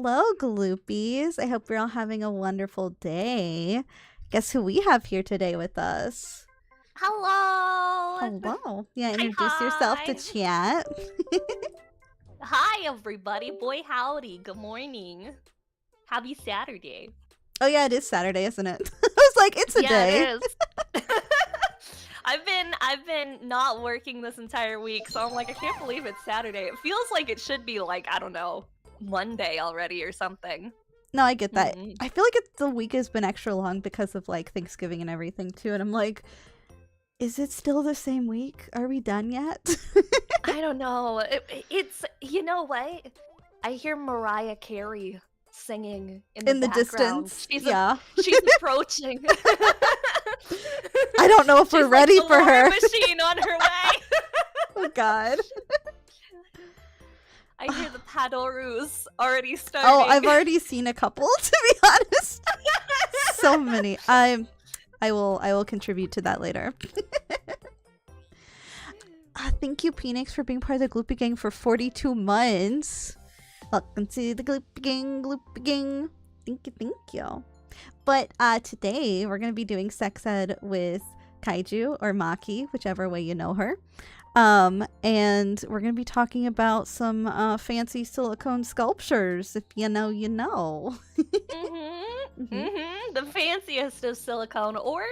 Hello, Gloopies. I hope you're all having a wonderful day. Guess who we have here today with us? Hello. Hello. Yeah, introduce yourself to chat. Hi, everybody. Boy, howdy. Good morning. Happy Saturday. Oh yeah, it is Saturday, isn't it? I was like, it's a day. It is. I've been not working this entire week, so I'm like, I can't believe it's Saturday. It feels like it should be like, I don't know, Monday already or something. No, I get that. I feel like the week has been extra long because of like Thanksgiving and everything too, and I'm like, is it still the same week? Are we done yet? I don't know. It's, you know what? I hear Mariah Carey singing in the background. Distance. She's approaching. I don't know if we're ready like for her. Machine on her way. Oh God. I hear the paddleroos already starting. Oh, I've already seen a couple, to be honest. So many. I will contribute to that later. Thank you, Phoenix, for being part of the Gloopy Gang for 42 months. Welcome to the Gloopy Gang, Gloopy Gang. Thank you. But today we're going to be doing sex ed with Kaiju or Maki, whichever way you know her. And we're going to be talking about some fancy silicone sculptures. If you know, you know. The fanciest of silicone or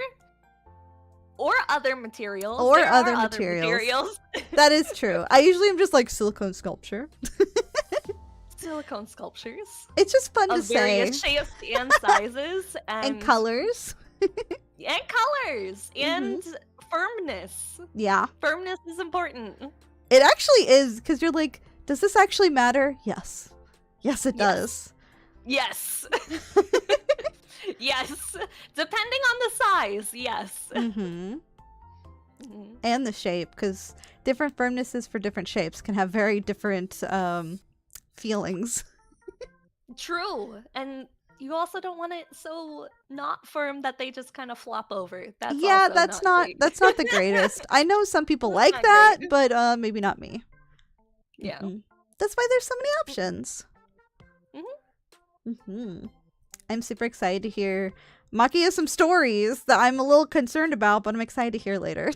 other materials. Or other materials. That is true. I usually am just like silicone sculpture. Silicone sculptures. It's just fun to say. Various shapes and sizes. And colors. And colors. And firmness. Yeah. Firmness is important. It actually is, because you're like, does this actually matter? Yes. Yes, it does. Yes. Yes. Depending on the size, yes. And the shape, because different firmnesses for different shapes can have very different feelings. True. And you also don't want it so not firm that they just kind of flop over. That's not the greatest. I know some people like that, but maybe not me. Yeah. That's why there's so many options. I'm super excited to hear. Maki has some stories that I'm a little concerned about, but I'm excited to hear later.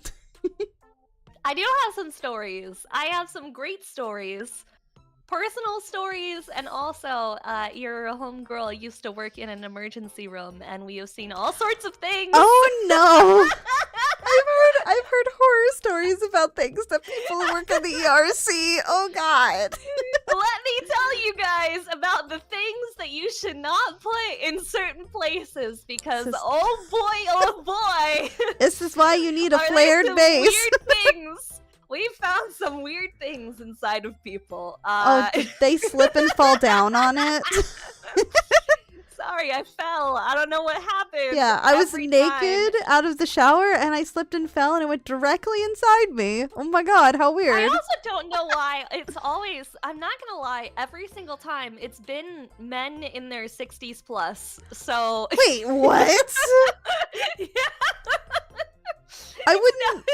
I do have some stories. I have some great stories. Personal stories, and also your homegirl used to work in an emergency room, and we have seen all sorts of things. Oh no! I've heard horror stories about things that people who work in the ERC. Oh God! Let me tell you guys about the things that you should not put in certain places, because oh boy! This is why you need a flared base. Weird things. We found some weird things inside of people. Did they slip and fall down on it? Sorry, I fell. I don't know what happened. Yeah, I was naked out of the shower and I slipped and fell and it went directly inside me. Oh my God, how weird. I also don't know why. It's always, I'm not gonna lie, every single time it's been men in their 60s plus. So. Wait, what? Yeah. I wouldn't.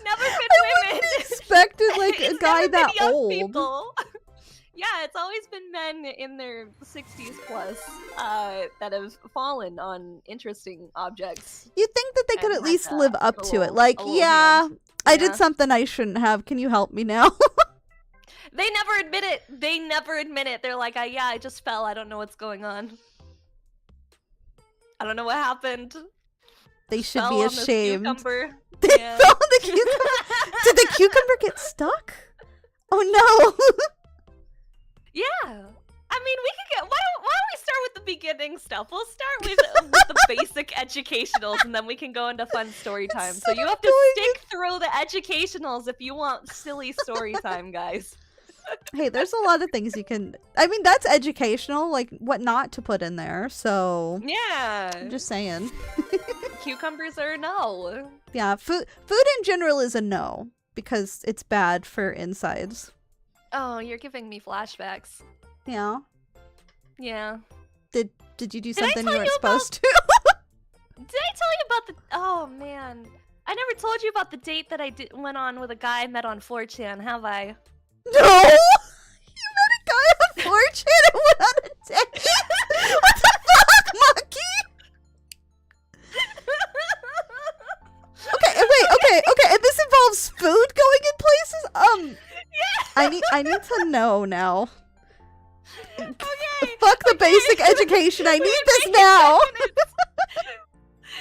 Never been women. Expected like a guy that old. People. Yeah, it's always been men in their 60s plus that have fallen on interesting objects. You think that they could at least live up to it? Like, yeah, I did something I shouldn't have. Can you help me now? They never admit it. They never admit it. They're like, yeah, I just fell. I don't know what's going on. I don't know what happened. They should be ashamed. They fell on the cucumber. Did the cucumber get stuck? Oh no. Yeah. I mean, we could get. Why don't we start with the beginning stuff? We'll start with the basic educationals, and then we can go into fun story time. So you have to stick through the educationals if you want silly story time, guys. Hey, there's a lot of things you can. I mean, that's educational, like what not to put in there. So yeah, I'm just saying. Cucumbers are a no. Yeah, food in general is a no because it's bad for insides. Oh, you're giving me flashbacks. Yeah. Yeah. Did you do something you weren't supposed to? Did I tell you about the? Oh man, I never told you about the date that I went on with a guy I met on 4chan, have I? No. You met a guy on 4chan and went on a date? What the fuck, monkey? Okay, wait, okay, and this involves food going in places? Yeah. I need to know now. Okay. Fuck the basic education, I need this now!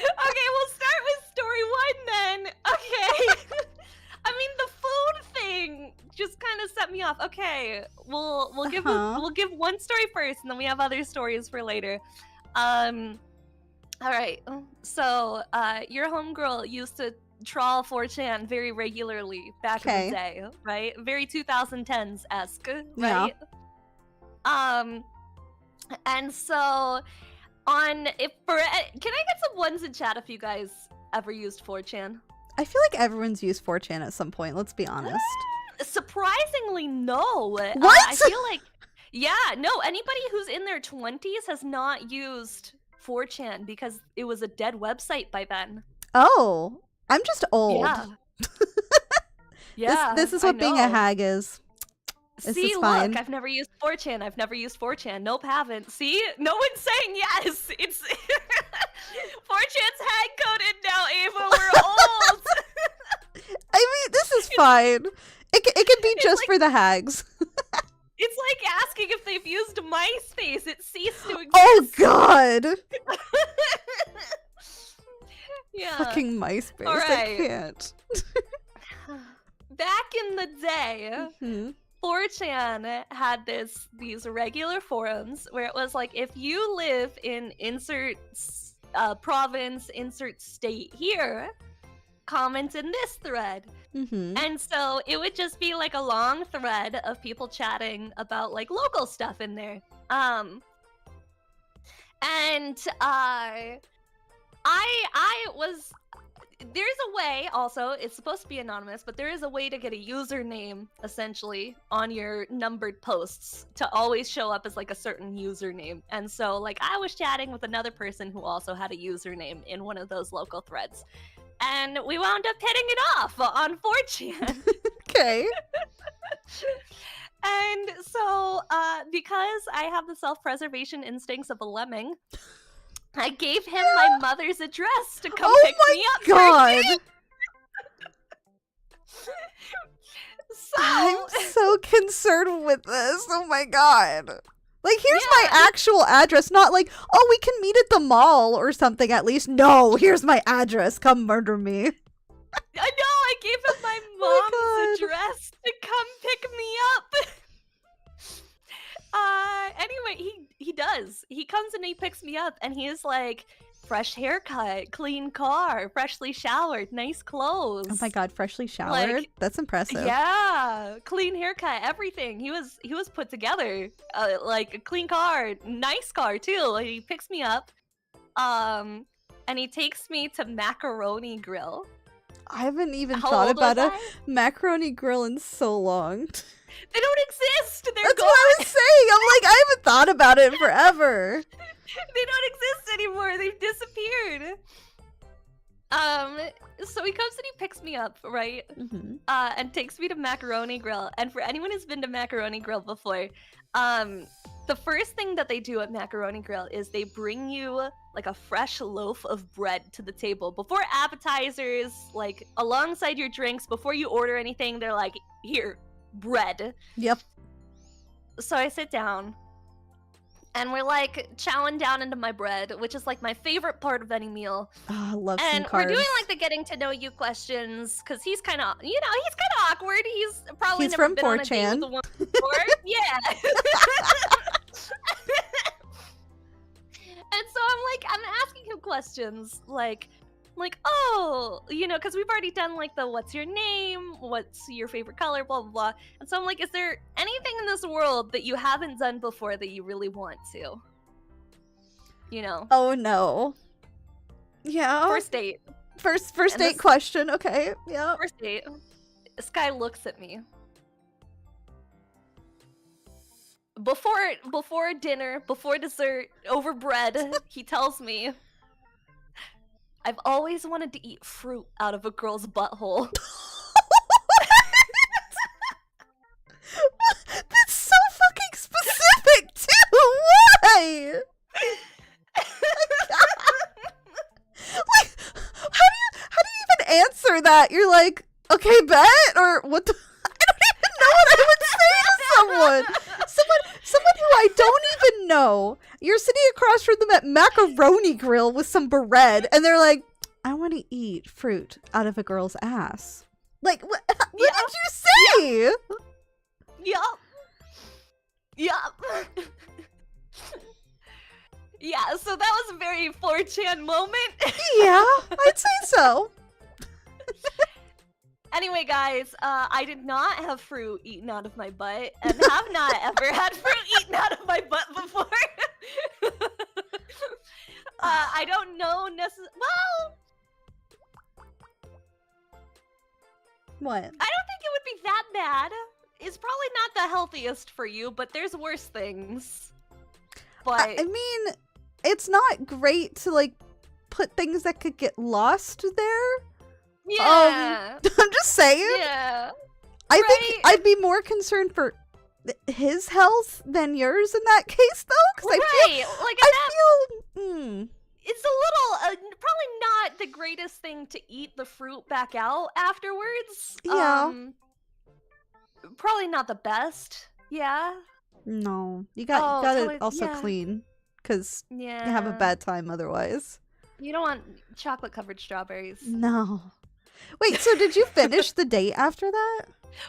Okay, we'll start with story 1 then. Okay. I mean, the food thing just kind of set me off. Okay, we'll give one story first, and then we have other stories for later. All right. So, your homegirl used to trawl 4chan very regularly back in the day, right? Very 2010s-esque, right? Yeah. And so can I get some ones in chat if you guys ever used 4chan? I feel like everyone's used 4chan at some point, let's be honest. Surprisingly, no. What? I feel like, no, anybody who's in their 20s has not used 4chan because it was a dead website by then. Oh, I'm just old. Yeah. Yeah. This is what being a hag is. See, look, I've never used 4chan. I've never used 4chan. Nope, haven't. See? No one's saying yes. It's 4chan's hag coded now, Ava. We're old. I mean, this is fine. It can be just for the hags. It's like asking if they've used MySpace. It ceased to exist. Oh, God. Yeah. Fucking MySpace. All right. I can't. Back in the day, 4chan had these regular forums where it was like, if you live in insert province, insert state here, comment in this thread. And so it would just be like a long thread of people chatting about like local stuff in there. And I was, there's a way also, it's supposed to be anonymous, but there is a way to get a username essentially on your numbered posts to always show up as like a certain username. And so like I was chatting with another person who also had a username in one of those local threads. And we wound up hitting it off on 4chan. Okay. And so, because I have the self-preservation instincts of a lemming, I gave him my mother's address to come pick me up. Oh my God! So, I'm so concerned with this. Oh my God! Like, here's my actual address, not like, oh, we can meet at the mall or something at least. No, here's my address. Come murder me. I know, I gave him my mom's address to come pick me up. Anyway, he does. He comes and he picks me up and he is like, fresh haircut, clean car, freshly showered, nice clothes. Oh my God, freshly showered? Like, that's impressive. Yeah, clean haircut, everything. He was put together. Like a clean car, nice car too. Like, he picks me up, and he takes me to Macaroni Grill. I haven't even thought about a macaroni grill in so long. They don't exist. They're That's gone. what I was saying. I'm like, I haven't thought about it in forever. They don't exist anymore. They've disappeared. So he comes and he picks me up, right? And takes me to Macaroni Grill. And for anyone who's been to Macaroni Grill before, the first thing that they do at Macaroni Grill is they bring you like a fresh loaf of bread to the table before appetizers, like alongside your drinks, before you order anything. They're like, here, bread. Yep. So I sit down and we're like chowing down into my bread, which is like my favorite part of any meal. Oh, I love and some carbs. We're doing like the getting to know you questions because he's kind of, he's kind of awkward. He's probably never from been on a date 4chan. with a woman before. Yeah. And so I'm asking him questions like, oh, because we've already done like the what's your name, what's your favorite color, blah, blah, blah. And so I'm like, is there anything in this world that you haven't done before that you really want to? Oh, no. Yeah. First date. First date question. Okay. Yeah. First date. This guy looks at me. Before dinner, before dessert, over bread, he tells me, I've always wanted to eat fruit out of a girl's butthole. That's so fucking specific, why? Like, how do you even answer that? You're like, okay, bet, or what the? I don't even know what I would say to someone who I don't even know. You're sitting across from them at Macaroni Grill with some bread, and they're like, I want to eat fruit out of a girl's ass. Like, what did you say? Yup. Yup. Yeah, so that was a very 4chan moment. Yeah, I'd say so. Anyway, guys, I did not have fruit eaten out of my butt, and have not ever had fruit eaten out of my butt before. I don't know well, What? I don't think it would be that bad. It's probably not the healthiest for you, but there's worse things. But I mean, it's not great to, like, put things that could get lost there. yeah. I'm just saying. Yeah. I think I'd be more concerned for his health than yours in that case, though. Because Right. It's a little, probably not the greatest thing to eat the fruit back out afterwards. Yeah. Probably not the best. Yeah. No, you gotta totally, also yeah. clean, because Yeah. you have a bad time otherwise. You don't want chocolate-covered strawberries. No. Wait, so did you finish the date after that?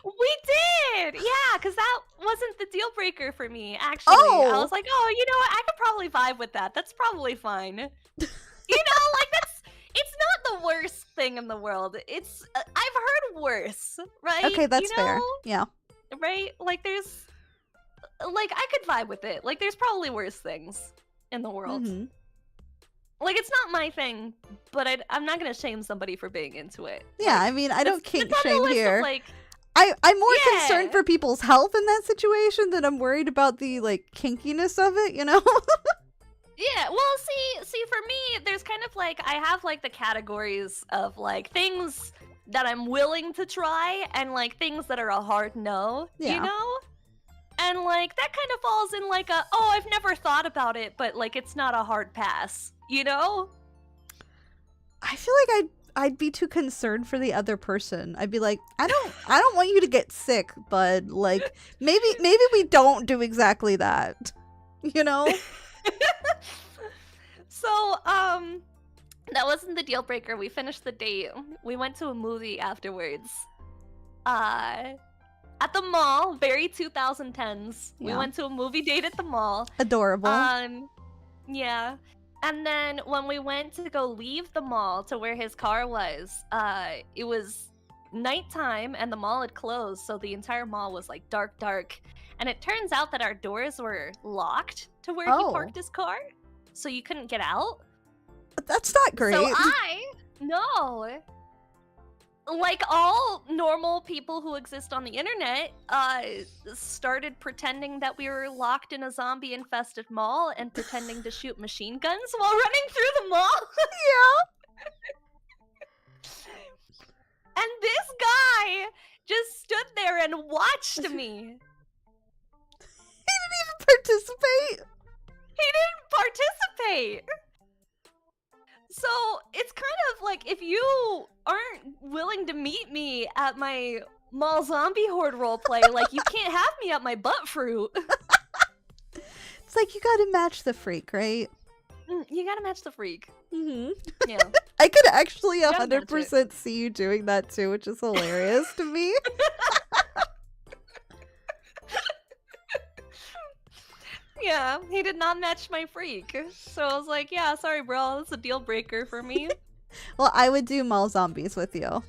We did! Yeah, because that wasn't the deal breaker for me, actually. Oh! I was like, oh, you know what? I could probably vibe with that. That's probably fine. You know, like, it's not the worst thing in the world. It's, I've heard worse, right? Okay, that's you fair. know? Yeah. Right? Like, there's, like, I could vibe with it. Like, there's probably worse things in the world. Mm-hmm. Like, it's not my thing, but I'm not gonna shame somebody for being into it. Yeah, Like, I mean, I don't kink it's on the shame list of, here. like, I'm more Yeah. concerned for people's health in that situation than I'm worried about the, like, kinkiness of it, you know? yeah, well, see, for me, there's kind of, like, I have, like, the categories of, like, things that I'm willing to try and, like, things that are a hard no, Yeah. you know? And, like, that kind of falls in, like, oh, I've never thought about it, but, like, it's not a hard pass, you know? I feel like I'd be too concerned for the other person. I'd be like, I don't want you to get sick, bud. Like, maybe we don't do exactly that. You know? So, that wasn't the deal breaker. We finished the date. We went to a movie afterwards. At the mall, very 2010s. We Yeah. went to a movie date at the mall. Adorable. Yeah. And then when we went to go leave the mall to where his car was, it was nighttime and the mall had closed, so the entire mall was like dark. And it turns out that our doors were locked to where he parked his car, so you couldn't get out. That's not great. So no. Like all normal people who exist on the internet, started pretending that we were locked in a zombie-infested mall and pretending to shoot machine guns while running through the mall. Yeah. And this guy just stood there and watched me. He didn't even participate. He didn't participate. So it's kind of like, if you aren't willing to meet me at my mall zombie horde roleplay, like, you can't have me at my butt fruit. It's like, you gotta match the freak, right? You gotta match the freak. Mm-hmm. Yeah. I could actually gotta match it. 100% see you doing that too, which is hilarious to me. Yeah, he did not match my freak. So I was like, yeah, sorry, bro. That's a deal breaker for me. Well, I would do mall zombies with you.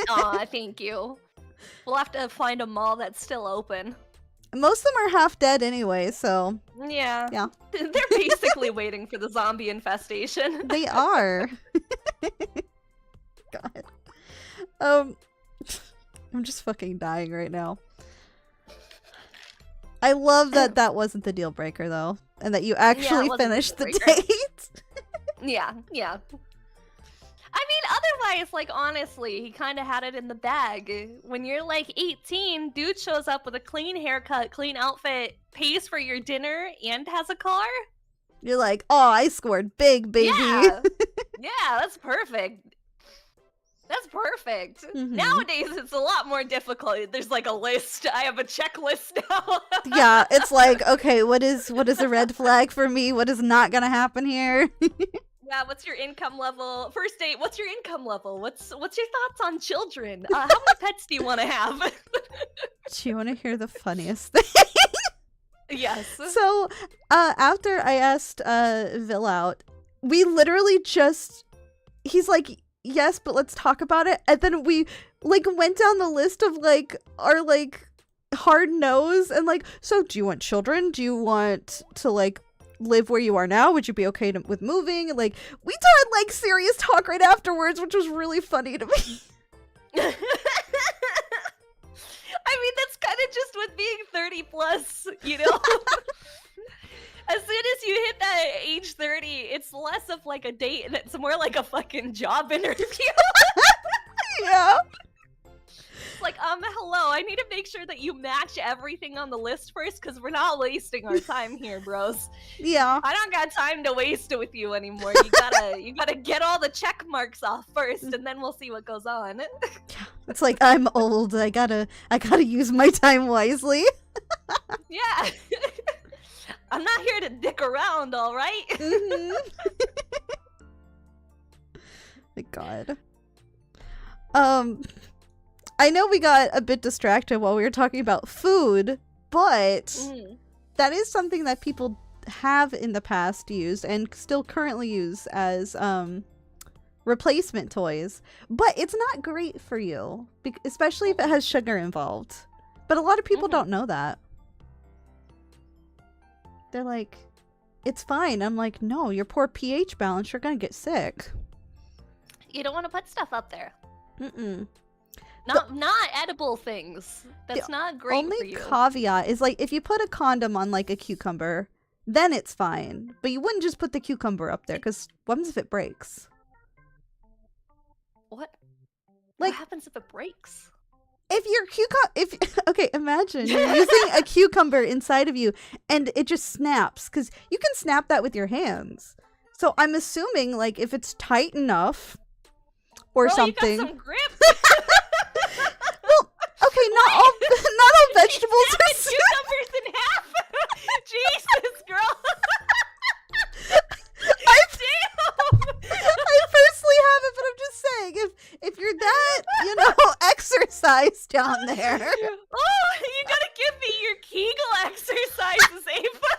Aw, thank you. We'll have to find a mall that's still open. Most of them are half dead anyway, so Yeah. Yeah. They're basically waiting for the zombie infestation. they are. God. I'm just fucking dying right now. I love that that wasn't the deal breaker though, and that you actually wasn't the finished the deal breaker. date. Yeah. I mean, otherwise, like, honestly, he kind of had it in the bag. When you're, like, 18, dude shows up with a clean haircut, clean outfit, pays for your dinner, and has a car. You're like, oh, I scored big, baby. Yeah, yeah, that's perfect. That's perfect. Nowadays, it's a lot more difficult. There's like a list. I have a checklist now. Yeah, it's like, okay, what is a red flag for me? What is not gonna happen here? Yeah, what's your income level? First date, what's your income level? What's your thoughts on children? How many pets do you want to have? Do you want to hear the funniest thing? Yes. So, after I asked Vil out, we literally just, he's like, yes, but let's talk about it. And then we like went down the list of like our like hard no's and like, so do you want children? Do you want to like live where you are now? Would you be okay with moving? Like, we had like serious talk right afterwards, which was really funny to me. I mean, that's kind of just with being 30 plus, you know? As soon as you hit that age 30, it's less of like a date and it's more like a fucking job interview. Yeah. It's like, hello, I need to make sure that you match everything on the list first because we're not wasting our time here, bros. Yeah. I don't got time to waste it with you anymore. You gotta get all the check marks off first and then we'll see what goes on. It's like, I'm old. I gotta use my time wisely. Yeah. I'm not here to dick around, all right? My God. I know we got a bit distracted while we were talking about food, but that is something that people have in the past used and still currently use as replacement toys. But it's not great for you, especially if it has sugar involved. But a lot of people don't know that. They're like, it's fine. I'm like, no, your poor pH balance, you're gonna get sick. You don't want to put stuff up there. Mm-mm. Not edible things. That's not great for you. Only caveat is like, if you put a condom on like a cucumber, then it's fine. But you wouldn't just put the cucumber up there, because what happens if it breaks? What? Like, what happens if it breaks? If your okay, imagine you're using a cucumber inside of you and it just snaps, because you can snap that with your hands. So I'm assuming, like, if it's tight enough or something. You got some grip. Well, okay, not all vegetables are cucumbers in half. Jesus, girl. I personally haven't, but I'm just saying, if you're that, exercise down there. Oh, you gotta give me your Kegel exercises, Ava.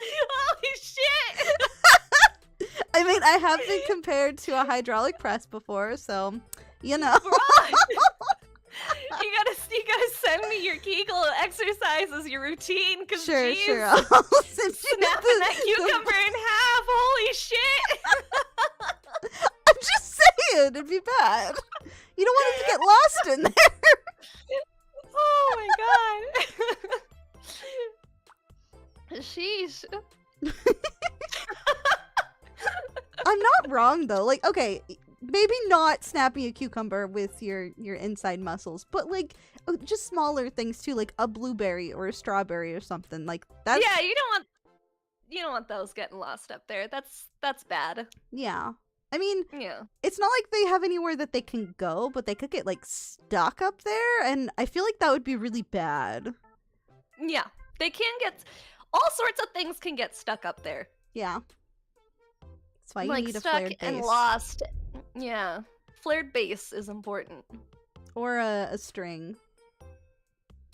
Holy shit. I mean, I have been compared to a hydraulic press before, so, Bro, you gotta send me your Kegel exercises, your routine, because Sure, I'll send you snapping that cucumber in half. Holy shit. I'm just saying, it'd be bad. You don't want it to get lost in there. Oh my god. Sheesh. I'm not wrong though. Like, okay, maybe not snapping a cucumber with your inside muscles, but like just smaller things too, like a blueberry or a strawberry or something like that. Yeah, you don't want those getting lost up there. That's bad. Yeah. I mean, yeah. It's not like they have anywhere that they can go, but they could get like stuck up there, and I feel like that would be really bad. Yeah. They can get all sorts of things can get stuck up there. Yeah. That's why you like need a stuck flared base. and lost. Yeah. Flared base is important. Or a string.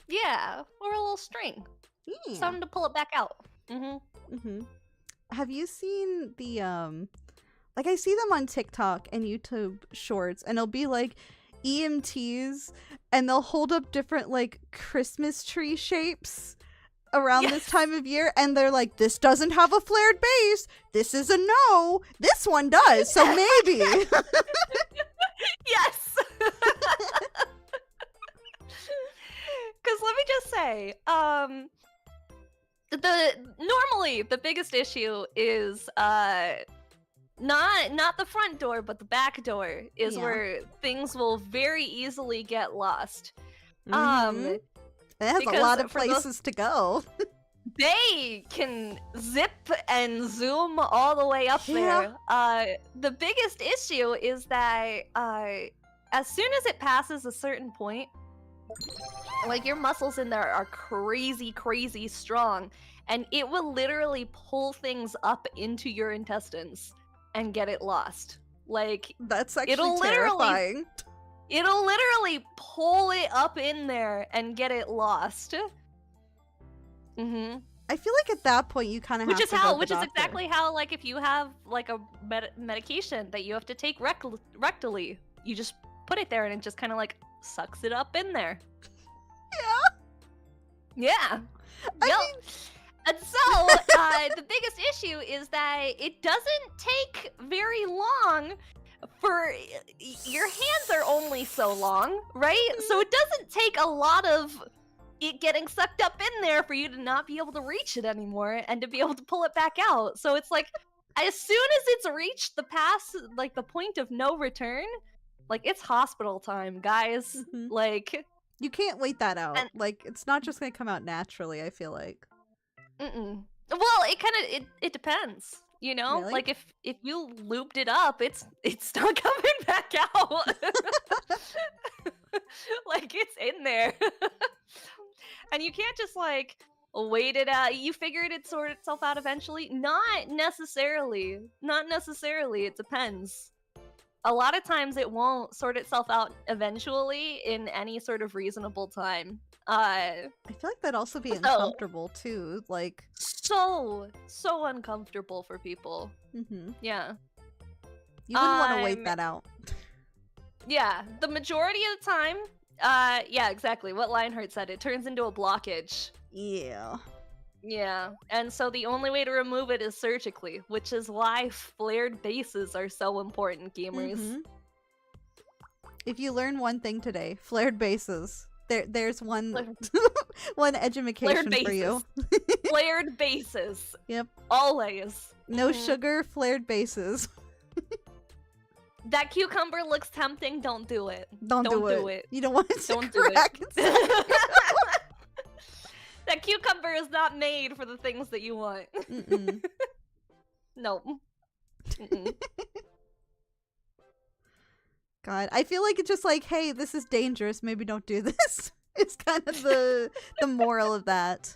Yeah, or a little string. Yeah. Something to pull it back out. Have you seen the like, I see them on TikTok and YouTube shorts, and it'll be like EMTs, and they'll hold up different like Christmas tree shapes around this time of year, and they're like, this doesn't have a flared base, this is a no, this one does, so maybe. Yes. Because let me just say, normally the biggest issue is not the front door, but the back door is where things will very easily get lost. It has a lot of places to go. they can zip and zoom all the way up there. The biggest issue is that as soon as it passes a certain point, like your muscles in there are crazy strong, and it will literally pull things up into your intestines and get it lost. Like, that's actually terrifying. It'll literally pull it up in there and get it lost. Mm-hmm. I feel like at that point you kind of have to go to the which is doctor. exactly how, like, if you have like a medication that you have to take rectally, you just put it there and it just kind of like sucks it up in there. Yeah. I Yep. mean... And so, the biggest issue is that it doesn't take very long for... Your hands are only so long, right? So it doesn't take a lot of it getting sucked up in there for you to not be able to reach it anymore and to be able to pull it back out. So it's like, as soon as it's reached the point of no return, like, it's hospital time, guys. Mhm. Like... You can't wait that out. Like, it's not just gonna come out naturally, I feel like. Well, it depends, you know? Really? Like, if you looped it up, it's not coming back out. Like, it's in there. And you can't just, like, wait it out. You figured it'd sort itself out eventually? Not necessarily. Not necessarily. It depends. A lot of times it won't sort itself out eventually in any sort of reasonable time. I feel like that'd also be uncomfortable too. Like, so uncomfortable for people. mm-hmm. Yeah. You wouldn't want to wait that out. Yeah, the majority of the time, yeah, exactly. What Lionheart said, it turns into a blockage. Yeah. Yeah, and so the only way to remove it is surgically, which is why flared bases are so important, gamers. Mm-hmm. If you learn one thing today, flared bases. There's one one education for you. Flared bases. Yep. Always. No sugar, flared bases. That cucumber looks tempting. Don't do it. Don't do it. You don't want it to Don't do crack it. That cucumber is not made for the things that you want. Mm-mm. No. Mm-mm. God, I feel like it's just like, hey, this is dangerous. Maybe don't do this. It's kind of the moral of that.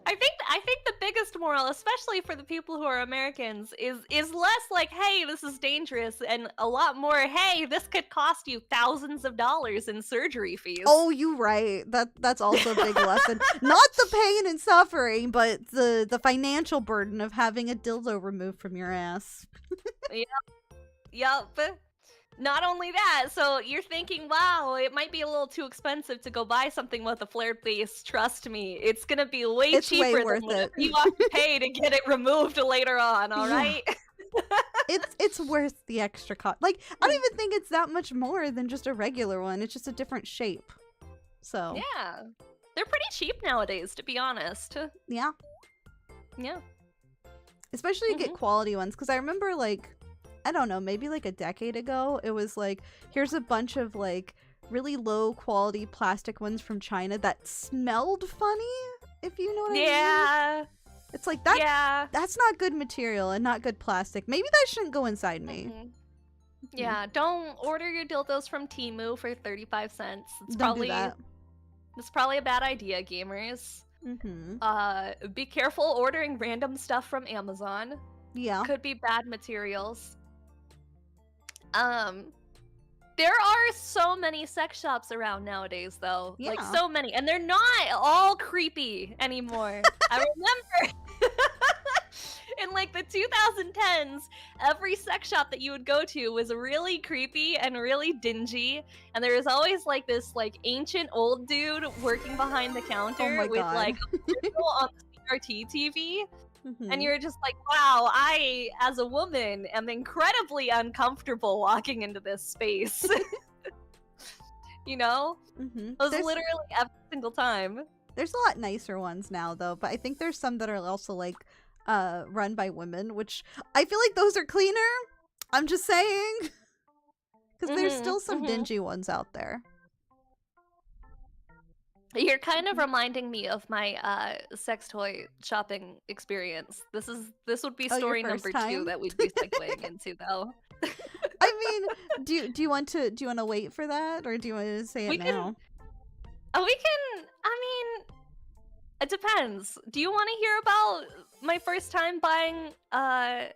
I think the biggest moral, especially for the people who are Americans, is less like, hey, this is dangerous, and a lot more, hey, this could cost you thousands of dollars in surgery fees. Oh, you're right. That's also a big lesson. Not the pain and suffering, but the financial burden of having a dildo removed from your ass. Yup. Not only that, so you're thinking, wow, it might be a little too expensive to go buy something with a flared base. Trust me, it's gonna be way cheaper than what you have to pay to get it removed later on, alright? It's worth the extra cost. Like, I don't even think it's that much more than just a regular one. It's just a different shape. So yeah. They're pretty cheap nowadays, to be honest. Yeah. Yeah. Especially to get quality ones, because I remember, like, I don't know, maybe like a decade ago, it was like, here's a bunch of like really low quality plastic ones from China that smelled funny, if you know what I mean. Yeah. It's like that. That's not good material and not good plastic. Maybe that shouldn't go inside me. Yeah, don't order your dildos from Temu for 35 cents. It's don't do that. It's probably a bad idea, gamers. Be careful ordering random stuff from Amazon. Yeah. Could be bad materials. There are so many sex shops around nowadays, though. Yeah. Like, so many. And they're not all creepy anymore. I remember in, like, the 2010s, every sex shop that you would go to was really creepy and really dingy. And there was always, like, this, like, ancient old dude working behind the counter with, like, a visual on the CRT TV. And you're just like, wow, I, as a woman, am incredibly uncomfortable walking into this space. You know? It was literally every single time. There's a lot nicer ones now, though, but I think there's some that are also, like, run by women, which I feel like those are cleaner. I'm just saying. Because there's still some dingy ones out there. You're kind of reminding me of my sex toy shopping experience. This would be Oh, your story first number 2 time? that we'd be segueing into, though. I mean, do you want to wait for that, or do you want to say We it can. now? We can. I mean, it depends. Do you want to hear about my first time buying a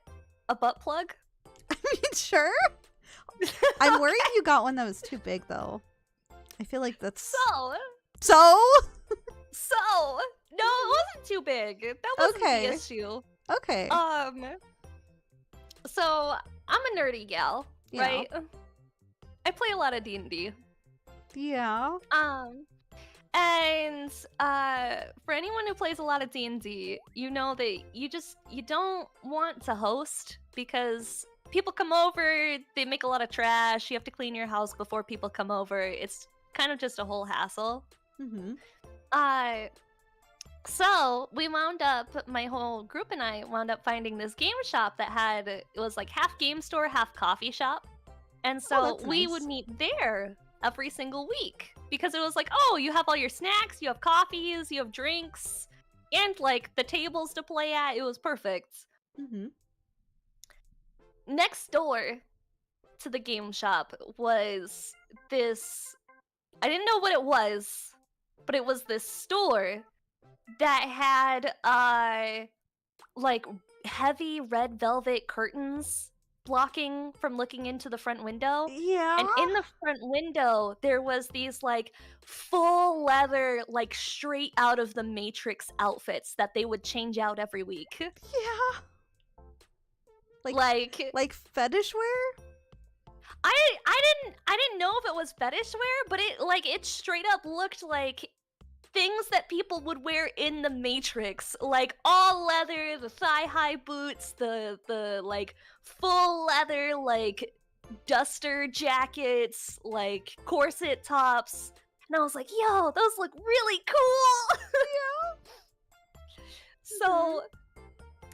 butt plug? I mean, sure. I'm worried you got one that was too big, though. I feel like that's So. No, it wasn't too big. That wasn't Okay. the issue. Okay. So I'm a nerdy gal, Yeah. right? I play a lot of D&D. Yeah. And for anyone who plays a lot of D&D, you know that you don't want to host because people come over, they make a lot of trash, you have to clean your house before people come over. It's kind of just a whole hassle. Mm-hmm. So we wound up, my whole group and I wound up finding this game shop that it was like half game store, half coffee shop. And so that's we nice. would meet there every single week because it was like, oh, you have all your snacks, you have coffees, you have drinks, and like the tables to play at. It was perfect. Mm-hmm. Next door to the game shop was this, I didn't know what it was, but it was this store that had like heavy red velvet curtains blocking from looking into the front window. Yeah. And in the front window there was these like full leather, like straight out of the Matrix outfits that they would change out every week. Yeah. Like fetish wear? I didn't know if it was fetish wear, but it straight up looked like things that people would wear in the Matrix, like all leather, the thigh-high boots, the like full leather, like duster jackets, like corset tops. And I was like, yo, those look really cool. Yeah. So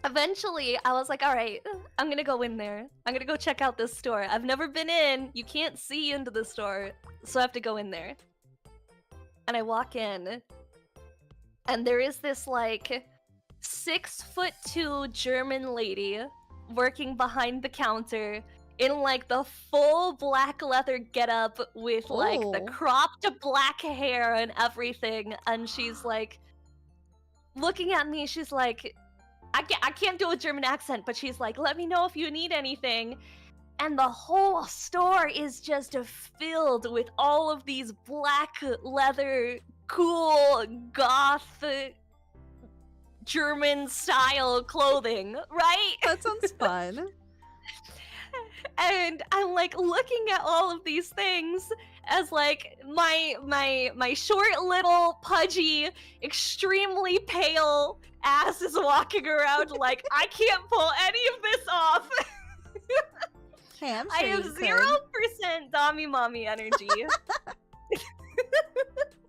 eventually I was like, all right, I'm gonna go in there. I'm gonna go check out this store. I've never been in. You can't see into the store, so I have to go in there. And I walk in, and there is this like 6'2" German lady working behind the counter in like the full black leather getup with like the Oh. cropped black hair and everything. And she's like looking at me. She's like, I can't do a German accent, but she's like, let me know if you need anything. And the whole store is just filled with all of these black leather, cool, goth, German style clothing, right? That sounds fun. And I'm like looking at all of these things as like my short little pudgy, extremely pale ass is walking around like I can't pull any of this off. Hey, I'm I sure have you 0% Dami Mommy energy. could.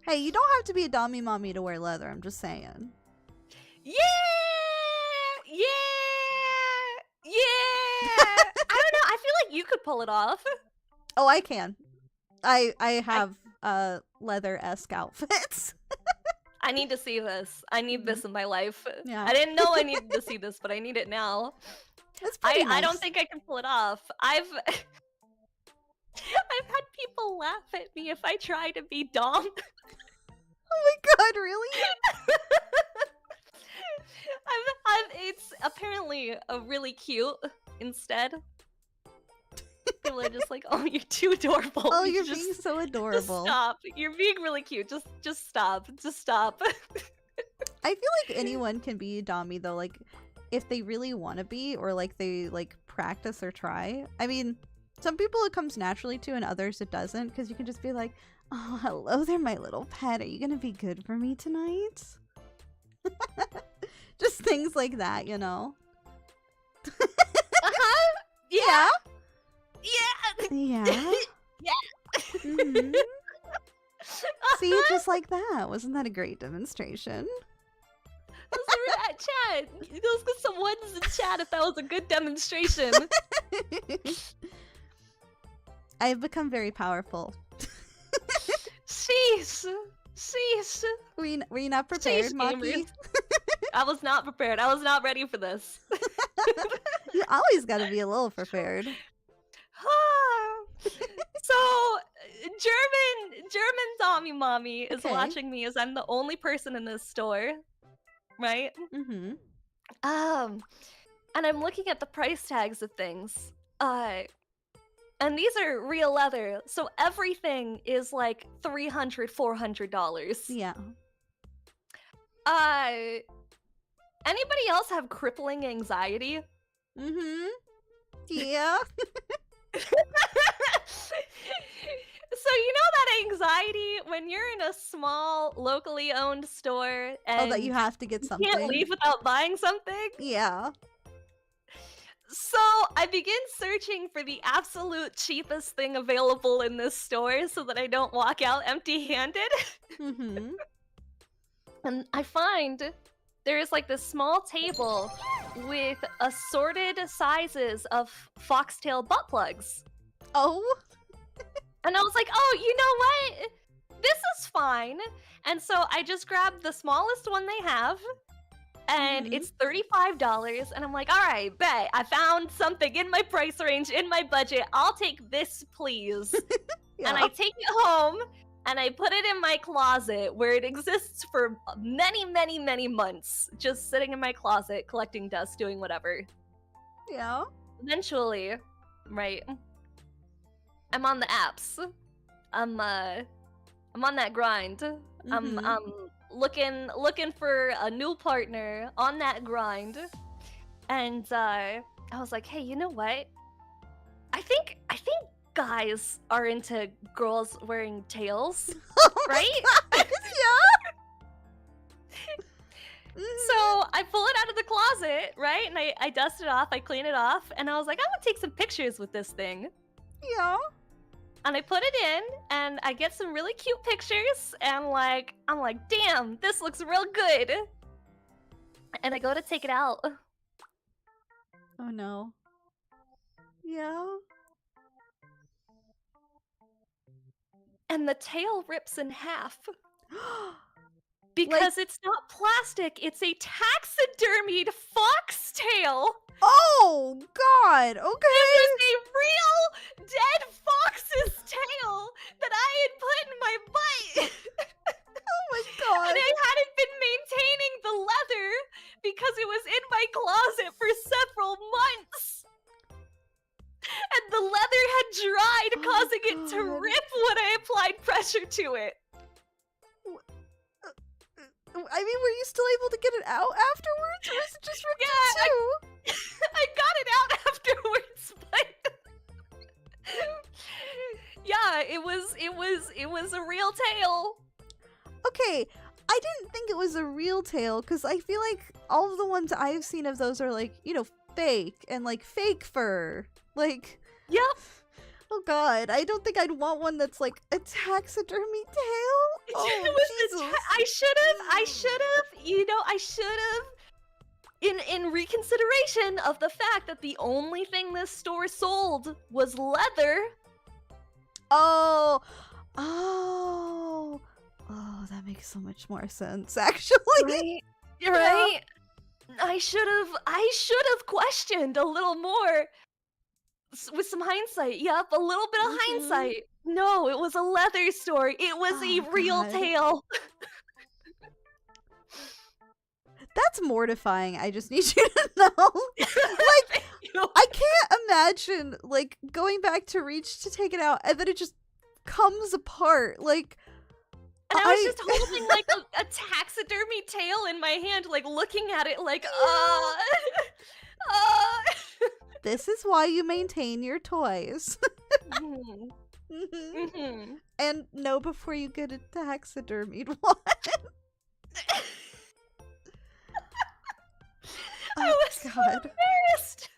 Hey, you don't have to be a Dami mommy to wear leather. I'm just saying. Yeah! I don't know. I feel like you could pull it off. Oh, I can. I have leather-esque outfits. I need to see this. I need this in my life. Yeah. I didn't know I needed to see this, but I need it now. It's pretty I nice. don't think I can pull it off. I've had people laugh at me if I try to be Dom. Oh my god, really? It's apparently really cute instead. People are just like, oh, you're too adorable. Oh, You you're just, being so just adorable. stop. You're being really cute. Just stop. Just stop. I feel like anyone can be Dami though, like if they really want to be, or like they like practice or try. I mean, some people it comes naturally to, and others it doesn't, because you can just be like, oh, hello there, my little pet. Are you gonna be good for me tonight? Just things like that, you know. Yeah. Yeah. Yeah. Mhm. See, just like that. Wasn't that a great demonstration? Chat. Let's get some ones in chat if that was a good demonstration. I've become very powerful. Sheesh. Sheesh. Were you not prepared, Sheesh, Maki? gamers. I was not prepared. I was not ready for this. You always gotta be a little prepared. So, German Zombie Mommy is Okay. watching me as I'm the only person in this store, right? Mm-hmm. And I'm looking at the price tags of things. And these are real leather, so everything is like $300, $400. Yeah. Anybody else have crippling anxiety? Mm-hmm. Yeah. So you know that anxiety when you're in a small, locally owned store and That you have to get something. can't leave without buying something? Yeah. So I begin searching for the absolute cheapest thing available in this store so that I don't walk out empty-handed. Mm-hmm. And I find there's like this small table with assorted sizes of foxtail butt plugs. Oh. And I was like, oh, you know what? This is fine. And so I just grabbed the smallest one they have. And it's $35. And I'm like, all right, bet. I found something in my price range, in my budget. I'll take this, please. Yeah. And I take it home. And I put it in my closet where it exists for many, many, many months. Just sitting in my closet, collecting dust, doing whatever. Yeah. Eventually, right, I'm on the apps. I'm on that grind. I'm looking for a new partner on that grind. And I was like, hey, you know what? I think guys are into girls wearing tails, right? Yeah. So I pull it out of the closet, right? And I dust it off, I clean it off, and I was like, I'm gonna take some pictures with this thing. Yeah. And I put it in, and I get some really cute pictures, and I'm like, damn, this looks real good. And I go to take it out. Oh no. Yeah. And the tail rips in half. Because it's not plastic, it's a taxidermied foxtail. Oh God. Okay. It was a real dead fox's tail that I had put in my butt. Oh my God. And I hadn't been maintaining the leather because it was in my closet for several months. And the leather had dried, causing it to rip when I applied pressure to it. I mean, were you still able to get it out afterwards, or was it just ripped in two? I got it out afterwards, but yeah, it was a real tail. Okay, I didn't think it was a real tail because I feel like all of the ones I've seen of those are like, you know, fake and like fake fur. Like, yep. Oh God, I don't think I'd want one that's like a taxidermy tail. Oh, Jesus. I should have, you know, I should have, in reconsideration of the fact that the only thing this store sold was leather. Oh, that makes so much more sense, actually. Right? I should have questioned a little more. With some hindsight, yep, a little bit of hindsight. No, it was a leather store. It was a real tail. That's mortifying. I just need you to know. Like, I can't imagine, like, going back to reach to take it out and then it just comes apart. Like, and I was just holding, like, a taxidermy tail in my hand, like, looking at it like, This is why you maintain your toys. And know before you get a taxidermied one. I was so embarrassed.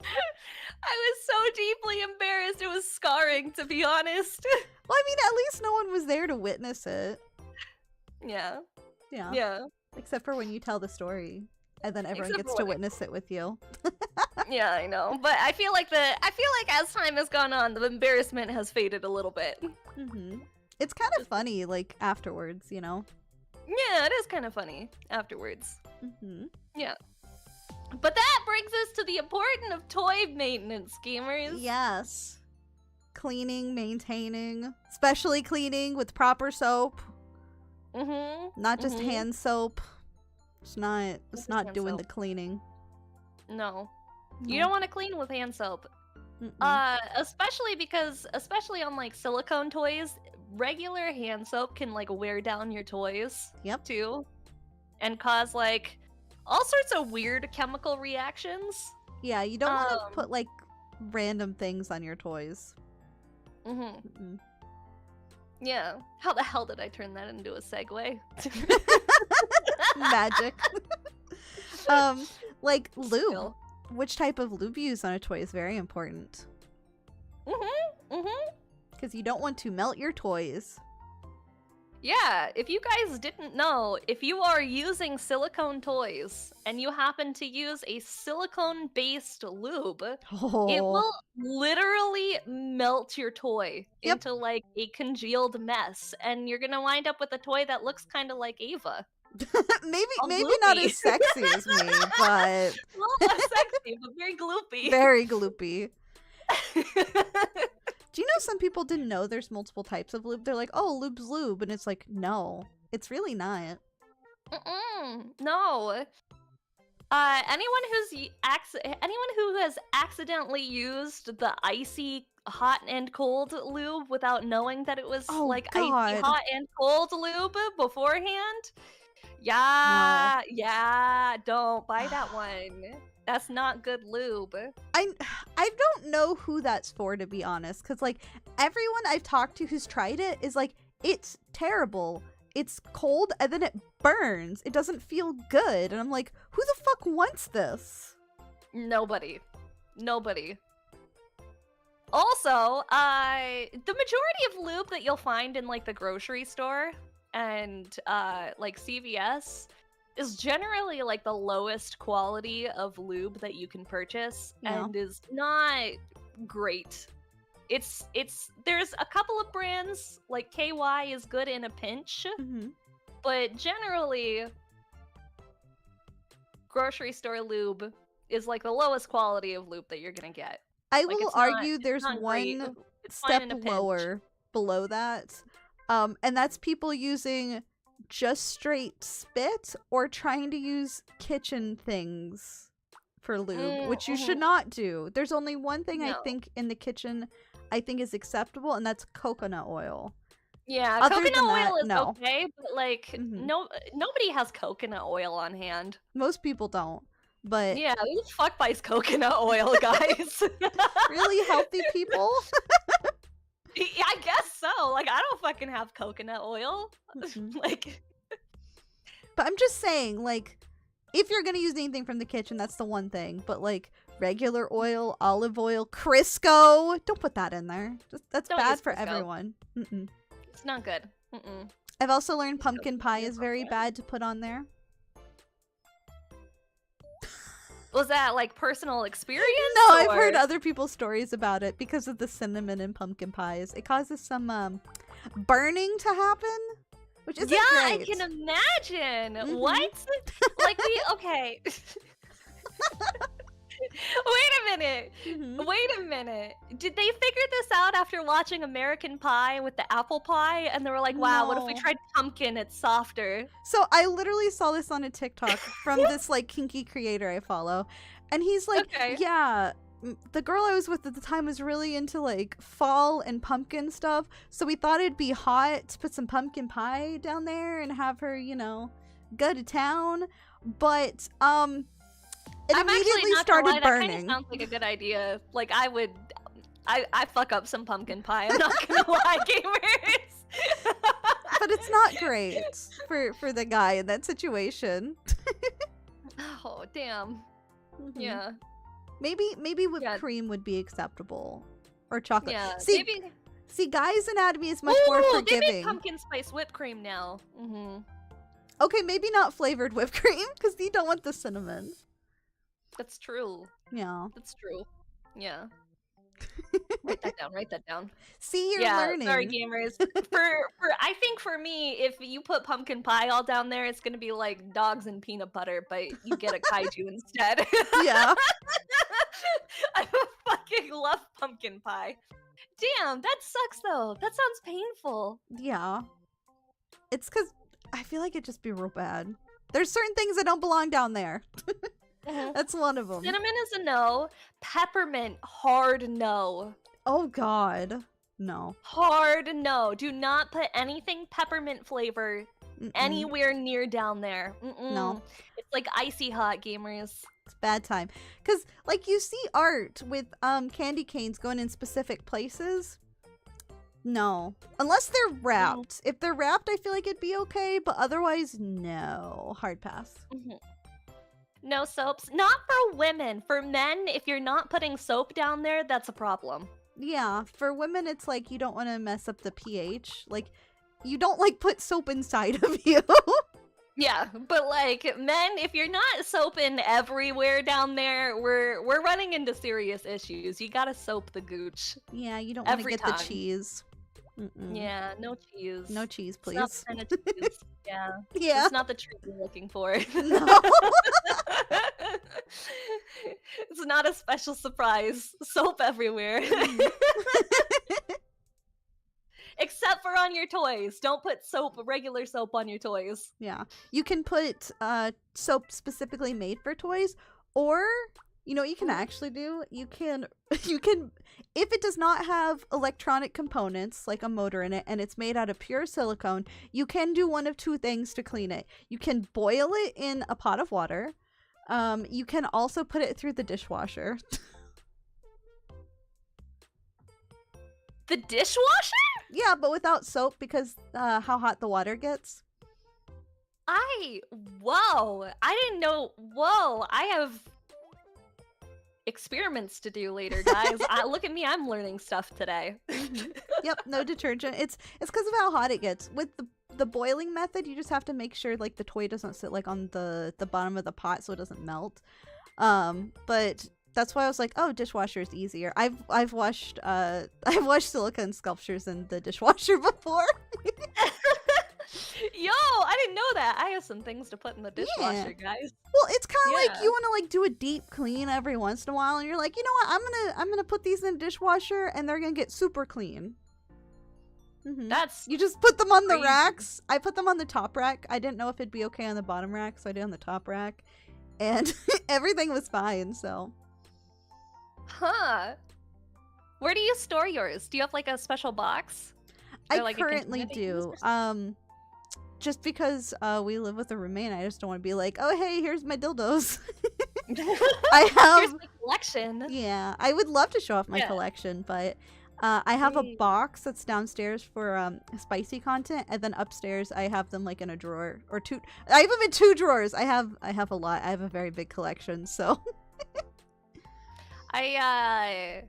I was so deeply embarrassed. It was scarring, to be honest. Well, I mean, at least no one was there to witness it. Yeah. Yeah. Except for when you tell the story. And then everyone gets to witness it with you. Yeah, I know. But I feel like as time has gone on, the embarrassment has faded a little bit. It's kind of funny, like, afterwards, you know? Yeah, it is kind of funny afterwards. Mm-hmm. Yeah. But that brings us to the importance of toy maintenance, gamers. Yes. Cleaning, maintaining, especially cleaning with proper soap. Not just hand soap. It's not doing the cleaning. No. You don't want to clean with hand soap. Especially because, especially on like silicone toys, regular hand soap can like wear down your toys. Yep. Too. And cause like all sorts of weird chemical reactions. Yeah, you don't want to put like random things on your toys. Yeah. How the hell did I turn that into a segue? Magic. Like lube. Still. Which type of lube you use on a toy is very important. Because you don't want to melt your toys. Yeah, if you guys didn't know, if you are using silicone toys and you happen to use a silicone-based lube, it will literally melt your toy into like a congealed mess, and you're gonna wind up with a toy that looks kind of like Ava. maybe not as sexy as me, but well, less sexy, but very gloopy. Very gloopy. Do you know some people didn't know there's multiple types of lube? They're like, oh, lube's lube, and it's like, no, it's really not. No. Anyone who has accidentally used the icy hot and cold lube without knowing that it was icy hot and cold lube beforehand. Yeah, don't buy that one. That's not good lube. I don't know who that's for, to be honest, because like everyone I've talked to who's tried it is like, it's terrible. It's cold and then it burns. It doesn't feel good. And I'm like, who the fuck wants this? Nobody. Also, the majority of lube that you'll find in like the grocery store and like CVS is generally like the lowest quality of lube that you can purchase and is not great. It's there's a couple of brands like KY is good in a pinch, but generally grocery store lube is like the lowest quality of lube that you're gonna get. I will argue there's one step lower below that, and that's people using just straight spit or trying to use kitchen things for lube, which you should not do. There's only one thing I think in the kitchen I think is acceptable, and that's coconut oil. Yeah, coconut oil is okay, but like nobody has coconut oil on hand. Most people don't. But yeah, who the fuck buys coconut oil, guys? Really healthy people? Yeah, I guess so. Like, I don't fucking have coconut oil. Like, but I'm just saying, like, if you're gonna use anything from the kitchen, that's the one thing. But like regular oil, olive oil, Crisco, don't put that in there. That's bad for everyone. It's not good. I've also learned pumpkin pie is very bad to put on there. Was that like personal experience? No, I've heard other people's stories about it because of the cinnamon and pumpkin pies. It causes some burning to happen, which isn't great. I can imagine. What? Like okay. Wait a minute. Did they figure this out after watching American Pie with the apple pie? And they were like, wow, what if we tried pumpkin? It's softer. So I literally saw this on a TikTok from this like kinky creator I follow. And he's like, yeah, the girl I was with at the time was really into like fall and pumpkin stuff. So we thought it'd be hot to put some pumpkin pie down there and have her, you know, go to town. But, it immediately started burning. That kind of sounds like a good idea. Like I fuck up some pumpkin pie. I'm not gonna lie, gamers. But it's not great for the guy in that situation. Oh damn. Yeah. Maybe whipped cream would be acceptable, or chocolate. Yeah. See, Guy's Anatomy is much more forgiving. They make pumpkin spice whipped cream now. Okay, maybe not flavored whipped cream because you don't want the cinnamon. That's true. Yeah. That's true. Yeah. Write that down. Write that down. See, you're Yeah, learning. sorry, gamers. I think for me, if you put pumpkin pie all down there, it's gonna be like dogs and peanut butter, but you get a kaiju instead. Yeah. I fucking love pumpkin pie. Damn, that sucks though. That sounds painful. Yeah. It's because I feel like it'd just be real bad. There's certain things that don't belong down there. That's one of them. Cinnamon is a no. Peppermint, hard no. Oh God, no. Hard no. Do not put anything peppermint flavor anywhere near down there. No. It's like icy hot, gamers. It's bad time. Because, like, you see art with candy canes going in specific places. No. Unless they're wrapped. If they're wrapped, I feel like it'd be okay. But otherwise, no. Hard pass. No soaps. Not for women. For men, if you're not putting soap down there, that's a problem. Yeah. For women, it's like you don't want to mess up the pH. Like, you don't, like, put soap inside of you. Yeah, but like men, if you're not soaping everywhere down there, we're running into serious issues. You gotta soap the gooch. Yeah, you don't want to every get time. the cheese. Yeah, no cheese. No cheese, please. It's not the kind of cheese. Yeah. Yeah. It's not the treat you're looking for. No. It's not a special surprise. Soap everywhere. Except for on your toys. Don't put regular soap on your toys. Yeah. You can put soap specifically made for toys, or you know what you can actually do? You can if it does not have electronic components like a motor in it and it's made out of pure silicone, you can do one of two things to clean it. You can boil it in a pot of water. You can also put it through the dishwasher. The dishwasher? Yeah, but without soap because how hot the water gets. Whoa, I didn't know. Whoa, I have experiments to do later, guys. Look at me, I'm learning stuff today. Yep, no detergent. It's because of how hot it gets. With the boiling method, you just have to make sure like the toy doesn't sit like on the bottom of the pot so it doesn't melt. But that's why I was like, oh, dishwasher is easier. I've washed silicone sculptures in the dishwasher before. Yo, I didn't know that. I have some things to put in the dishwasher, guys. Well, it's kind of like you want to like do a deep clean every once in a while, and you're like, you know what? I'm gonna put these in the dishwasher, and they're gonna get super clean. That's You just put them on the crazy. racks. I put them on the top rack. I didn't know if it'd be okay on the bottom rack, so I did on the top rack, and everything was fine. So, where do you store yours? Do you have like a special box? I Or, like, a currently container that you use do. or something? Just because we live with a roommate, I just don't want to be like, oh hey, here's my dildos. I Here's have my collection. Yeah, I would love to show off my collection, but I have a box that's downstairs for spicy content, and then upstairs I have them like in a drawer or two. I have them in two drawers. I have a lot. I have a very big collection, so I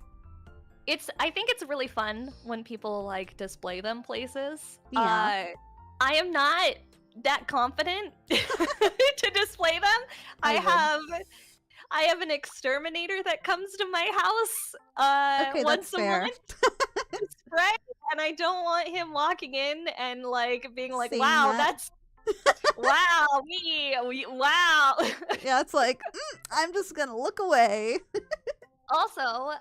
think it's really fun when people like display them places. Yeah. I am not that confident to display them. I have an exterminator that comes to my house okay, once that's a fair. month to spray, and I don't want him walking in and like being like, Seeing "Wow, that. that's wow, wow." Yeah, it's like I'm just gonna look away. Also,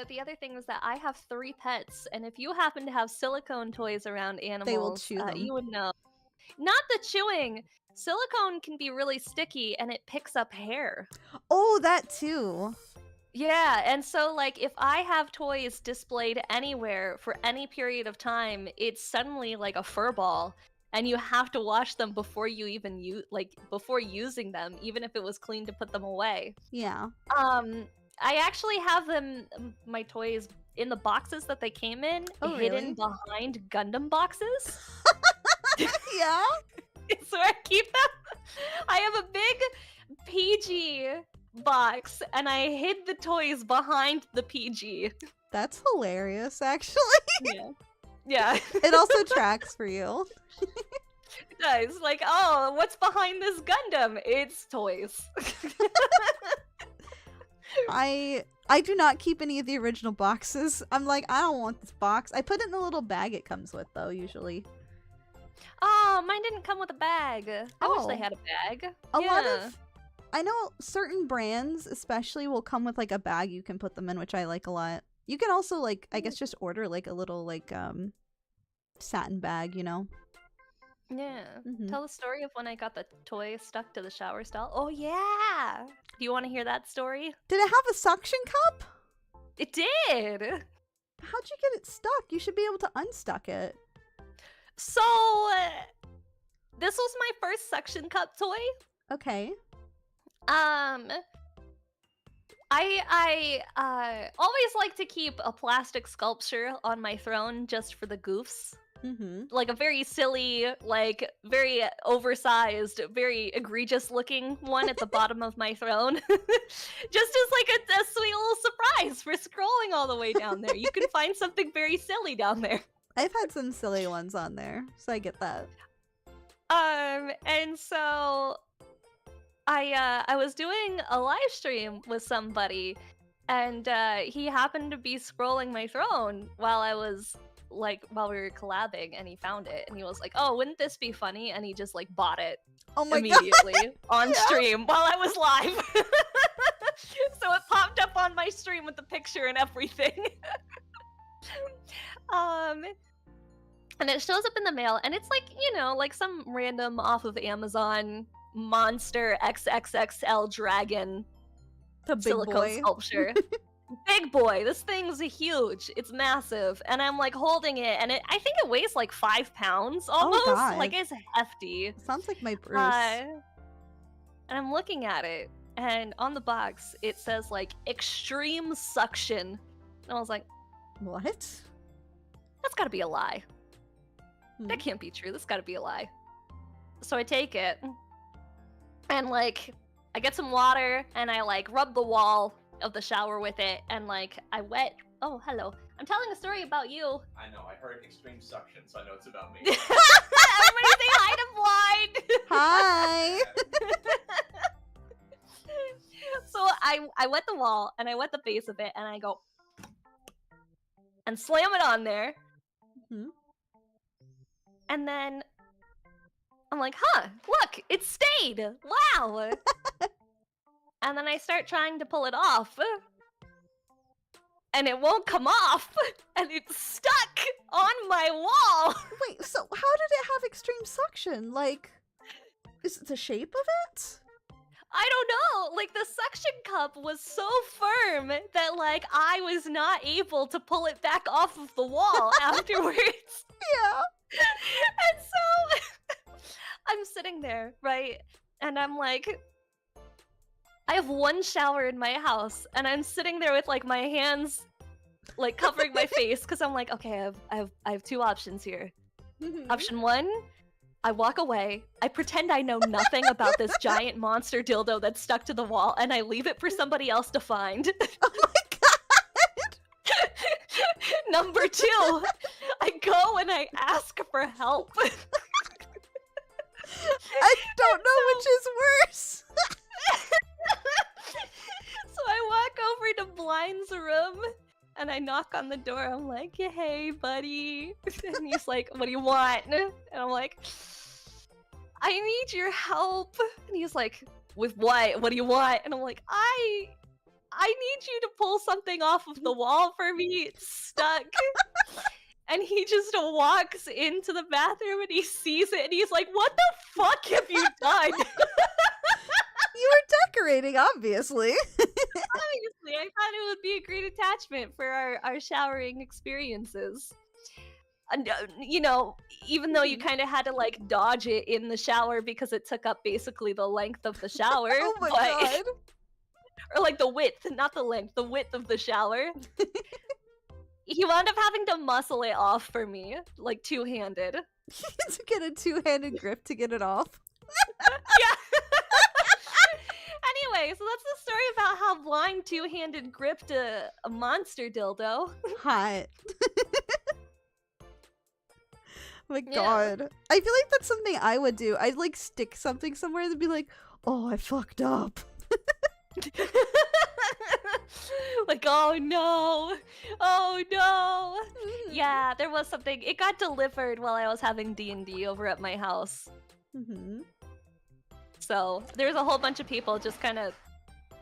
the other thing is that I have 3 pets, and if you happen to have silicone toys around animals, They will chew them. you would know. Not the chewing. Silicone can be really sticky, and it picks up hair. Oh, that too. Yeah, and so like if I have toys displayed anywhere for any period of time, it's suddenly like a fur ball, and you have to wash them before you even before using them, even if it was clean to put them away. Yeah. I actually have my toys in the boxes that they came in, Oh, hidden really? behind Gundam boxes. Yeah. It's where I keep them. I have a big PG box, and I hid the toys behind the PG. That's hilarious, actually. Yeah. It also tracks for you. It does. Like, oh, what's behind this Gundam? It's toys. I I do not keep any of the original boxes. I'm like, I don't want this box. I put it in the little bag it comes with, though, usually. Oh, mine didn't come with a bag. I wish Oh. they had a bag. A lot of... I know certain brands, especially, will come with, like, a bag you can put them in, which I like a lot. You can also, like, I guess just order, like, a little, like, satin bag, you know? Yeah. Mhm. Tell the story of when I got the toy stuck to the shower stall. Oh, yeah. Do you want to hear that story? Did it have a suction cup? It did. How'd you get it stuck? You should be able to unstuck it. So, this was my first suction cup toy. Okay. I always like to keep a plastic sculpture on my throne just for the goofs. Mm-hmm. Like a very silly, like very oversized, very egregious looking one at the bottom of my throne. Just as like a sweet little surprise for scrolling all the way down there. You can find something very silly down there. I've had some silly ones on there, so I get that. And so I was doing a live stream with somebody, and he happened to be scrolling my throne while we were collabing, and he found it, and he was like, "Oh, wouldn't this be funny?" And he just like bought it immediately on stream while I was live. So it popped up on my stream with the picture and everything. And it shows up in the mail, and it's like, you know, like some random off of Amazon monster XXXL dragon The big silicone boy. sculpture. Big boy. This thing's huge. It's massive. And I'm like holding it, and I think it weighs like 5 pounds almost. God. Like it's hefty. Sounds like my Bruce. And I'm looking at it, and on the box it says like extreme suction. And I was like, What? that's gotta be a lie. That can't be true. That's gotta be a lie. So I take it, and like I get some water, and I like rub the wall of the shower with it, and like I wet. Oh, hello. I'm telling a story about you. I know, I heard extreme suction, so I know it's about me. Everybody say hi to Blind! Hi! So I wet the wall, and I wet the base of it, and I go and slam it on there. Mhm. And then I'm like, huh, look, it stayed. Wow. And then I start trying to pull it off, and it won't come off, and it's stuck on my wall. Wait, so how did it have extreme suction? Like, is it the shape of it? I don't know. Like, the suction cup was so firm that, like, I was not able to pull it back off of the wall afterwards. Yeah. And so I'm sitting there, right? And I'm like, I have one shower in my house, and I'm sitting there with like my hands like covering my face, because I'm like, okay, I have 2 options here. Option 1, I walk away, I pretend I know nothing about this giant monster dildo that's stuck to the wall, and I leave it for somebody else to find. Oh my god! Number 2, I go and I ask for help. I don't know which is worse. So I walk over to Blind's room, and I knock on the door. I'm like, yeah, hey, buddy. And he's like, what do you want? And I'm like, I need your help. And he's like, with what? What do you want? And I'm like, I need you to pull something off of the wall for me. It's stuck. And he just walks into the bathroom, and he sees it, and he's like, what the fuck have you done? You were decorating, obviously. Obviously, I thought it would be a great attachment for our showering experiences. And, you know, even though you kind of had to like dodge it in the shower because it took up basically the length of the shower. Oh my god. Or like the width, not the length, the width of the shower. He wound up having to muscle it off for me, like 2-handed. To get a 2-handed grip to get it off. Yeah. Anyway, so that's the story about how Blind 2-handed gripped a monster dildo. Hot. My Yeah. god. I feel like that's something I would do. I'd like stick something somewhere and be like, oh, I fucked up. Like, oh no, oh no. Yeah, there was something. It got delivered while I was having D&D over at my house. Mm-hmm. So there's a whole bunch of people just kind of,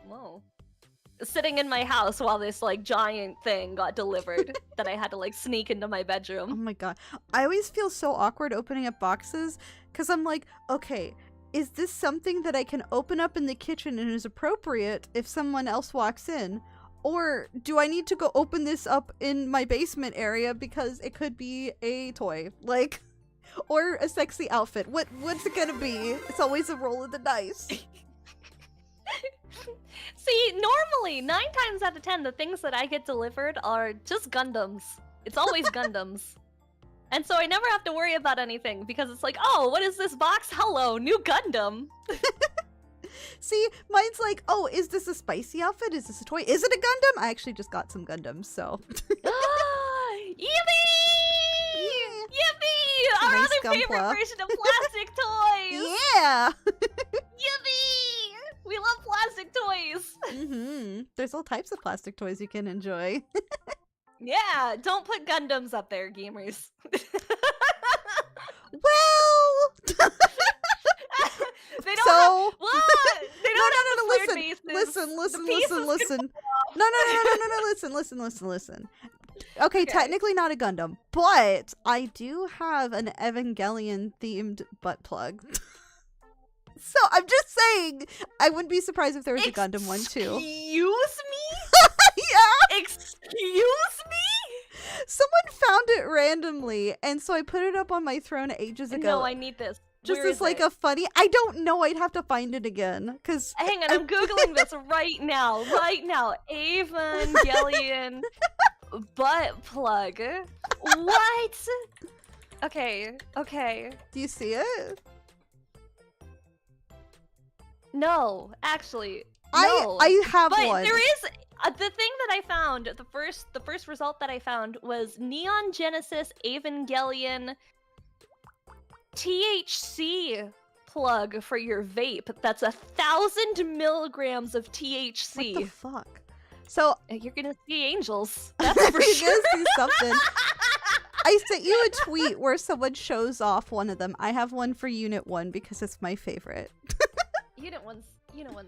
whoa, sitting in my house while this like giant thing got delivered that I had to like sneak into my Oh bedroom. my god. I always feel so awkward opening up boxes because I'm like, okay, is this something that I can open up in the kitchen and is appropriate if someone else walks in? Or do I need to go open this up in my basement area because it could be a toy? Like, or a sexy outfit. What's it gonna be? It's always a roll of the dice. See, normally 9 times out of 10, the things that I get delivered are just Gundams. It's always Gundams. And so I never have to worry about anything because it's like, oh, what is this box? Hello, new Gundam. See, mine's like, oh, is this a spicy outfit? Is this a toy? Is it a Gundam? I actually just got some Gundams, so. Yippee! Yippee! Our Nice other favorite Gunpla. version of plastic toys! Yeah! Yippee! We love plastic toys! Mm-hmm. There's all types of plastic toys you can enjoy. Yeah, don't put Gundams up there, gamers. Well! They don't So- have what? They don't have the flared listen, bases. listen, The listen, pieces listen, can listen. fall No, listen. Okay, Okay. technically not a Gundam, but I do have an Evangelion-themed butt plug. So, I'm just saying, I wouldn't be surprised if there was a Gundam one, too. Excuse me? Yeah! Excuse me? Someone found it randomly, and so I put it up on my throne ages ago. No, I need this. just Where as is like it? a funny. I don't know. I'd have to find it again because Hang on, I'm googling this right now. Right now, Evangelion butt plug. What? Okay, okay. do you see it? No, actually, no. I have But one. there is the thing that I found. The first result that I found was Neon Genesis Evangelion THC plug for your vape. That's 1,000 milligrams of THC. What the fuck? So You're gonna see angels. That's for you're sure. gonna see something. I sent you a tweet where someone shows off one of them. I have one for Unit 1 because it's my favorite. Unit one's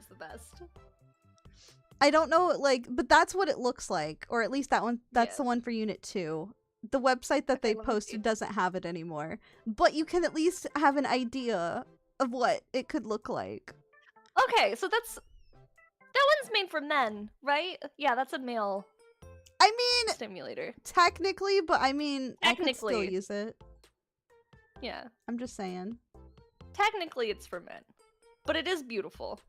the best. I don't know, like, but that's what it looks like, or at least that one. That's Yeah. the one for Unit 2. The website that Okay, they let me see. posted doesn't have it anymore, but you can at least have an idea of what it could look like. Okay, so that one's made for men, right? Yeah, that's a male I mean, stimulator. technically, but I mean, I could still Technically. use it. Yeah, I'm just saying. technically it's for men, but it is beautiful.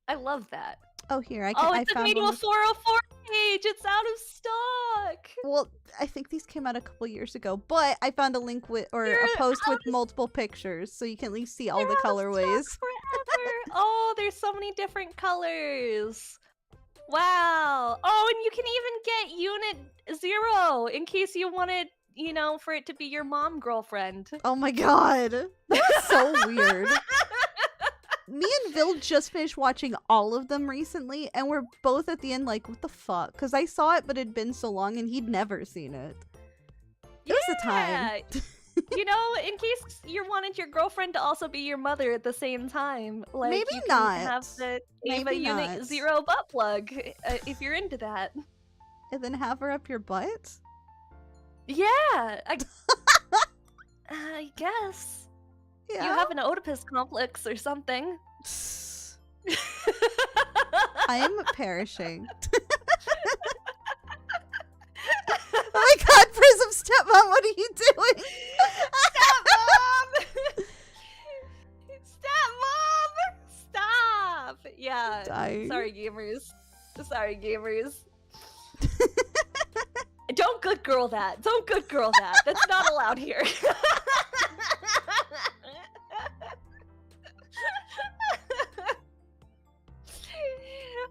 I love that. Oh, here I Oh, I it took found me to one a with- 404 page. It's out of stock. Well, I think these came out a couple years ago, but I found a link with or They're a post out with of- multiple pictures, so you can at least see all They're the out of stock colorways. forever. Oh, there's so many different colors. Wow. Oh, and you can even get Unit 0 in case you wanted, you know, for it to be your mom girlfriend. Oh my god, that's so weird. Me and Vil just finished watching all of them recently, and we're both at the end like, what the fuck? Because I saw it, but it'd been so long, and he'd never seen it. It was a time. You know, in case you wanted your girlfriend to also be your mother at the same time. Like, Maybe you can not. have the Ava Maybe Unit not. 0 butt plug if you're into that. And then have her up your butt? Yeah, I guess. Yeah. You have an Oedipus complex or something. I am perishing. Oh my god, Prism Stepmom, what are you doing? Stepmom! Stepmom! Stop! Yeah. Dying. Sorry, gamers. Sorry, gamers. Don't good girl that. Don't good girl that. That's not allowed here.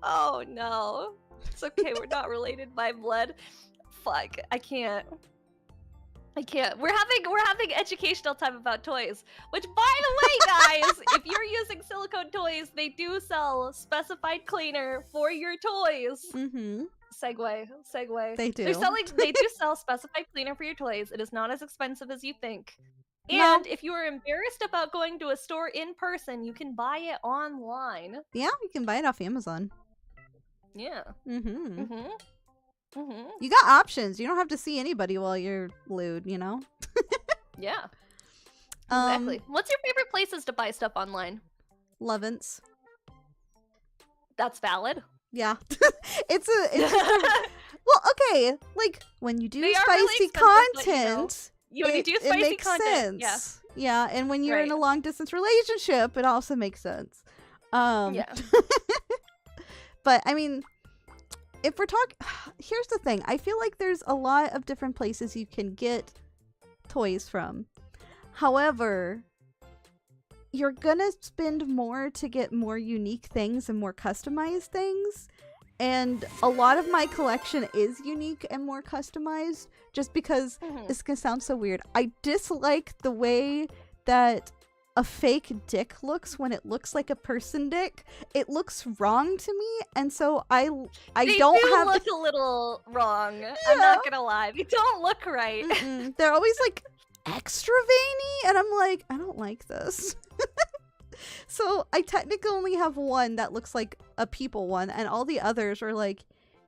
Oh no. It's okay, we're not related by blood. Fuck, I can't. I can't. We're having educational time about toys. Which, by the way, guys, if you're using silicone toys, they do sell specified cleaner for your toys. Mm-hmm. Segue. They do. They do sell specified cleaner for your toys. It is not as expensive as you think. No. And if you are embarrassed about going to a store in person, you can buy it online. Yeah, you can buy it off Amazon. Yeah. Mm-hmm. Mm-hmm. Mm-hmm. You got options. You don't have to see anybody while you're lewd, you know? Yeah. Exactly. What's your favorite places to buy stuff online? Lovense. That's valid. Yeah. it's just a well, okay. Like when you do They are spicy really expensive, but, content, when you do spicy makes content, sense. Yeah, and when you're in Right. a long distance relationship, it also makes sense. Yeah. But I mean, if we're talking, here's the thing. I feel like there's a lot of different places you can get toys from. However, you're gonna spend more to get more unique things and more customized things. And a lot of my collection is unique and more customized just because Mhm. it's gonna sound so weird. I dislike the way that a fake dick looks when it looks like a person dick. It looks wrong to me, and so I They don't do have look a little wrong. I'm not gonna lie. They don't look right. Mm-mm. They're always like extra veiny, and I'm like, I don't like this. So I technically only have one that looks like a people one, and all the others are like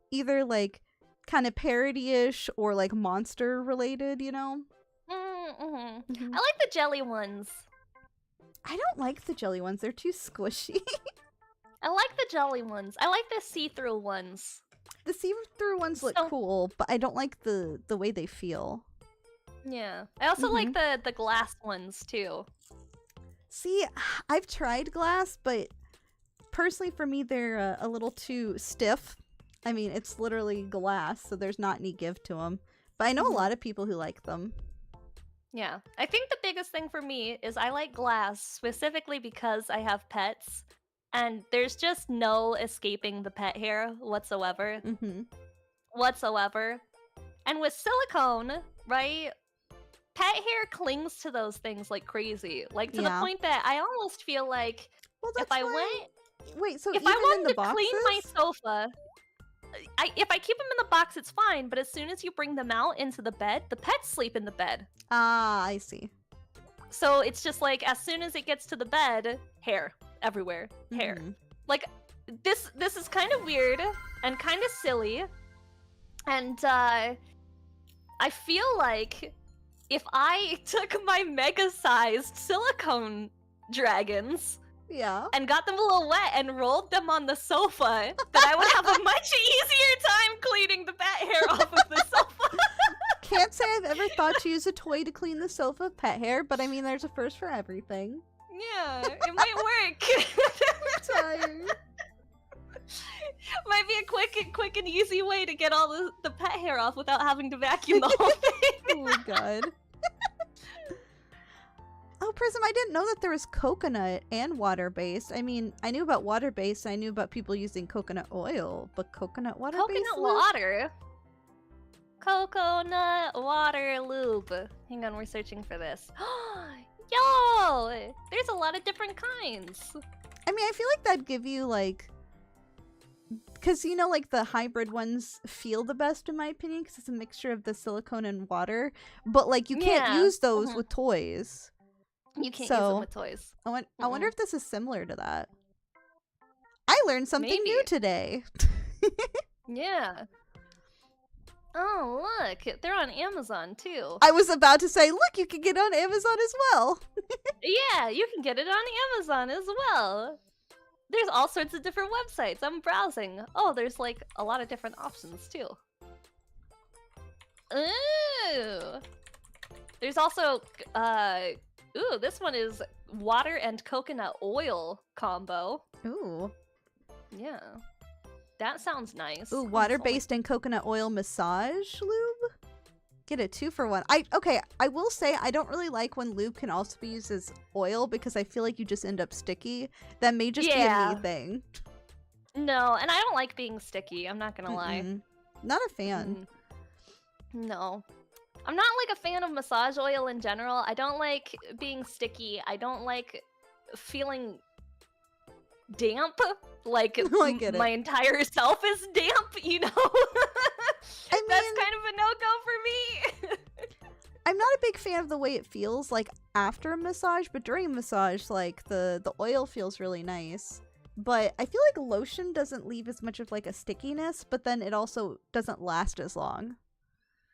either like kind of parody-ish or like monster related, you know? Mm-hmm. Mhm. I like the jelly ones. I don't like the jelly ones. They're too squishy. I like the jelly ones. I like the see-through ones. The see-through ones look So- cool, but I don't like the way they feel. Yeah. I also like the glass ones too. See, I've tried glass, but personally for me they're a little too stiff. I mean, it's literally glass, so there's not any give to them. But I know a lot of people who like them. Yeah. I think the biggest thing for me is I like glass specifically because I have pets. And there's just no escaping the pet hair whatsoever. Mm-hmm. Whatsoever. And with silicone, right? Pet hair clings to those things like crazy. Like to the Yeah. point that I almost feel like Well, if that's I why... went Wait, so if even I in wanted the to boxes? clean my sofa, if I keep them in the box, it's fine. But as soon as you bring them out into the bed, the pets sleep in the bed. Ah, I see. So it's just like as soon as it gets to the bed, hair everywhere, hair. Mhm. Like this is kind of weird and kind of silly, and I feel like if I took my mega-sized silicone dragons Yeah. and got them a little wet and rolled them on the sofa, that I would have a much easier time cleaning the bat hair off of the sofa. Can't say I've ever thought to use a toy to clean the sofa of pet hair, but I mean, there's a first for everything. Yeah, it might work. I'm tired. Might be a quick and easy way to get all the pet hair off without having to vacuum the whole thing. Oh my god. Oh, Prism, I didn't know that there was coconut and water-based. I mean, I knew about water-based, I knew about people using coconut oil, but coconut water-based? Coconut lube? water. Coconut water lube. Hang on, we're searching for this. Yo! There's a lot of different kinds. I mean, I feel like that'd give you, like... Because, you know, like, the hybrid ones feel the best, in my opinion, because it's a mixture of the silicone and water. But, like, you can't Yeah. use those with toys. You can't use So- them with toys. I wonder if this is similar to that. I learned something new Maybe. today. Yeah. Oh, look. They're on Amazon, too. I was about to say, look, you can get on Amazon as well. Yeah, you can get it on Amazon as well. There's all sorts of different websites. I'm browsing. Oh, there's like a lot of different options too. Ooh. There's also ooh, this one is water and coconut oil combo. Ooh. Yeah. That sounds nice. Ooh, That's water-based and coconut oil massage lube? Get a 2-for-1. I will say I don't really like when lube can also be used as oil because I feel like you just end up sticky. That may just be a me thing. No, and I don't like being sticky. I'm not gonna lie. Mm-mm. Not a fan. No. I'm not like a fan of massage oil in general. I don't like being sticky. I don't like feeling damp. Like I get my it. entire self is damp, you know? I That's mean, kind of a no-go for me. I'm not a big fan of the way it feels like after a massage, but during massage, like the oil feels really nice. But I feel like lotion doesn't leave as much of like a stickiness, but then it also doesn't last as long.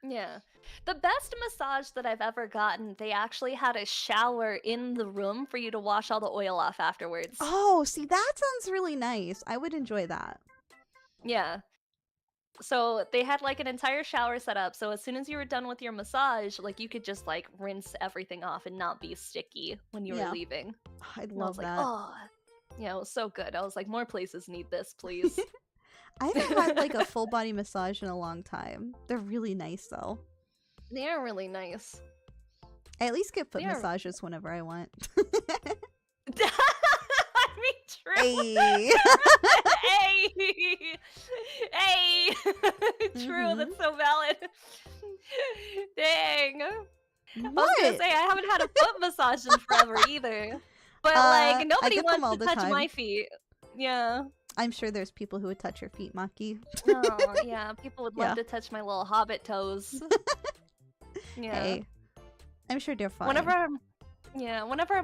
Yeah. The best massage that I've ever gotten, they actually had a shower in the room for you to wash all the oil off afterwards. Oh, see, that sounds really nice. I would enjoy that. Yeah. So they had like an entire shower set up, so as soon as you were done with your massage, like you could just like rinse everything off and not be sticky when you Yeah. were leaving. I And I love was like, that. oh, yeah, it was so good. I was like, more places need this, please. I haven't had like a full body massage in a long time. They're really nice though. They are really nice. I at least get foot They are- massages whenever I want. I mean, true. Hey. Hey, hey, true. Mhm. That's so valid. Dang. I was What? gonna say I haven't had a foot massage in forever either, but I like nobody get them all wants to the touch time. my feet. Yeah. I'm sure there's people who would touch your feet, Maki. Oh, yeah. People would love Yeah. to touch my little hobbit toes. Yeah. Hey. I'm sure they're fine. Whenever I'm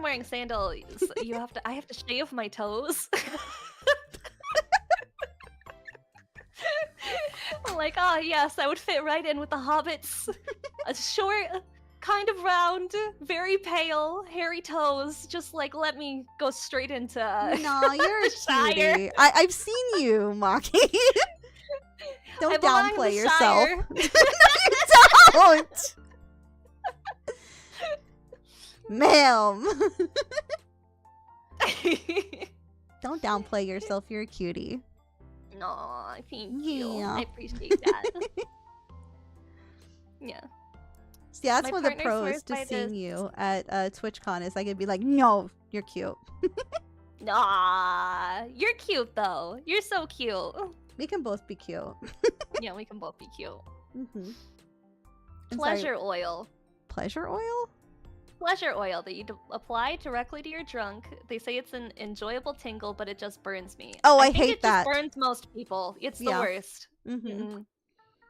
wearing sandals, I have to shave my toes. I'm like, oh yes, I would fit right in with the hobbits. A short, kind of round, very pale, hairy toes. Just like let me go straight into No, you're a Shire. cutie. I've seen you, Maki. Don't I belong in downplay the yourself. Shire. No, you don't! Ma'am. Don't downplay yourself. You're a cutie. Aw, thank you. Yeah. I appreciate that. Yeah. See, that's My one of the partner pros swears to by seeing this. you at TwitchCon is I could be like, no, you're cute. Aw, you're cute though. You're so cute. We can both be cute. Yeah, we can both be cute. Mm-hmm. Pleasure oil. Pleasure oil? Pleasure oil that you apply directly to your junk. They say it's an enjoyable tingle, but it just burns me. Oh, I think hate it that. Just burns most people. It's the Yeah. worst. Mm-hmm. Mm-mm.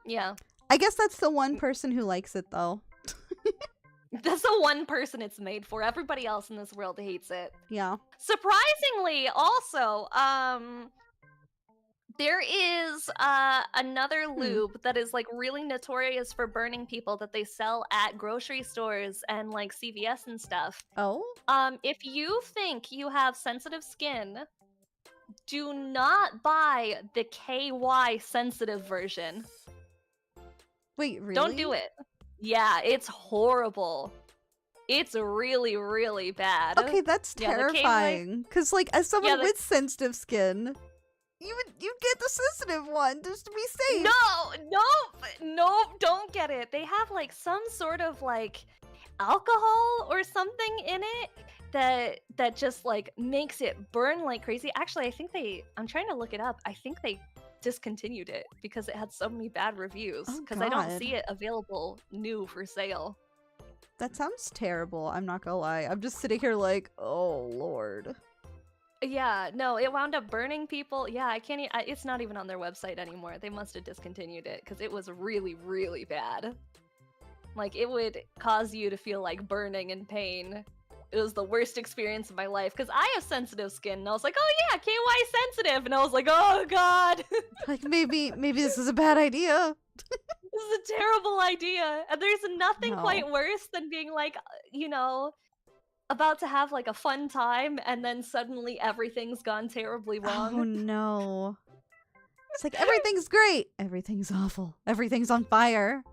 Yeah, I guess that's the one person who likes it, though. that's the one person it's made for. Everybody else in this world hates it. Yeah. Surprisingly, also, there is another lube that is like really notorious for burning people that they sell at grocery stores and like CVS and stuff. Oh? If you think you have sensitive skin, do not buy the KY sensitive version. Wait, really? Don't do it. Yeah, it's horrible. It's really, really bad. Okay, that's Yeah, the KY terrifying. Because, like, as someone Yeah, the- with sensitive skin, you get the sensitive one just to be safe. No, don't get it. They have like some sort of like alcohol or something in it that just like makes it burn like crazy. Actually, I'm trying to look it up. I think they discontinued it because it had so many bad reviews. Oh, Because I don't God. see it available new for sale. That sounds terrible. I'm not gonna lie. I'm just sitting here like, oh, Lord. Yeah, no, it wound up burning people. Yeah, I can't. It's not even on their website anymore. They must have discontinued it because it was really, really bad. Like, it would cause you to feel like burning and pain. It was the worst experience of my life because I have sensitive skin, and I was like, oh yeah, KY sensitive, and I was like, oh god, Like, maybe this is a bad idea. this is a terrible idea. And there's nothing No. quite worse than being like, about to have like a fun time, and then suddenly everything's gone terribly wrong. Oh, no. It's like, everything's great. Everything's awful. Everything's on fire.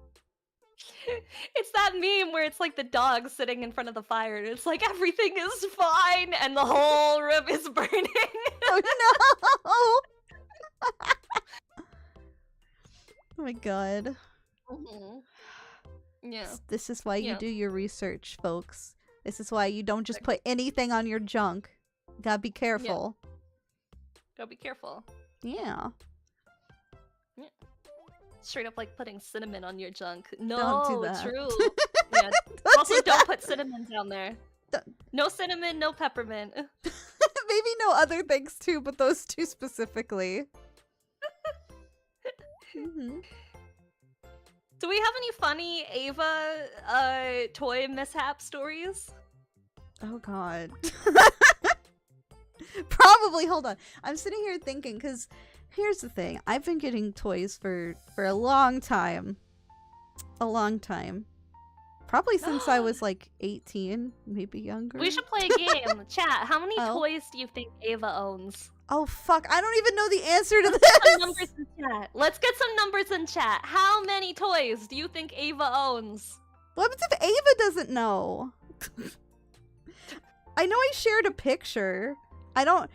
It's that meme where it's like the dog sitting in front of the fire and it's like everything is fine and the whole room is burning. Oh, no. Oh, my God. Mhm. Yeah. This is why you Yeah. do your research, folks. This is why you don't just put anything on your junk. You gotta be careful. Gotta be careful. Yeah. straight up like putting cinnamon on your junk. Don't No, do that. true. Yeah. Also, do don't that. put cinnamon down there. Don't- No cinnamon, no peppermint. Maybe no other things too, but those two specifically. Mhm. Do we have any funny Ava toy mishap stories? Oh god. Probably. Hold on. I'm sitting here thinking, because here's the thing. I've been getting toys for a long time. A long time. Probably since I was like 18, maybe younger. We should play a game. Chat, how many Oh. toys do you think Ava owns? Oh fuck, I don't even know the answer to Let's get some this! numbers in chat. Let's get some numbers in chat. How many toys do you think Ava owns? What happens if Ava doesn't know? I know I shared a picture. I don't...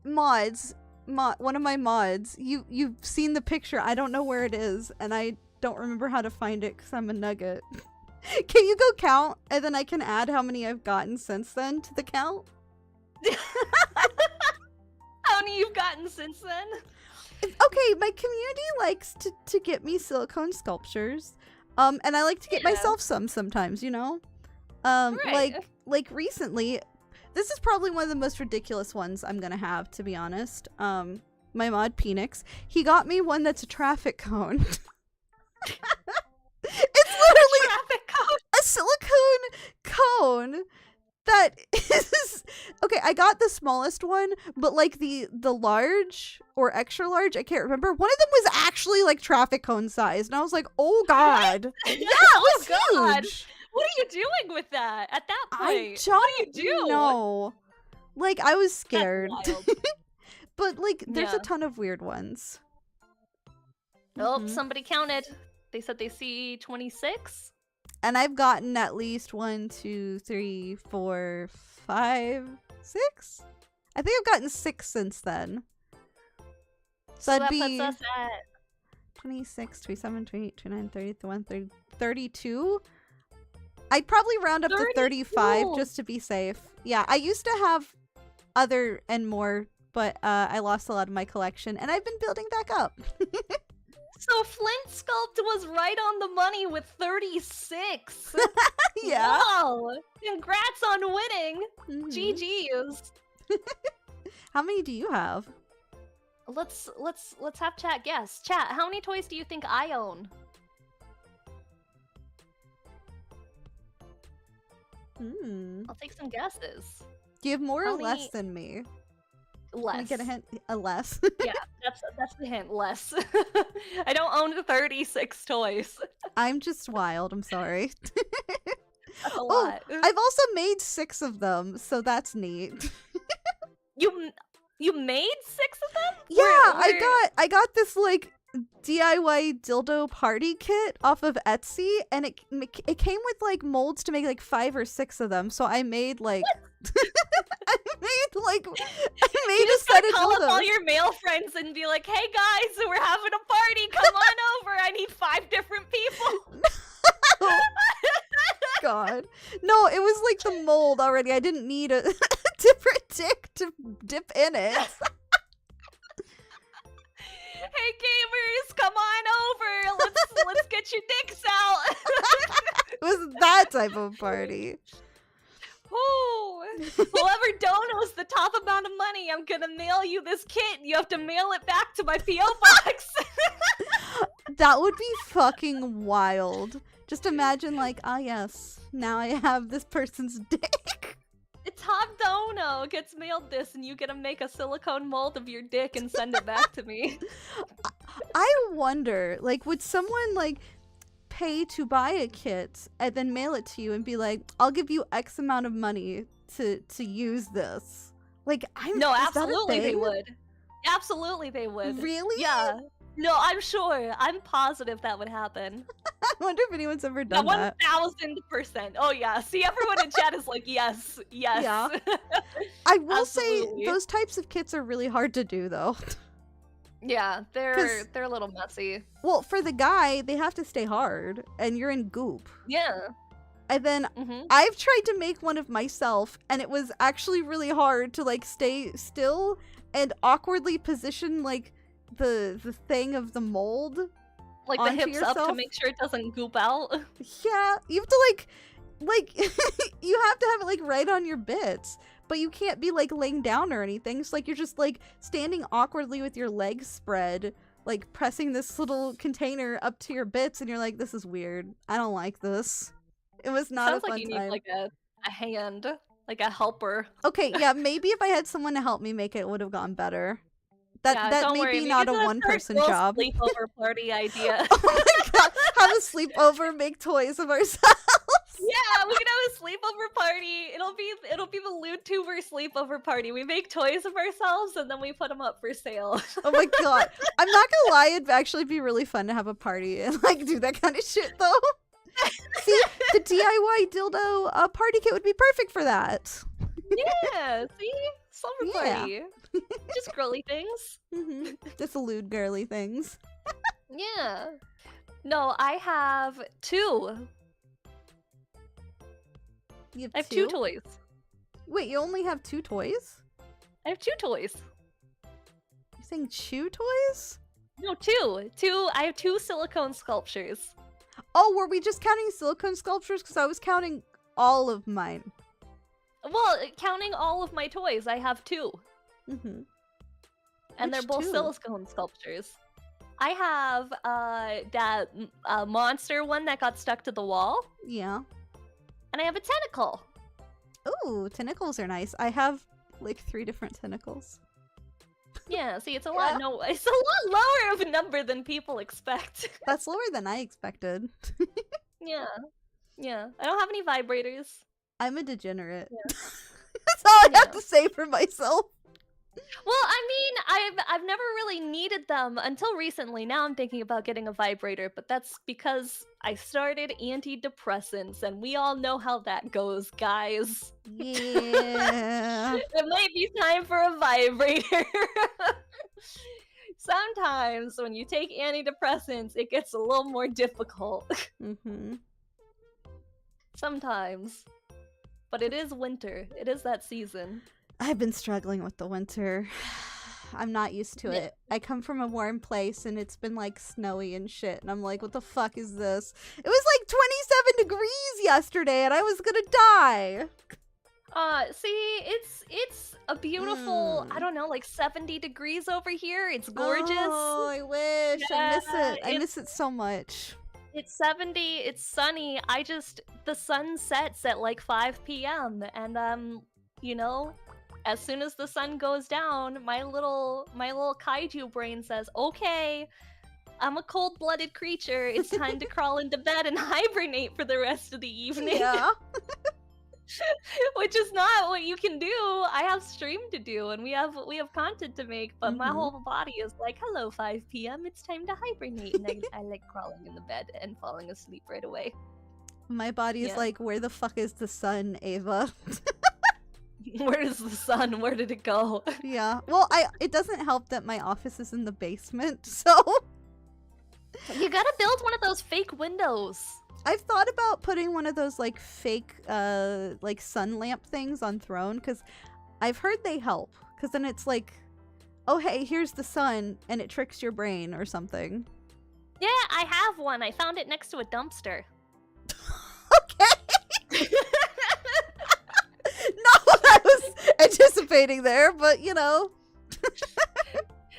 Mods. One of my mods. You've seen the picture. I don't know where it is, and I don't remember how to find it because I'm a nugget. Can you go count, and then I can add how many I've gotten since then to the count? How many you've gotten since then? Okay, my community likes to get me silicone sculptures. And I like to get Yeah. myself some sometimes, you know? Right. Like recently, this is probably one of the most ridiculous ones I'm gonna have, to be honest. My mod Penix, he got me one that's a traffic cone. It's literally Traffic cone. a silicone cone that is okay. I got the smallest one, but like the large or extra large, I can't remember. One of them was actually like traffic cone size, and I was like, "Oh god, yeah, it was God. huge." What are you doing with that at that point? I don't what do you do? know. Like I was That's scared, wild. but like there's Yeah. a ton of weird ones. Oh, Mhm. somebody counted. They said they see 26. And I've gotten at least 1, 2, 3, 4, 5, 6. I think I've gotten 6 since then. So that'd that be puts us at 26, 27, 28, 29, 30, 31, 30, 32. I'd probably round up to 35 32. just to be safe. Yeah, I used to have other and more, but I lost a lot of my collection, and I've been building back up. So Flint Sculpt was right on the money with 36. Yeah. Wow. Congrats on winning. Mhm. GG's. How many do you have? Let's have chat guess. Chat, how many toys do you think I own? I'll take some guesses. Do you have more How or less many- than me? Less. Can we get a hint? A less. Yeah, that's the hint. Less. I don't own 36 toys. I'm just wild. I'm sorry. That's a Oh, lot. I've also made 6 of them, so that's neat. You made 6 of them? Yeah, Where- I got this like DIY dildo party kit off of Etsy, and it came with like molds to make like 5 or 6 of them. So I made like I made You a just set gotta of call up all dildos. your male friends and be like, "Hey guys, we're having a party. Come on over. I need 5 different people." God, no, it was like the mold already. I didn't need a different dick to dip in it. Hey gamers, come on over. Let's get your dicks out. It was that type of party. Ooh. Whoever donos the top amount of money, I'm gonna mail you this kit. You have to mail it back to my PO box. That would be fucking wild. Just imagine like, ah yes, now I have this person's dick. Top dono gets mailed this, and you get to make a silicone mold of your dick and send it back to me. I wonder, like, would someone like pay to buy a kit and then mail it to you and be like, I'll give you X amount of money to use this? Like, No, is that a absolutely they thing? would. Absolutely they would. Really? Yeah. No, I'm sure. I'm positive that would happen. I wonder if anyone's ever Yeah, done that. 1000%. Oh yeah. See, everyone in chat is like, yes, yes. Yeah. I will Absolutely. say those types of kits are really hard to do though. Yeah, 'Cause- they're a little messy. Well, for the guy, they have to stay hard and you're in goop. Yeah. And then Mm-hmm. I've tried to make one of myself, and it was actually really hard to like stay still and awkwardly position like the thing of the mold Like the onto hips up to yourself. make sure it doesn't goop out. Yeah, you have to like you have to have it like right on your bits, but you can't be like laying down or anything. It's like you're just like standing awkwardly with your legs spread, like pressing this little container up to your bits, and you're like, this is weird. I don't like this. It was not Sounds a fun like you time. need like a hand, like a helper. Okay, yeah, maybe if I had someone to help me make it would have gone better. That Don't may worry, be maybe not a that's our one-person girls' job. sleepover party idea. Oh my god, have a sleepover, make toys of ourselves. Yeah, we can have a sleepover party. It'll be the Loot Tuber sleepover party. We make toys of ourselves and then we put them up for sale. Oh my god. I'm not gonna lie, it'd actually be really fun to have a party and like do that kind of shit though. See, the DIY dildo party kit would be perfect for that. Yeah, see? Slumber Yeah. party. Just girly things. Just lewd girly things. Yeah. No, I have two. You have I have two toys. Wait, you only have 2 toys? I have 2 toys. You're saying chew toys? No, two. I have 2 silicone sculptures. Oh, were we just counting silicone sculptures? Because I was counting all of mine. Well, counting all of my toys, I have 2. Mm-hmm. And they're Which both 2? silicone sculptures. I have that monster one that got stuck to the wall, Yeah. and I have a tentacle. Ooh, tentacles are nice. I have like 3 different tentacles. Yeah, see, it's a Yeah. lot. No, it's a lot lower of a number than people expect. That's lower than I expected. Yeah, yeah. I don't have any vibrators. I'm a degenerate. Yeah. That's all I have Yeah. to say for myself. Well, I mean, I've never really needed them until recently. Now I'm thinking about getting a vibrator, but that's because I started antidepressants, and we all know how that goes, guys. Yeah. It might be time for a vibrator. Sometimes when you take antidepressants, it gets a little more difficult. Mm-hmm. Sometimes. But it is winter. It is that season. I've been struggling with the winter. I'm not used to Yeah. it. I come from a warm place and it's been like snowy and shit, and I'm like, what the fuck is this? It was like 27 degrees yesterday and I was gonna die. See, it's a beautiful, I don't know, like 70 degrees over here. It's gorgeous. Oh, I wish. I miss Yeah, it. I miss it so much. It's 70, it's sunny. The sun sets at like 5 p.m. and you know, as soon as the sun goes down, my little kaiju brain says, "Okay, I'm a cold-blooded creature. It's time to crawl into bed and hibernate for the rest of the evening." Yeah. Which is not what you can do. I have stream to do, and we have content to make, but my Mhm. whole body is like, "Hello, 5 p.m. It's time to hibernate," and I like crawling in the bed and falling asleep right away. My body is Yeah. like, where the fuck is the sun, Ava? Where is the sun? Where did it go? Yeah. Well, it doesn't help that my office is in the basement, so You gotta build one of those fake windows. I've thought about putting one of those like fake like sun lamp things on Throne, because I've heard they help, because then it's like, oh hey, here's the sun, and it tricks your brain or something. Yeah, I have one. I found it next to a dumpster. Okay. Not what I was anticipating there, but you know.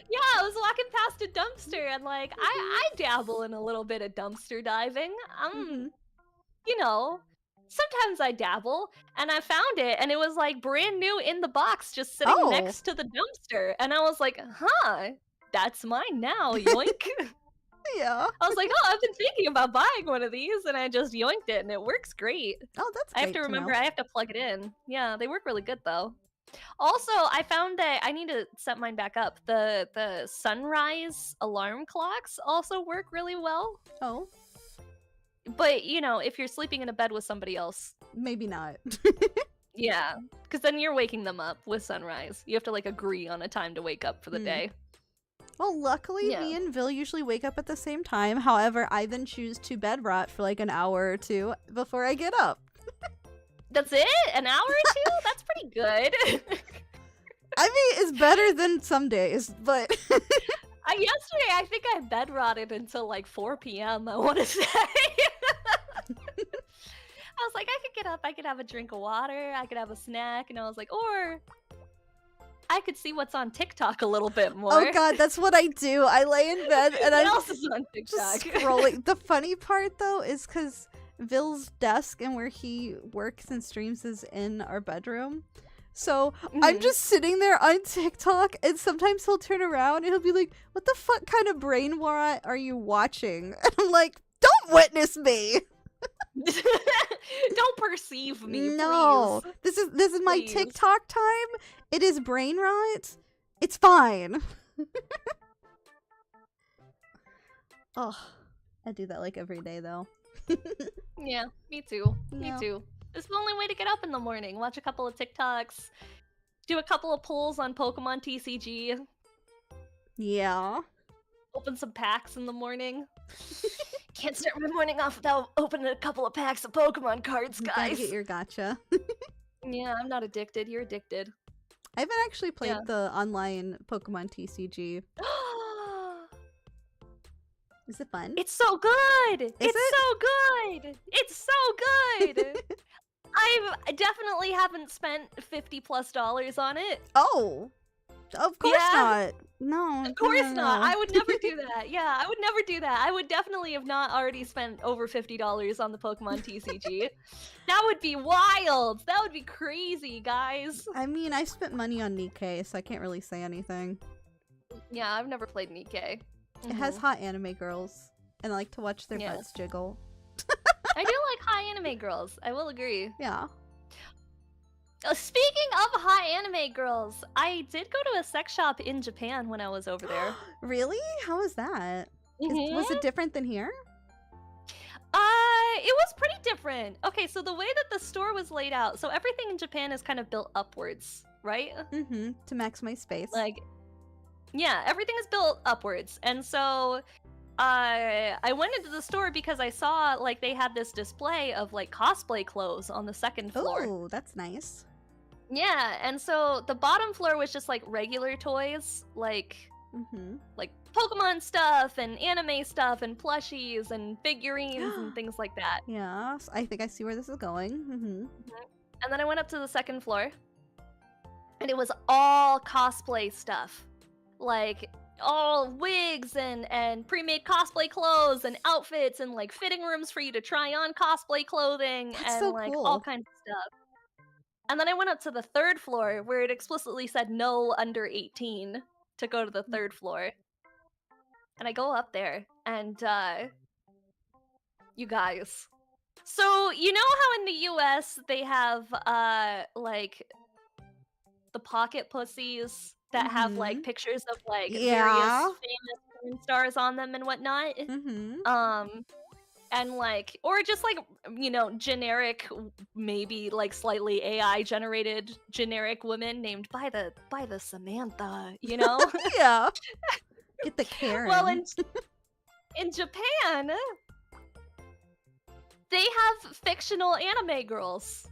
Yeah, I was walking past a dumpster and like I dabble in a little bit of dumpster diving. Mhm. You know, sometimes I dabble, and I found it, and it was like brand new in the box, just sitting Oh. next to the dumpster, and I was like, "Huh, that's mine now." Yoink! Yeah. I was like, "Oh, I've been thinking about buying one of these," and I just yoinked it, and it works great. Oh, that's I have great to remember, know. I have to plug it in. Yeah, they work really good though. Also, I found that I need to set mine back up. The sunrise alarm clocks also work really well. Oh, But, you know, if you're sleeping in a bed with somebody else, maybe not. yeah, because then you're waking them up with sunrise. You have to like agree on a time to wake up for the Hmm. day. Well, luckily, Yeah. me and Vil usually wake up at the same time. However, I then choose to bed rot for like an hour or two before I get up. That's it? An hour or two? That's pretty good. I mean, it's better than some days, but Yesterday, I think I bed rotted until like 4 p.m. I want to say. I was like, I could get up, I could have a drink of water, I could have a snack, and I was like, or I could see what's on TikTok a little bit more. Oh god, that's what I do. I lay in bed and what I'm else is on just TikTok? scrolling. The funny part though is because Vill's desk and where he works and streams is in our bedroom. So I'm just sitting there on TikTok, and sometimes he'll turn around and he'll be like, "What the fuck kind of brain rot are you watching?" And I'm like, "Don't witness me." Don't perceive me, No, please. this is my Please. TikTok time. It is brain rot. It's fine. Oh, I do that like every day though. Yeah, me too. Yeah. Me too. It's the only way to get up in the morning. Watch a couple of TikToks, do a couple of polls on Pokemon TCG, Yeah. open some packs in the morning. Can't start my morning off without opening a couple of packs of Pokemon cards, You gotta guys. get your gacha. Yeah, I'm not addicted. You're addicted. I haven't actually played Yeah. the online Pokemon TCG. Is it fun? It's so good! Is It's it? so good! It's so good! I definitely haven't spent $50+ on it. Oh, of course Yeah. not. No, Of course no, not. no. I would never do that. Yeah, I would never do that. I would definitely have not already spent over $50 on the Pokemon TCG. That would be wild. That would be crazy, guys. I mean, I spent money on Nikkei, so I can't really say anything. Yeah, I've never played Nikkei. It has hot anime girls, and I like to watch their Yeah. butts jiggle. I do like high anime girls. I will agree. Yeah. Speaking of high anime girls, I did go to a sex shop in Japan when I was over there. Really? How was that? Was it different than here? It was pretty different. Okay, so the way that the store was laid out, so everything in Japan is kind of built upwards, right? Mm-hmm. To maximize space. Like, yeah, everything is built upwards. And so I went into the store because I saw like they had this display of like cosplay clothes on the second floor. Oh, that's nice. Yeah, and so the bottom floor was just like regular toys, like Mm-hmm. Pokemon stuff and anime stuff and plushies and figurines and things like that. Yeah, I think I see where this is going. Mm-hmm. And then I went up to the second floor, and it was all cosplay stuff. Like, all wigs and pre-made cosplay clothes and outfits and, like, fitting rooms for you to try on cosplay clothing That's and, so like, cool. all kinds of stuff. And then I went up to the third floor, where it explicitly said no under 18 to go to the third floor. And I go up there, and, you guys... So, you know how in the US they have, like, the pocket pussies that have, like, pictures of, like, Yeah. various famous porn stars on them and whatnot? Mm-hmm. And, like, or just, like, you know, generic, maybe, like, slightly AI-generated generic women named by the Samantha, you know? Yeah. Get the Karen. Well, in Japan... they have fictional anime girls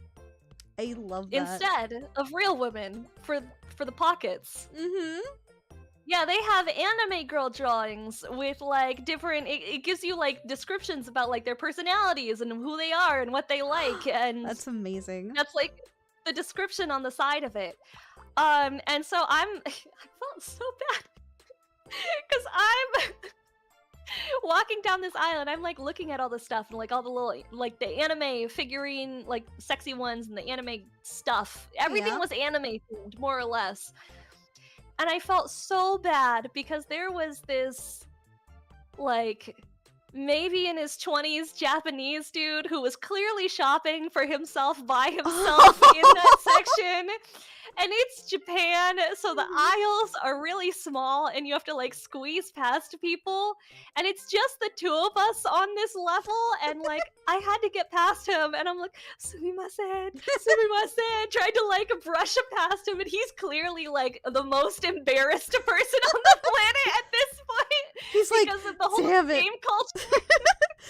I love that. instead of real women for the pockets. Mm-hmm. Yeah, they have anime girl drawings with like different. It gives you like descriptions about like their personalities and who they are and what they like, and That's amazing. that's like the description on the side of it. And so I felt so bad because I'm. walking down this aisle and I'm like looking at all this stuff and like all the little like the anime figurine like sexy ones and the anime stuff. Everything Yeah. was anime themed more or less. And I felt so bad because there was this like maybe in his 20s Japanese dude who was clearly shopping for himself by himself in that section. And it's Japan, so the aisles are really small and you have to like squeeze past people. And it's just the two of us on this level. And like, I had to get past him and I'm like, sumimasen, sumimasen, tried to like brush past him. And he's clearly like the most embarrassed person on the planet at this point. He's like, because of the whole damn it. game culture.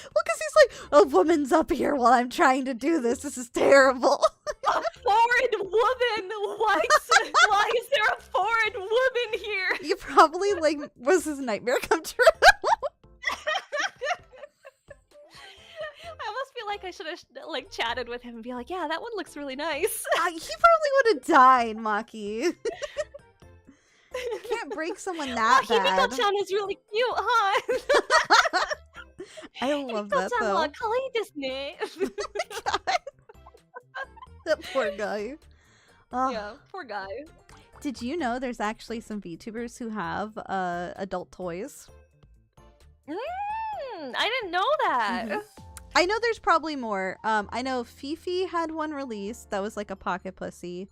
Well, because he's like, a woman's up here while I'm trying to do this. This is terrible. A foreign woman? What? Why is there a foreign woman in here. You probably like was his nightmare come true. I almost feel like I should have like chatted with him and be like, yeah, that one looks really nice. He probably would have died, Maki. Can't break someone that bad. Himiko-chan is really cute, huh? I love that Himiko-chan though. wa kawaii desu ne. That poor guy. Oh. Yeah, poor guy. Did you know there's actually some VTubers who have adult toys? I didn't know that. Mhm. I know there's probably more. I know Fifi had one released that was like a pocket pussy.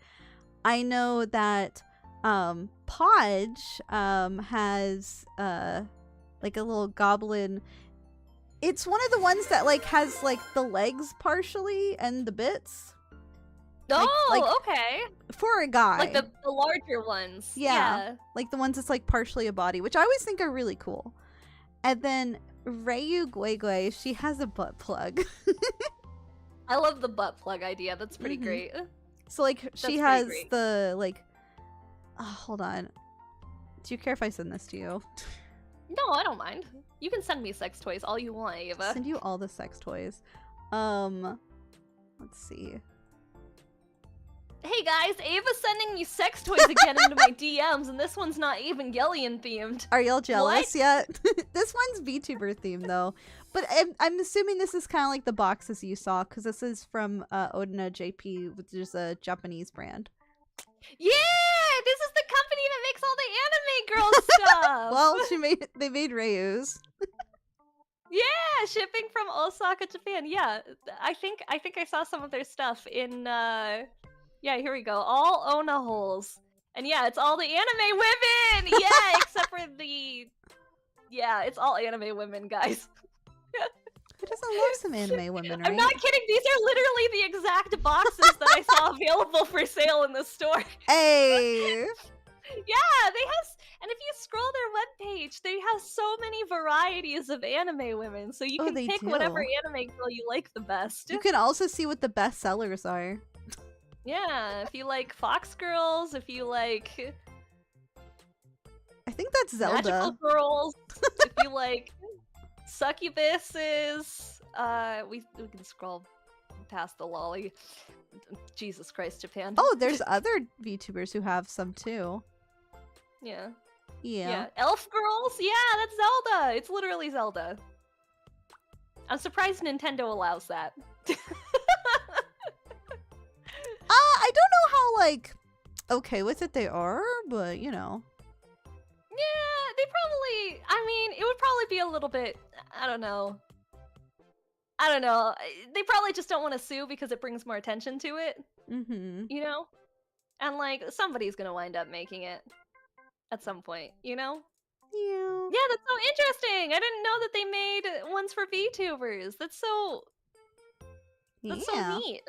I know that Podge has like a little goblin. It's one of the ones that like has like the legs partially and the bits. Oh, okay. For a guy. Like the larger ones. Yeah. Like the ones that's like partially a body, which I always think are really cool. And then Ryu Guegui, she has a butt plug. I love the butt plug idea. That's pretty Mhm. great. So like That's she pretty has great. the like hold on. Do you care if I send this to you? No, I don't mind. You can send me sex toys all you want, Ava. Send you all the sex toys. Let's see. Hey guys, Ava's sending me sex toys again into my DMs, and this one's not Evangelion themed. Are y'all jealous yet? This one's VTuber themed though. But I'm assuming this is kind of like the boxes you saw, because this is from Odina JP, which is a Japanese brand. Yeah, this is the company that makes all the anime girl stuff. Well, they made Ryu's. Yeah, shipping from Osaka, Japan. Yeah, I think I saw some of their stuff in. Yeah, here we go. All Ona holes, and yeah, it's all the anime women. Yeah, except for the. Yeah, it's all anime women, guys. Who doesn't love some anime women, right? I'm not kidding. These are literally the exact boxes that I saw available for sale in the store. Hey! Yeah, they have, and if you scroll their webpage, they have so many varieties of anime women, so you Oh, can they pick do. whatever anime girl you like the best. You can also see what the best sellers are. Yeah, if you like Fox Girls, if you like I think that's Zelda. Magical Girls, if you like Succubuses, we can scroll past the lolly. Jesus Christ, Japan. Oh, there's other VTubers who have some too. Yeah. Yeah. Elf Girls? Yeah, that's Zelda! It's literally Zelda. I'm surprised Nintendo allows that. I don't know how, like, okay with it they are, but, you know. Yeah, they probably... I mean, it would probably be a little bit... I don't know. They probably just don't want to sue because it brings more attention to it. Mm-hmm. You know? And, like, somebody's gonna wind up making it. At some point, you know? Yeah. Yeah, that's so interesting! I didn't know that they made ones for VTubers. That's so neat.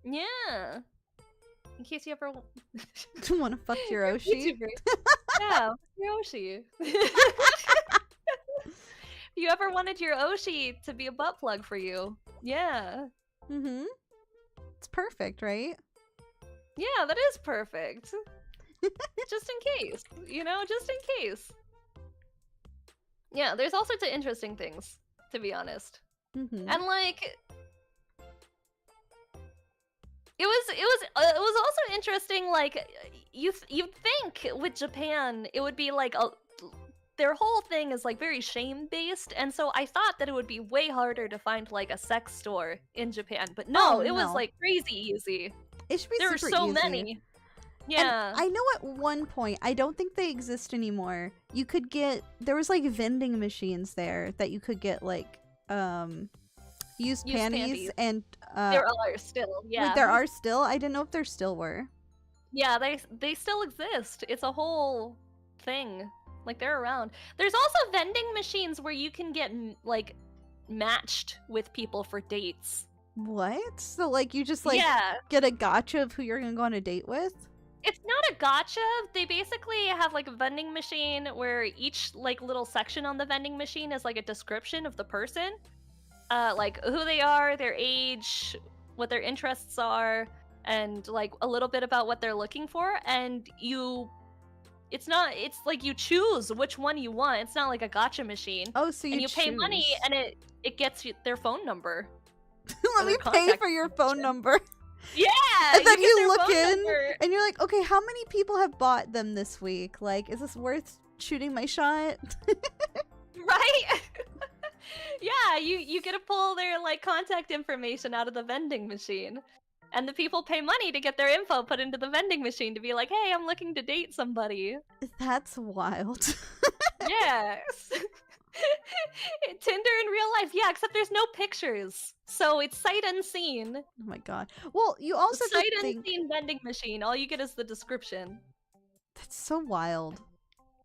Yeah. In case you ever Want to fuck Hiroshi? VTuber. Yeah, Yoshi. If you ever wanted your Oshi to be a butt plug for you. Yeah. Mm-hmm. It's perfect, right? Yeah, that is perfect. Just in case, you know, just in case. Yeah, there's all sorts of interesting things, to be honest. Mm-hmm. And like, it was also interesting. Like, you'd think with Japan, it would be like their whole thing is like very shame based, and so I thought that it would be way harder to find like a sex store in Japan, but no, it was like crazy easy. It should be There were super so easy. many. Yeah. And I know at one point, I don't think they exist anymore. You could get, there was like vending machines there that you could get like used panties and there are still, yeah. Wait, there are still? I didn't know if there still were. Yeah, they still exist. It's a whole thing. Like, they're around. There's also vending machines where you can get like matched with people for dates. What? So like you just like yeah. get a gotcha of who you're gonna go on a date with? It's not a gotcha. They basically have like a vending machine where each like little section on the vending machine is like a description of the person. Like who they are, their age, what their interests are, and like a little bit about what they're looking for. And It's not. It's like you choose which one you want. It's not like a gotcha machine. Oh, so And you pay money, choose. and it gets you their phone number. Let me their pay contact for your phone information. number. Yeah. And then get you their look phone in number. and you're like, okay, how many people have bought them this week? Like, is this worth shooting my shot? Right? Yeah, you get to pull their like contact information out of the vending machine. And the people pay money to get their info put into the vending machine to be like, hey, I'm looking to date somebody. That's wild. Yes. Tinder in real life, yeah, except there's no pictures. So it's sight unseen. Oh my god. Well, you also have Sight to think unseen vending machine. All you get is the description. that's so wild.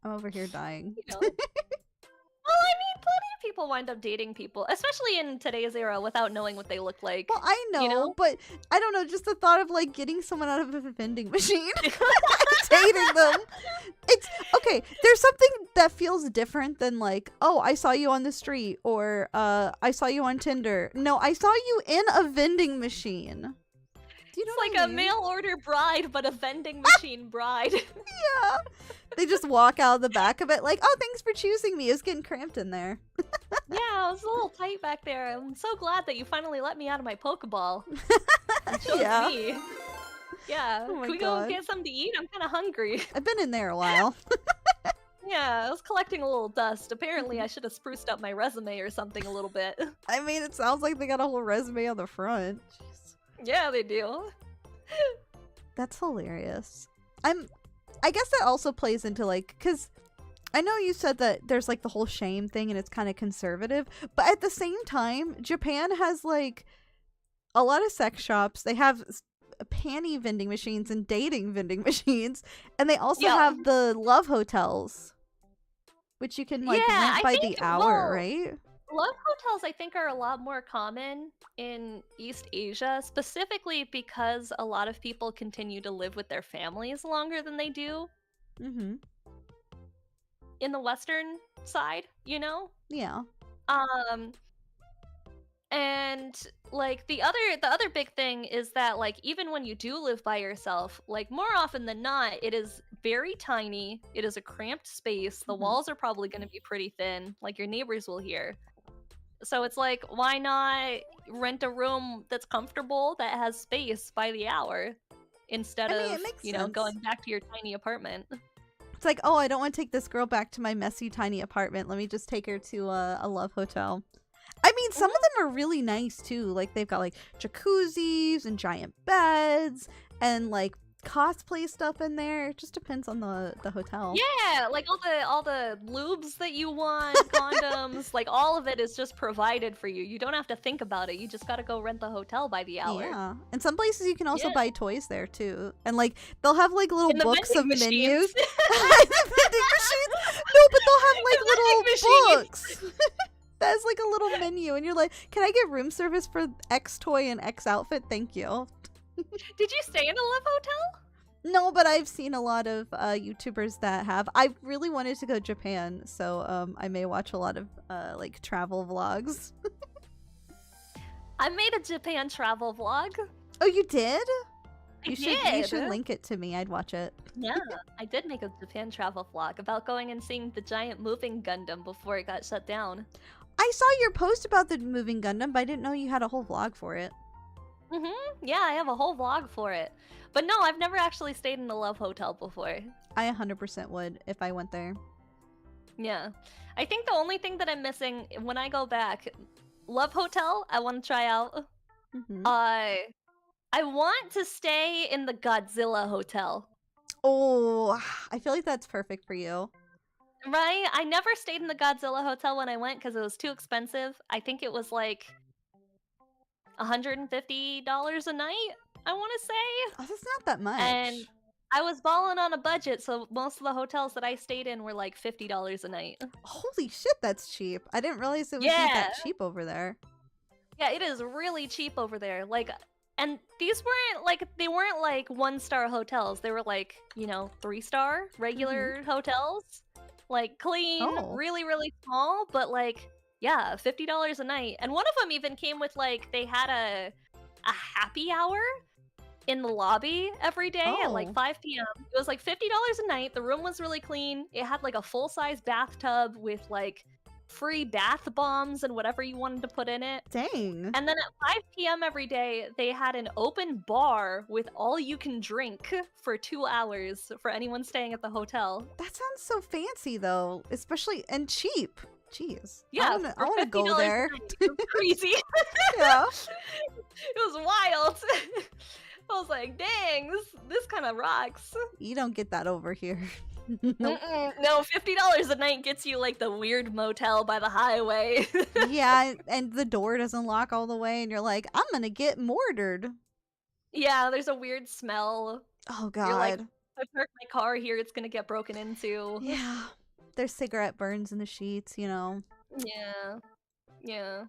I'm over here dying. You know? Well, I mean, plenty of people wind up dating people, especially in today's era, without knowing what they look like. Well, I know, You know? but I don't know, just the thought of like getting someone out of a vending machine and dating them. It's okay, there's something that feels different than like, oh, I saw you on the street or I saw you on Tinder. No, I saw you in a vending machine. Do you know It's what like I a mean? mail order bride, but a vending machine bride. Yeah. They just walk out of the back of it like, oh, thanks for choosing me. It's getting cramped in there. Yeah, it was a little tight back there. I'm so glad that you finally let me out of my Pokeball. And chose Yeah. me. Yeah, Oh my can we God. go get something to eat? I'm kind of hungry. I've been in there a while. Yeah, I was collecting a little dust. Apparently, I should have spruced up my resume or something a little bit. I mean, it sounds like they got a whole resume on the front. Jeez. Yeah, they do. That's hilarious. I guess that also plays into like, because I know you said that there's like the whole shame thing and it's kind of conservative, but at the same time, Japan has like a lot of sex shops. They have panty vending machines and dating vending machines, and they also Yeah. have the love hotels, which you can like Yeah, rent I by think- the hour, well, right? Love hotels, I think, are a lot more common in East Asia, specifically because a lot of people continue to live with their families longer than they do Mm-hmm. in the Western side, you know? Yeah. And like the other big thing is that like even when you do live by yourself, like more often than not, it is very tiny. It is a cramped space. The Mhm. walls are probably going to be pretty thin, like your neighbors will hear. So it's like, why not rent a room that's comfortable that has space by the hour instead I mean, it of, makes you know, sense. going back to your tiny apartment? It's like, oh, I don't want to take this girl back to my messy tiny apartment. Let me just take her to a love hotel. I mean, some of them are really nice too. Like they've got like jacuzzis and giant beds and like cosplay stuff in there. It just depends on the hotel. Yeah, like all the lubes that you want, condoms, like all of it is just provided for you. You don't have to think about it. You just gotta go rent the hotel by the hour. Yeah. And some places you can also Yeah. buy toys there too. And like they'll have like little In the books of vending machines. menus. The vending machines? No, but they'll have like The little vending machines. books. That's like a little menu and you're like, can I get room service for X toy and X outfit? Thank you. Did you stay in a love hotel? No, but I've seen a lot of YouTubers that have. I really wanted to go to Japan, so I may watch a lot of like travel vlogs. I made a Japan travel vlog. Oh, you did? I You did. should link it to me. I'd watch it. Yeah, I did make a Japan travel vlog about going and seeing the giant moving Gundam before it got shut down. I saw your post about the moving Gundam, but I didn't know you had a whole vlog for it. Yeah, I have a whole vlog for it. But no, I've never actually stayed in a love hotel before. I 100% would if I went there. Yeah. I think the only thing that I'm missing when I go back, love hotel, I want to try out. Mhm. I want to stay in the Godzilla hotel. Oh, I feel like that's perfect for you. Right? I never stayed in the Godzilla hotel when I went because it was too expensive. I think it was like $150 a night, I want to say. Oh, that's not that much. And I was balling on a budget, so most of the hotels that I stayed in were like $50 a night. Holy shit, that's cheap. I didn't realize it was that Yeah. cheap over there. Yeah, it is really cheap over there. Like, and these weren't like, they weren't like 1-star hotels. They were like, you know, 3-star regular hotels. Like clean, Oh. really, really small, but like, yeah, $50 a night. And one of them even came with like, they had a happy hour in the lobby every day at like Oh. 5 p.m. It was like $50 a night. The room was really clean. It had like a full-size bathtub with like free bath bombs and whatever you wanted to put in it. Dang. And then at 5 p.m. every day, they had an open bar with all you can drink for 2 hours for anyone staying at the hotel. That sounds so fancy though, especially and cheap. Jeez. Yeah, I want to go there. It was crazy. Yeah. It was wild. I was like, dang, this kind of rocks. You don't get that over here. Nope. No, $50 a night gets you like the weird motel by the highway. Yeah, and the door doesn't lock all the way, and you're like, I'm gonna get mortared. Yeah, there's a weird smell. Oh You're like, God. if I park my car here, it's gonna get broken into. Yeah. There's cigarette burns in the sheets, you know. Yeah.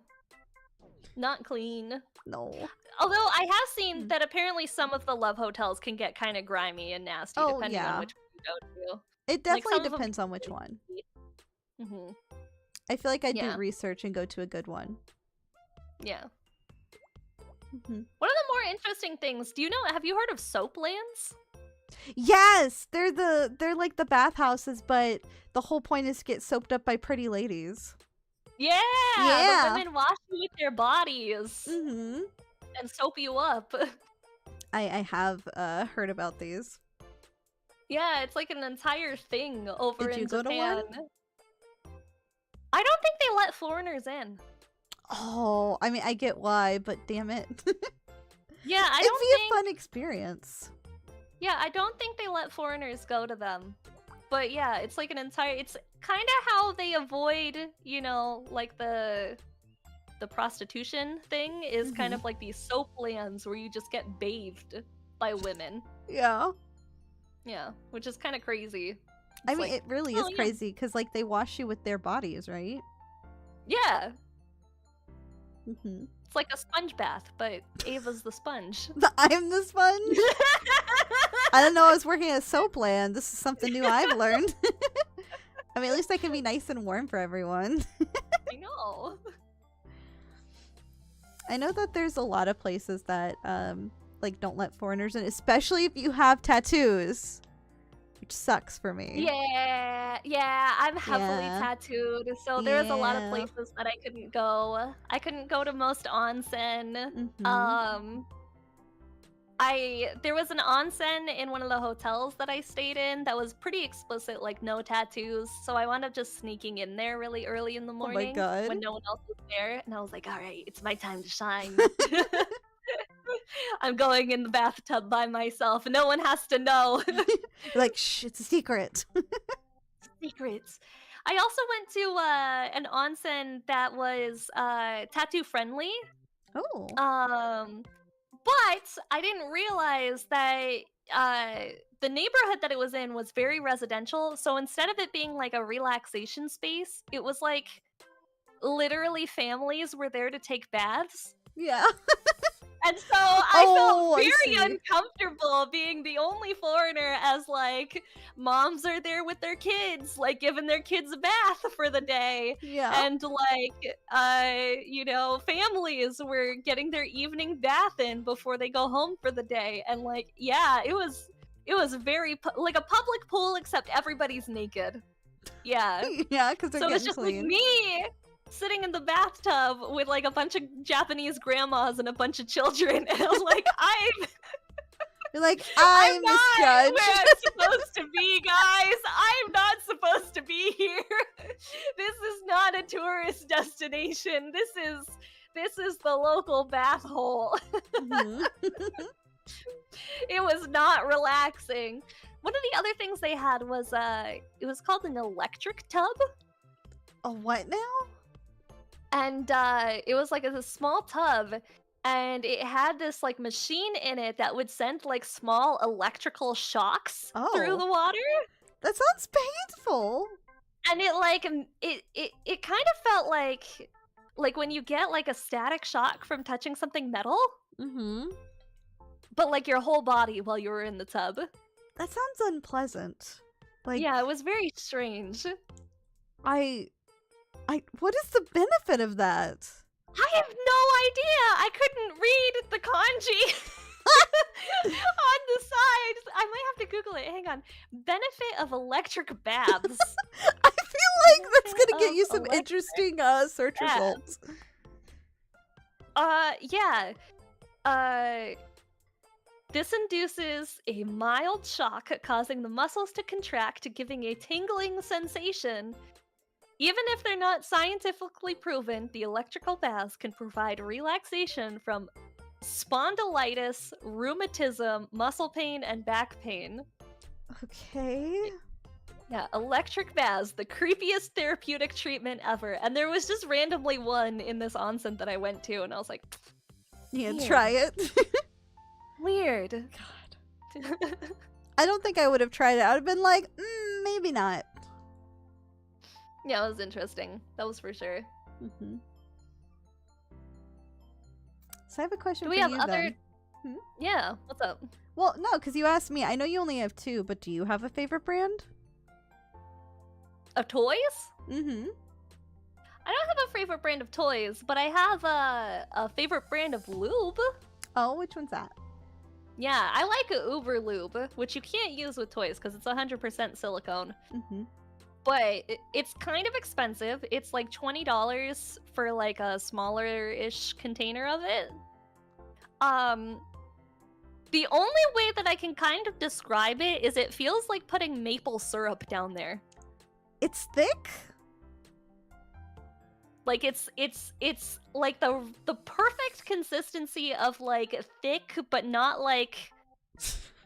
Not clean. No. Although I have seen that apparently some of the love hotels can get kind of grimy and nasty Oh, depending yeah. on which one you go to. It Like, definitely some of them depends can on which be one. Mhm. I feel like I Yeah. do research and go to a good one. Yeah. Mhm. One of the more interesting things, have you heard of soap lands? Yes, they're like the bathhouses, but the whole point is to get soaped up by pretty ladies. Yeah! Yeah. The women wash you with their bodies Mm-hmm. and soap you up. I have heard about these. Yeah, it's like an entire thing over Did in you go to Japan. one? I don't think they let foreigners in. Oh, I mean, I get why, but damn it. Yeah, I It'd don't be think. a fun experience. Yeah, I don't think they let foreigners go to them. But yeah, it's like it's kind of how they avoid, like the prostitution thing is kind of like these soap lands where you just get bathed by women. Yeah. Yeah, which is kind of crazy. I It's mean, like, it really oh, is yeah. crazy because, like, they wash you with their bodies, right? Yeah, Mm-hmm. it's like a sponge bath, but Ava's the sponge. I'm the sponge. I didn't know I was working at a soap land. This is something new I've learned. I mean, at least I can be nice and warm for everyone. I know. I know that there's a lot of places that, like, don't let foreigners in, especially if you have tattoos, which sucks for me. Yeah, I'm heavily Yeah. tattooed, so there's a lot of Yeah. places that I couldn't go. I couldn't go to most onsen. Mhm. There was an onsen in one of the hotels that I stayed in that was pretty explicit, like no tattoos. So I wound up just sneaking in there really early in the my morning God. when no one else was there, and I was like, "All right, it's my time to shine." I'm going in the bathtub by myself. No one has to know. You're like, shh, it's a secret. Secrets. I also went to an onsen that was tattoo friendly. Oh. But I didn't realize that the neighborhood that it was in was very residential. So instead of it being like a relaxation space, it was like literally families were there to take baths. Yeah. And so I Oh, felt I very see. uncomfortable being the only foreigner as like moms are there with their kids, like giving their kids a bath for the day. Yeah. And like families were getting their evening bath in before they go home for the day. And like, yeah, it was very like a public pool except everybody's naked. Yeah. Yeah, because they're So it's getting just clean. like me sitting in the bathtub with like a bunch of Japanese grandmas and a bunch of children, and I'm like, You're like, I'm I'm not misjudged. where I'm supposed to be, guys. I'm not supposed to be here. This is not a tourist destination. This is the local bath hole. Mhm. It was not relaxing. One of the other things they had was it was called an electric tub. A what now? And it was like a small tub, and it had this like machine in it that would send like small electrical shocks through Oh. the water. That sounds painful. And it like it kind of felt like when you get like a static shock from touching something metal, Mm-hmm. but like your whole body while you were in the tub. That sounds unpleasant. Like, Yeah, it was very strange. what is the benefit of that? I have no idea. I couldn't read the kanji. on. Benefit of electric baths. I feel like that's gonna get you some Electric interesting search baths. results. Yeah. This induces a mild shock, causing the muscles to contract, giving a tingling sensation. Even if they're not scientifically proven, the electrical baths can provide relaxation from spondylitis, rheumatism, muscle pain, and back pain. Okay. Yeah, electric baths, the creepiest therapeutic treatment ever. And there was just randomly one in this onsen that I went to, and I was like, Yeah, weird. try it. Weird. God. I don't think I would have tried it. I would have been like, maybe not. Yeah, it was interesting. That was for sure. Mm-hmm. So I have a question Do we for have you other? then. Yeah, what's up? Well, no, because you asked me. I know you only have 2, but do you have a favorite brand? Of toys? Mm-hmm. I don't have a favorite brand of toys, but I have a favorite brand of lube. Oh, which one's that? Yeah, I like a Uber lube, which you can't use with toys because it's 100% silicone. Mm-hmm. But it's kind of expensive. It's like $20 for like a smaller-ish container of it. The only way that I can kind of describe it is it feels like putting maple syrup down there. It's thick? Like it's like the perfect consistency of like thick but not like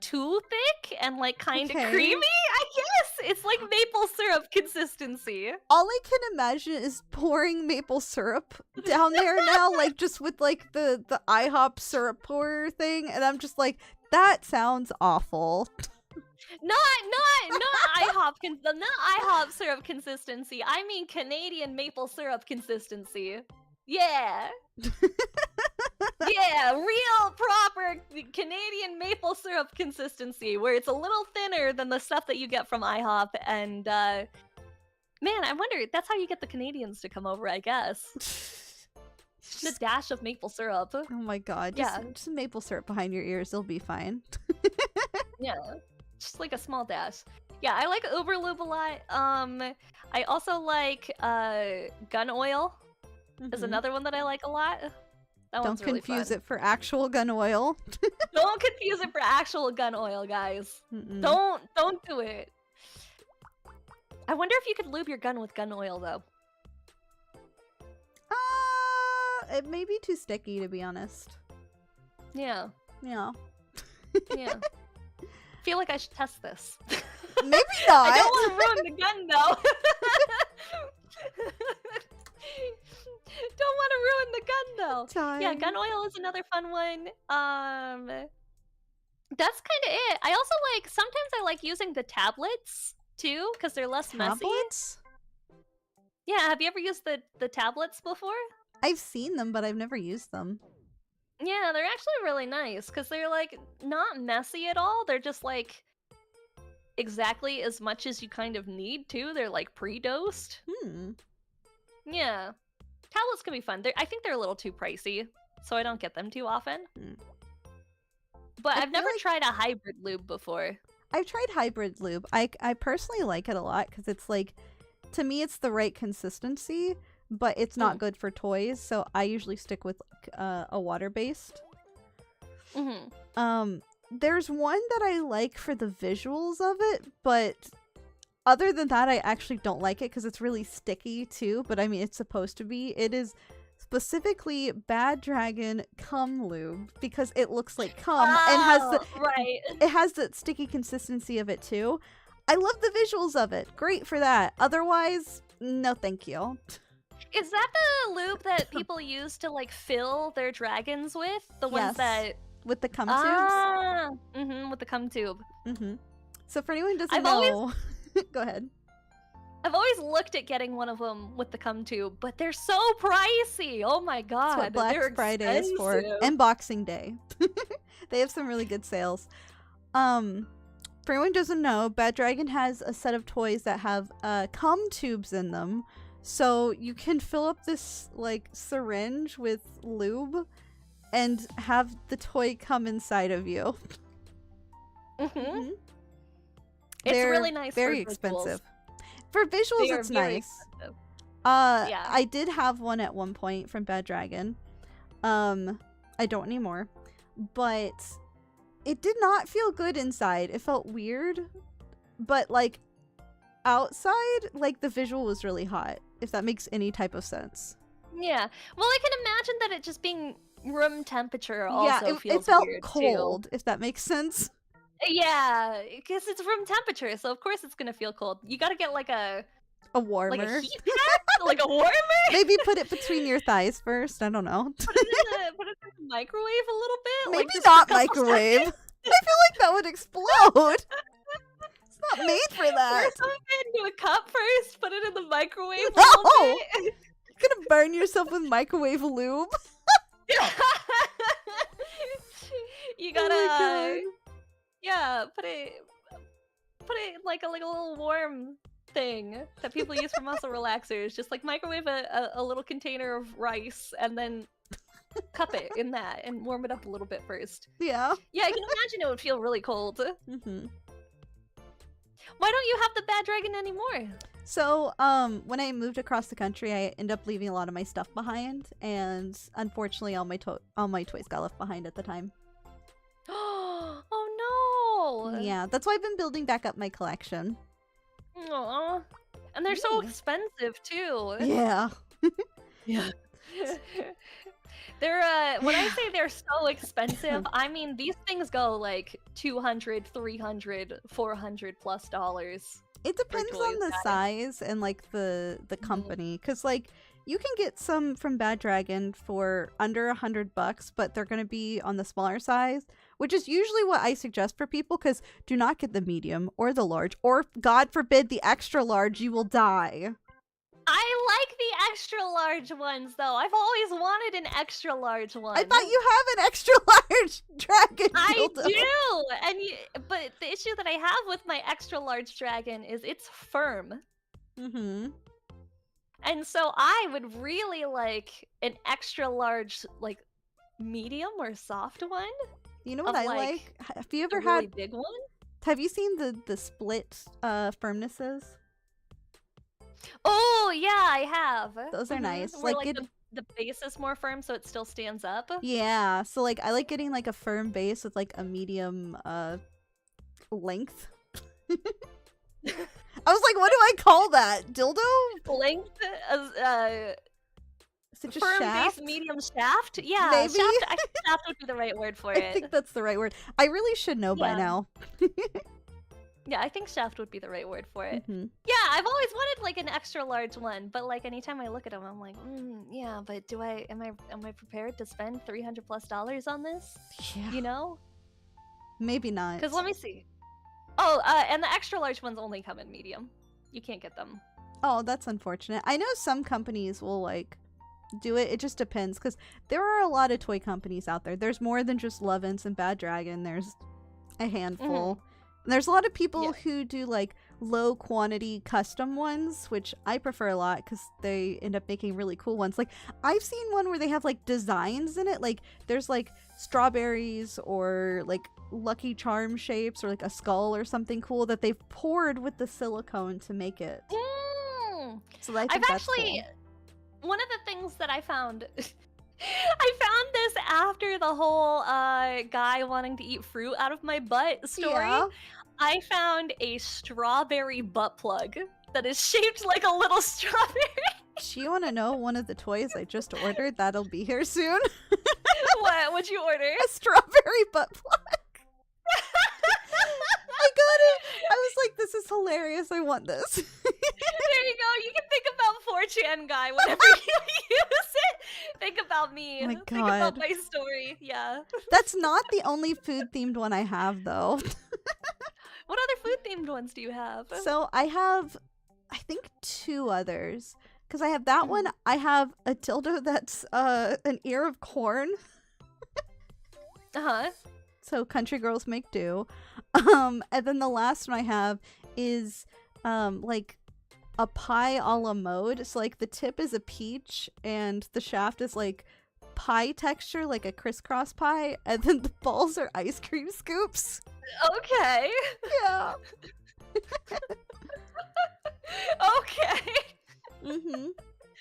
too thick and like kind of Okay. creamy, I guess. It's like maple syrup consistency. All I can imagine is pouring maple syrup down there now, like just with like the IHOP syrup pour thing, and I'm just like, that sounds awful. Not IHOP syrup consistency. I mean Canadian maple syrup consistency. Yeah. Yeah, real proper Canadian maple syrup consistency where it's a little thinner than the stuff that you get from IHOP. And man, I wonder, that's how you get the Canadians to come over, I guess. The dash of maple syrup. Oh my god. Just maple syrup behind your ears, it'll be fine. Yeah. Just like a small dash. Yeah, I like Uber Lube a lot. I also like gun oil is Mhm. another one that I like a lot. That Don't one's really confuse fun. it for actual gun oil. Don't confuse it for actual gun oil, guys. Mm-mm. Don't do it. I wonder if you could lube your gun with gun oil though. It may be too sticky, to be honest. Yeah. Yeah. Yeah. Feel like I should test this. Maybe not. I don't want to ruin the gun though. Don't want to ruin the gun though. Time. Yeah, gun oil is another fun one. That's kind of it. I also like, sometimes I like using the tablets too because they're less messy. Tablets? Yeah, have you ever used the tablets before? I've seen them, but I've never used them. Yeah, they're actually really nice because they're like not messy at all. They're just like exactly as much as you kind of need to. They're like pre-dosed. Yeah. Tablets can be fun. I think they're a little too pricey, so I don't get them too often. But I I've never feel like- tried a hybrid lube before. I've tried hybrid lube. I personally like it a lot because it's like, to me, it's the right consistency, but it's not good for toys. So I usually stick with a water-based. Mm-hmm. There's one that I like for the visuals of it, but other than that, I actually don't like it because it's really sticky too. But I mean, it's supposed to be. It is specifically Bad Dragon cum lube because it looks like cum and it has the sticky consistency of it too. I love the visuals of it. Great for that. Otherwise, no thank you. Is that the lube that people use to like fill their dragons with? The ones Yes. that With the cum tubes. With the cum tube. So for anyone who doesn't I've know, go ahead. I've always looked at getting one of them with the cum tube, but they're so pricey. Oh my god, That's what Black they're Friday is for. expensive. And Boxing Day. They have some really good sales. For anyone who doesn't know, Bad Dragon has a set of toys that have cum tubes in them. So you can fill up this like syringe with lube and have the toy come inside of you. It's They're really nice. very for visuals. expensive. For visuals, They are it's very nice. expensive. Yeah. I did have one at one point from Bad Dragon. I don't anymore. But it did not feel good inside. It felt weird. But like outside, like the visual was really hot, if that makes any type of sense. Yeah. Well, I can imagine that it just being room temperature also Yeah, feels it felt weird cold, if that makes sense. too. Yeah, because it's room temperature, so of course it's gonna feel cold. You gotta get like a Warmer. heat pad, like a warmer. Maybe put it between your thighs first. I don't know. Put it in the microwave a little bit. Maybe like, just for a not couple microwave. seconds. I feel like that would explode. It's not made for that. Pour some of it into a cup first. Put it in the microwave a No! little bit. You're gonna burn yourself with microwave lube. You Oh gotta, my God. yeah, put it in like a little warm thing that people use for muscle relaxers. Just like microwave a little container of rice and then cup it in that and warm it up a little bit first. Yeah. Yeah, I can imagine it would feel really cold. Mm-hmm. Why don't you have the Bad Dragon anymore? So, when I moved across the country, I ended up leaving a lot of my stuff behind, and unfortunately, all my toys got left behind at the time. Oh no! Yeah, that's why I've been building back up my collection. Aw. And they're so Yeah. expensive too. Yeah. Yeah. They're when I say they're so expensive, I mean these things go like $200, $300, $400 plus dollars. It depends on toys, the got it. size and like the company, because like you can get some from Bad Dragon for under $100, but they're gonna be on the smaller size, which is usually what I suggest for people. Because do not get the medium or the large, or God forbid the extra large. You will die. I like the extra large ones though. I've always wanted an extra large one. I thought you have an extra large dragon I dildo. do, but the issue that I have with my extra large dragon is it's firm. Mm-hmm. And so I would really like an extra large, like medium or soft one. You know what Of, I like, like? Have you A ever really had? big one. Have you seen the split firmnesses? Oh yeah, I have. Those are Mhm. nice. Where, Like, like the base is more firm, so it still stands up. Yeah. So like I like getting like a firm base with like a medium length. I was like, what do I call that? Dildo? Length, Is it just firm shaft? base, medium shaft. Yeah, Maybe? shaft. I think shaft would be the right word for I it. think that's the right word. I really should know by Yeah. now. Yeah, I think shaft would be the right word for it. Mhm. Yeah, I've always wanted like an extra large one, but like anytime I look at them, I'm like, yeah, but am I prepared to spend $300 plus on this? Yeah. You know? Maybe not. Because let me see. Oh, and the extra large ones only come in medium. You can't get them. Oh, that's unfortunate. I know some companies will like do it. It just depends, because there are a lot of toy companies out there. There's more than just Lovense and Bad Dragon. There's a handful. And there's a lot of people Yeah. who do like low quantity custom ones, which I prefer a lot because they end up making really cool ones. Like I've seen one where they have like designs in it. Like there's like strawberries or like Lucky Charm shapes or like a skull or something cool that they've poured with the silicone to make it. So I think I've that's actually cool. one of the things that I found I found this after the whole guy wanting to eat fruit out of my butt story. Yeah. I found a strawberry butt plug that is shaped like a little strawberry. Do you want to know one of the toys I just ordered that'll be here soon? What'd you order? A strawberry butt plug. I got it. I was like, this is hilarious. I want this. There you go. You can think about 4chan guy whenever you use it. Think about me. Oh my Think about God. my story. Yeah. That's not the only food themed one I have, though. What other food themed ones do you have? So I have, I think, 2 others. Because I have that one. I have a dildo that's an ear of corn. Uh-huh. So country girls make do. And then the last one I have is like a pie a la mode. So like the tip is a peach and the shaft is like pie texture, like a crisscross pie, and then the balls are ice cream scoops. Okay. Yeah. Okay. Mm-hmm.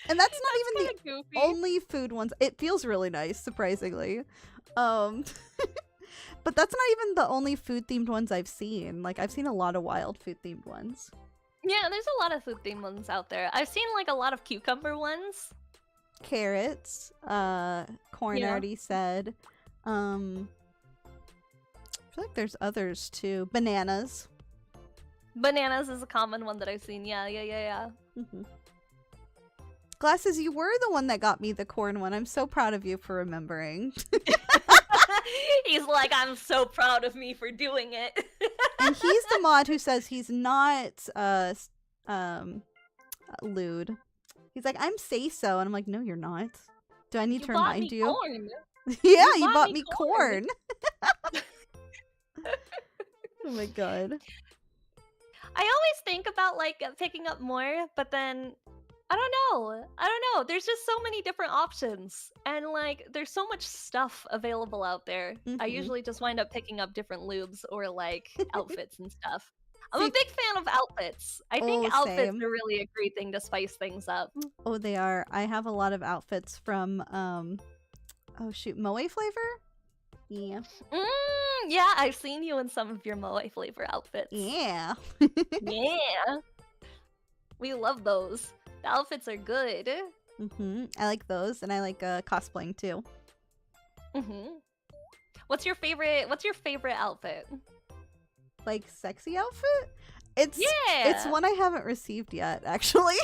And that's not even the Kinda goofy. only food ones. It feels really nice, surprisingly. But that's not even the only food themed ones I've seen. Like, I've seen a lot of wild food themed ones. Yeah, there's a lot of food themed ones out there. I've seen like a lot of cucumber ones. Carrots, corn, I Yeah. already said. I feel like there's others too. Bananas. Bananas is a common one that I've seen. Yeah. Mm-hmm. Glasses, you were the one that got me the corn one. I'm so proud of you for remembering. He's like, I'm so proud of me for doing it. And he's the mod who says he's not lewd. He's like, I'm say so, and I'm like, no, you're not. Do I need to bought remind me you? corn. Yeah, You you bought bought me me corn. Oh my god. I always think about like picking up more, but then I don't know. There's just so many different options, and like there's so much stuff available out there. I Mhm. usually just wind up picking up different lubes or like outfits and stuff. I'm a See- big fan of outfits. I think Oh, outfits same. are really a great thing to spice things up. Oh, they are. I have a lot of outfits from oh shoot, Moe flavor? Yeah. Yeah, I've seen you in some of your Moe flavor outfits. Yeah. Yeah. We love those. The outfits are good. Mm-hmm. I like those, and I like cosplaying too. Mm-hmm. What's your favorite outfit? Like sexy outfit? It's Yeah. one I haven't received yet, actually.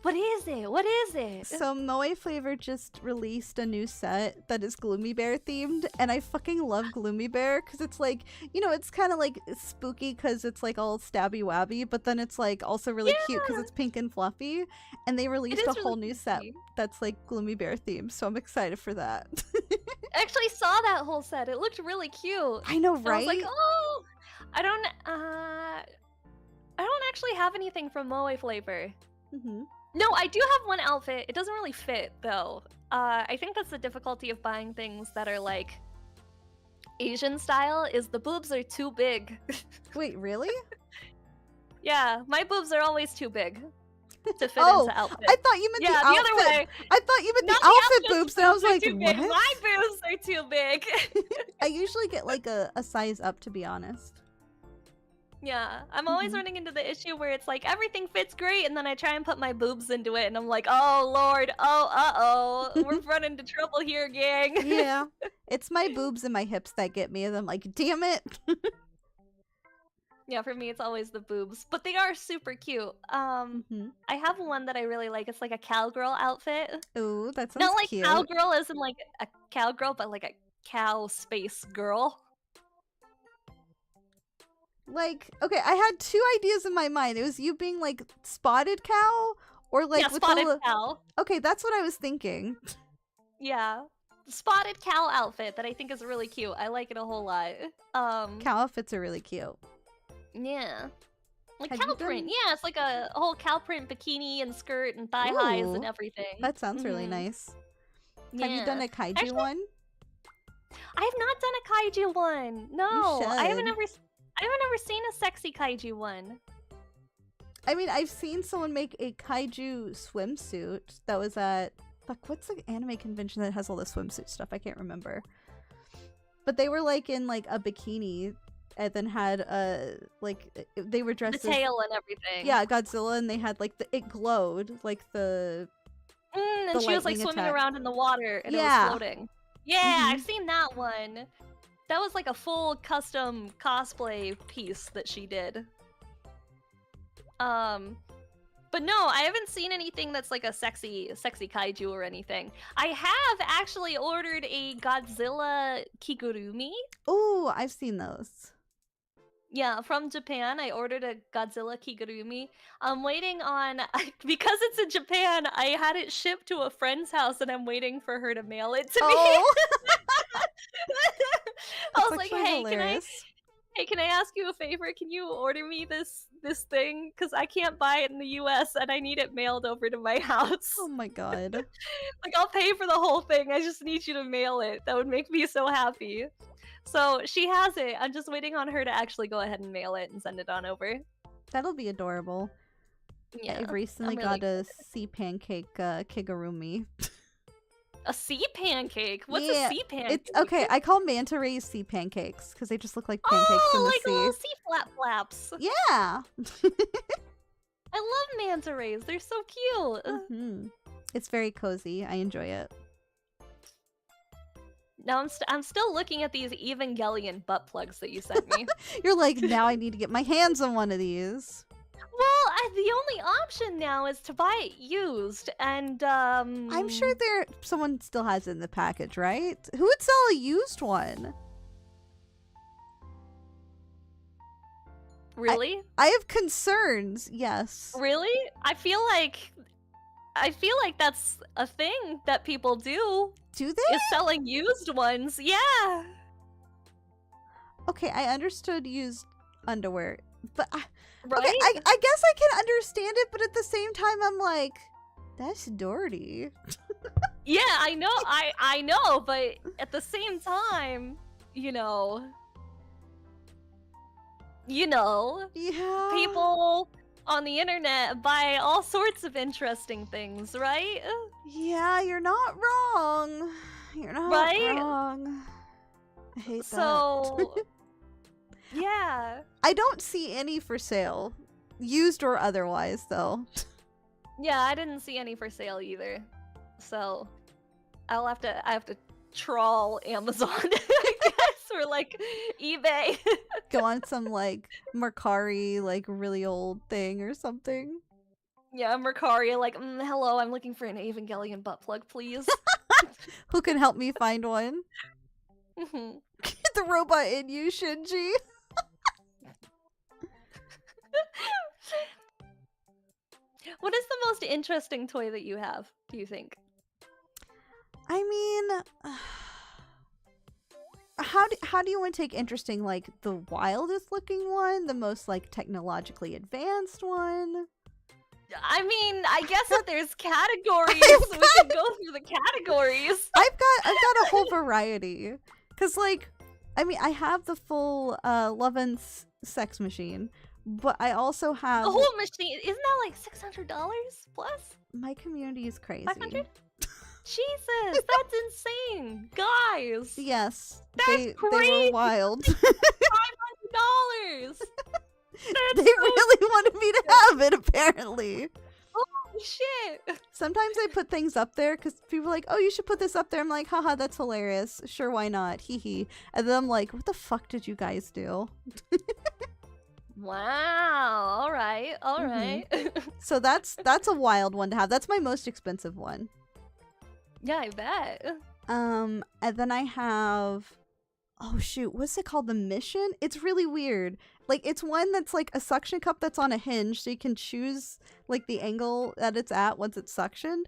What is it? What is it? So Moe Flavor just released a new set that is Gloomy Bear themed, and I fucking love Gloomy Bear because it's like, you know, it's kind of like spooky because it's like all stabby wabby, but then it's like also really cute because it's pink and fluffy. And they released is a whole really new set cute. that's like Gloomy Bear themed, so I'm excited for that. I actually saw that whole set. It looked really cute. I know, And I right? was like, oh, I don't actually have anything from Moe Flavor. Mm-hmm. No, I do have one outfit. It doesn't really fit though. I think that's the difficulty of buying things that are like Asian style is the boobs are too big. Wait, really? Yeah, my boobs are always too big to fit Oh, into outfits. I thought you meant Yeah, the the outfit. other way. I thought you meant Not the outfit outfit's boobs, and I was are like, too big. what? My boobs are too big. I usually get like a size up, to be honest. Yeah, I'm always Mhm. running into the issue where it's like everything fits great, and then I try and put my boobs into it, and I'm like, oh lord, oh we're running into trouble here, gang. Yeah. It's my boobs and my hips that get me, and I'm like, damn it. Yeah, for me it's always the boobs, but they are super cute. Mm-hmm. I have one that I really like. It's like a cowgirl outfit. Ooh, that sounds Not like cute. cowgirl as in like a cowgirl, but like a cow space girl. Like, okay, I had two ideas in my mind. It was you being like spotted cow, or like Yeah, with spotted the... cow. Okay, that's what I was thinking. Yeah. Spotted cow outfit that I think is really cute. I like it a whole lot. Cow outfits are really cute. Yeah. Like Have cow you print. done- Yeah, it's like a whole cow print bikini and skirt and thigh highs and Ooh, everything. That sounds really Mhm. nice. Yeah. Have you done a kaiju Actually, one? I have not done a kaiju one. No, I haven't should. ever seen a sexy kaiju one. I mean, I've seen someone make a kaiju swimsuit that was at... Like, what's the anime convention that has all the swimsuit stuff? I can't remember. But they were like in like a bikini and then had like they were The dressed as... tail and everything. Yeah, Godzilla, and they had like it glowed like the And the she was like lightning swimming attack. around in the water and it Yeah. was floating. Yeah, Mhm. I've seen that one. That was like a full custom cosplay piece that she did. But no, I haven't seen anything that's like a sexy kaiju or anything. I have actually ordered a Godzilla kigurumi. Oh, I've seen those. Yeah, from Japan. I ordered a Godzilla kigurumi. I'm waiting on because it's in Japan. I had it shipped to a friend's house, and I'm waiting for her to mail it to me. Oh, I was that's like, actually "Hey, hilarious. Hey, can I ask you a favor? Can you order me this thing? Because I can't buy it in the US and I need it mailed over to my house. Oh my god. Like, I'll pay for the whole thing. I just need you to mail it. That would make me so happy. So she has it. I'm just waiting on her to actually go ahead and mail it and send it on over. That'll be adorable. Yeah. I recently I'm really got a sea pancake kigurumi. A sea pancake? What's Yeah, a sea pancake? It's okay. I call manta rays sea pancakes because they just look like pancakes in the like sea. little sea flaps. Yeah. I love manta rays. They're so cute. Mhm. It's very cozy. I enjoy it. Now I'm still looking at these Evangelion butt plugs that you sent me. You're like, now I need to get my hands on one of these. Well, the only option now is to buy it used, and I'm sure someone still has it in the package, right? Who would sell a used one? Really? I have concerns. Yes. Really? I feel like that's a thing that people do. Do they? Is selling used ones. Yeah. Okay, I understood used underwear, but Right? okay, I guess I can understand it, but at the same time, I'm like, that's dirty. Yeah, I know. I know, but at the same time, you know, Yeah. people on the internet buy all sorts of interesting things, right? Yeah, you're not wrong. You're not Right? wrong. I hate that. So, yeah. I don't see any for sale, used or otherwise, though. Yeah, I didn't see any for sale either. So, I have to trawl Amazon, I guess, or like eBay. Go on some like Mercari, like really old thing or something. Yeah, Mercari, like, hello, I'm looking for an Evangelion butt plug, please. Who can help me find one? Mhm. The robot in you, Shinji. What is the most interesting toy that you have, do you think? I mean, how do you want to take interesting, like the wildest looking one, the most like technologically advanced one? I mean, I guess that there's categories, so we can go through the categories. I've got a whole variety, cause like, I mean, I have the full Loven's sex machine, but I also have The whole machine, isn't that like $600 plus? my community is crazy. 500? Jesus, that's insane, guys. Yes, That's they crazy. were wild. $500. They really wanted me to have it, apparently. Holy shit. Sometimes I put things up there because people are like, oh, you should put this up there. I'm like, haha, that's hilarious. Sure, why not? Hee hee. And then I'm like, what the fuck did you guys do? Wow. All right. All right. So that's a wild one to have. That's my most expensive one. Yeah, I bet. And then I have, oh shoot, what's it called? The Mission? It's really weird. Like, it's one that's like a suction cup that's on a hinge, so you can choose like the angle that it's at once it's suctioned.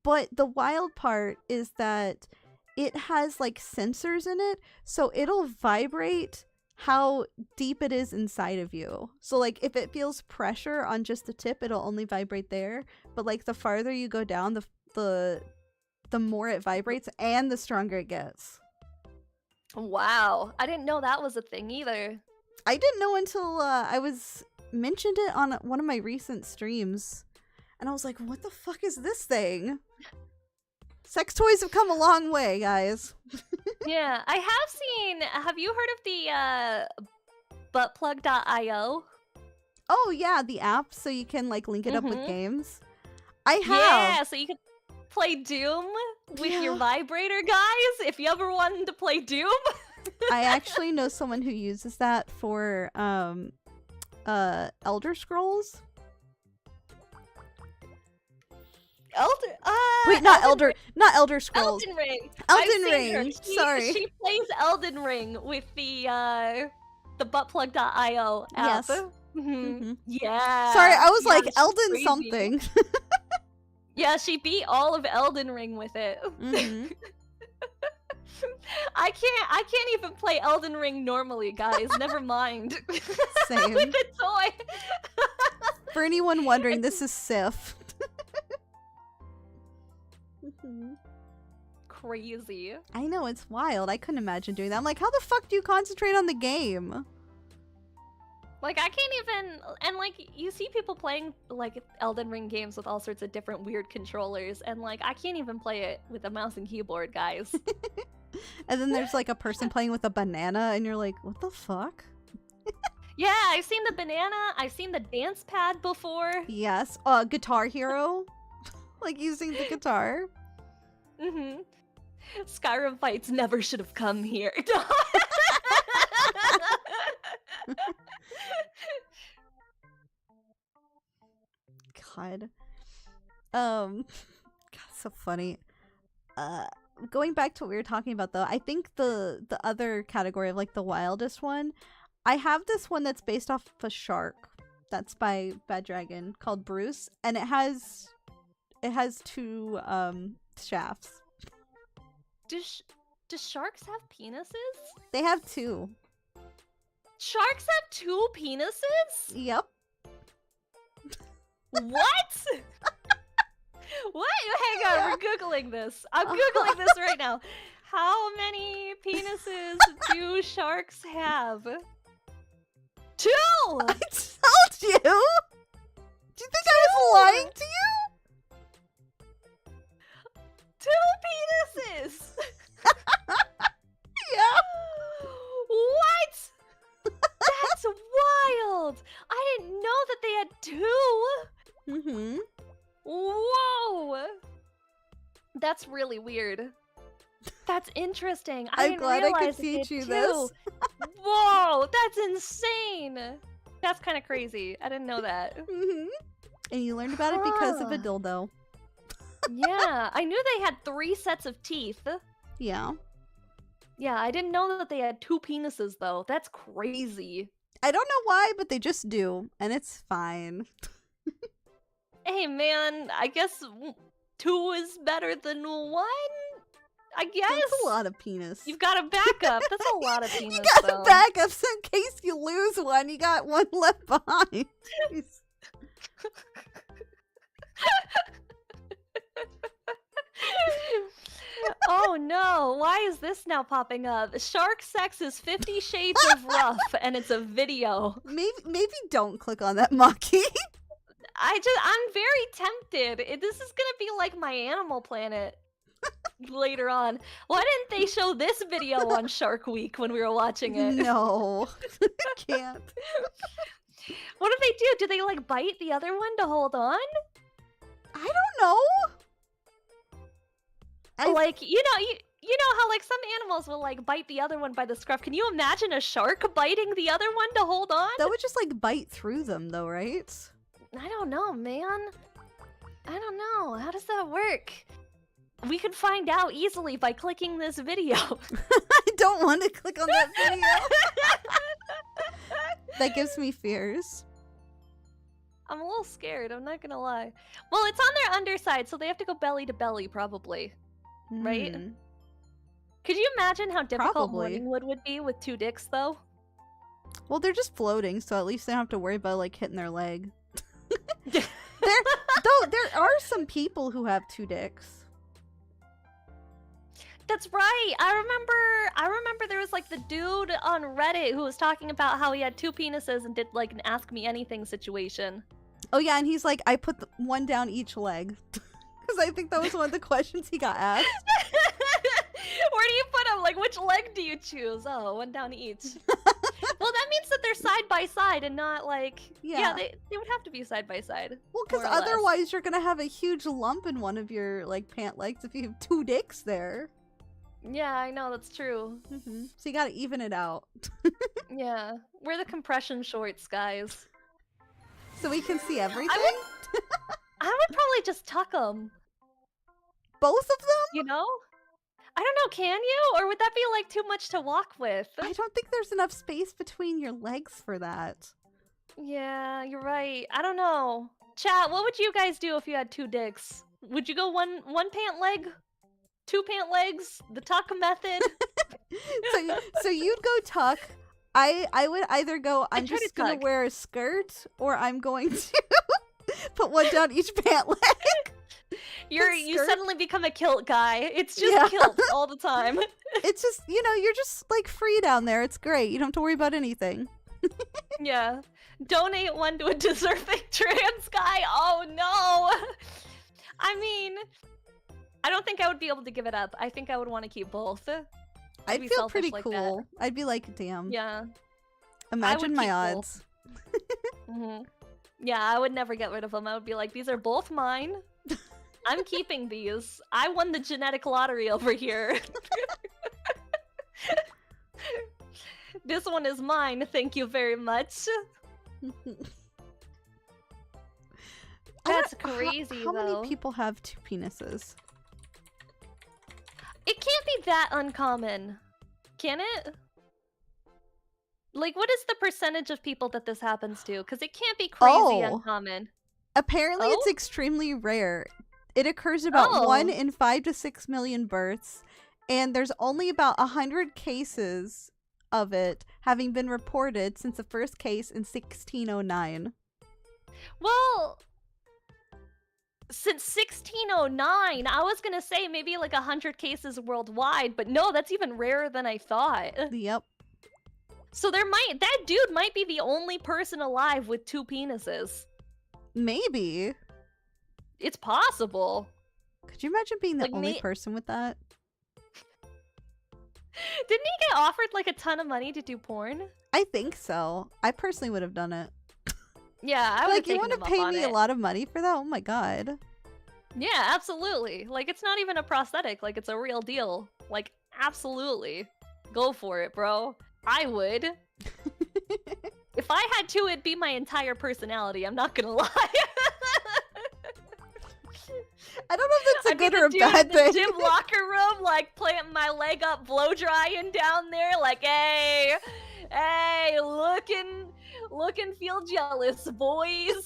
But the wild part is that it has like sensors in it, so it'll vibrate how deep it is inside of you. So like if it feels pressure on just the tip, it'll only vibrate there. But like the farther you go down, the more it vibrates and the stronger it gets. Wow. I didn't know that was a thing either. I didn't know until I was mentioned it on one of my recent streams. And I was like, what the fuck is this thing? Sex toys have come a long way, guys. Yeah, I have seen. Have you heard of the buttplug.io? Oh yeah, the app, so you can like link it up with games. I have. Yeah, so you can play Doom with your Yeah. vibrator, guys. If you ever wanted to play Doom. I actually know someone who uses that for Elder Scrolls. Wait, not Elder Scrolls. Elden Ring. Elden I've seen her. Ring. Sorry. She plays Elden Ring with the buttplug.io app. Yes. Mhm. Yeah. Sorry, I was Yeah, like she's Elden crazy. something. Yeah, she beat all of Elden Ring with it. Mhm. I can't even play Elden Ring normally, guys. Never mind. Same. With a toy. For anyone wondering, this is Sif. Crazy. I know, it's wild. I couldn't imagine doing that. I'm like, how the fuck do you concentrate on the game? Like, I can't even, and like, you see people playing like Elden Ring games with all sorts of different weird controllers, and like, I can't even play it with a mouse and keyboard, guys. And then there's like a person playing with a banana, and you're like, what the fuck? Yeah, I've seen the banana, I've seen the dance pad before. Yes. Guitar Hero. Like using the guitar. Mm-hmm. Skyrim fights never should have come here. God. God, so funny. Going back to what we were talking about though, I think the other category of like the wildest one, I have this one that's based off of a shark. That's by Bad Dragon called Bruce, and it has two shafts. Do sharks have penises? They have two. Sharks have two penises? Yep. What? What? Hang on, we're Googling this. I'm Googling this right now. How many penises do sharks have? 2! I told you! Do you think I was lying to you? 2 penises! Yeah. What? That's wild! I didn't know that they had 2! Mm-hmm. Whoa! That's really weird. That's interesting. I I'm didn't glad I realize could that they teach you had this. 2. Whoa, that's insane! That's kind of crazy. I didn't know that. Mm-hmm. And you learned about it because of a Huh. dildo. Yeah, I knew they had 3 sets of teeth. Yeah. Yeah, I didn't know that they had 2 penises, though. That's crazy. I don't know why, but they just do. And it's fine. Hey, man, I guess 2 is better than 1? I guess? That's a lot of penis. You've got a backup. That's a lot of penis, You got though. a backup, so in case you lose one, you got one left behind. Jeez. Oh no, why is this now popping up? Shark sex is 50 Shades of Rough, and it's a video. Maybe don't click on that, Maki. I'm very tempted. This is gonna be like my Animal Planet later on. Why didn't they show this video on Shark Week when we were watching it? No. Can't. What do they do? Do they like bite the other one to hold on? I don't know. Like, you know how like some animals will like bite the other one by the scruff. Can you imagine a shark biting the other one to hold on? That would just like bite through them though, right? I don't know, man. I don't know. How does that work? We could find out easily by clicking this video. I don't want to click on that video. That gives me fears. I'm a little scared, I'm not gonna lie. Well, it's on their underside, so they have to go belly to belly, probably. Right? Hmm. Could you imagine how difficult Probably. Morningwood would be with 2 dicks, though? Well, they're just floating, so at least they don't have to worry about like hitting their leg. There are some people who have 2 dicks. That's right. I remember there was like the dude on Reddit who was talking about how he had 2 penises and did like an Ask Me Anything situation. Oh yeah, and he's like, I put one down each leg. Because I think that was one of the questions he got asked. Where do you put them? Like, which leg do you choose? Oh, one down each. Well, that means that they're side by side and not like... Yeah. they would have to be side by side. Well, because more or less. otherwise you're gonna have a huge lump in one of your like pant legs if you have 2 dicks there. Yeah, I know, that's true. So you gotta even it out. Yeah. Wear the compression shorts, guys. So we can see everything? I would probably just tuck them, Both of them? you know? I don't know, can you? Or would that be like too much to walk with? I don't think there's enough space between your legs for that. Yeah, you're right. I don't know. Chat, what would you guys do if you had 2 dicks? Would you go one pant leg? 2 pant legs, the tuck method. So you'd go tuck. I would either go, I'm try to just gonna tuck. wear a skirt, or I'm going to put one down each pant leg. You skirt. suddenly become a kilt guy. It's just Yeah. kilt all the time. It's just, you're just like free down there. It's great. You don't have to worry about anything. Yeah. Donate one to a deserving trans guy. Oh no. I mean, I don't think I would be able to give it up. I think I would want to keep both. I'd be feel selfish pretty like cool. that. I'd be like, damn. Yeah. Imagine my keep both. odds. hmm Yeah, I would never get rid of them. I would be like, these are both mine. I'm keeping these. I won the genetic lottery over here. This one is mine. Thank you very much. That's crazy, How though. many people have 2 penises? It can't be that uncommon, can it? Like, what is the percentage of people that this happens to? Because it can't be crazy uncommon. Apparently, it's Oh? extremely rare. It occurs about Oh. 1 in 5 to 6 million births, and there's only about 100 cases of it having been reported since the first case in 1609. Well, since 1609, I was gonna say maybe like 100 cases worldwide, but no, that's even rarer than I thought. Yep. So that dude might be the only person alive with 2 penises. Maybe. It's possible. Could you imagine being the Like, only person with that? Didn't he get offered like a ton of money to do porn? I think so. I personally would have done it. Yeah, I would Like, you want to pay me a lot of money for that? Oh my god. Yeah, absolutely. Like, it's not even a prosthetic. Like, it's a real deal. Like, absolutely. Go for it, bro. I would. If I had to, it'd be my entire personality. I'm not gonna lie. I don't know if that's a I'd be good the or a dude bad in the thing. gym locker room, like, planting my leg up, blow drying down there, like, hey, looking, feel jealous, boys.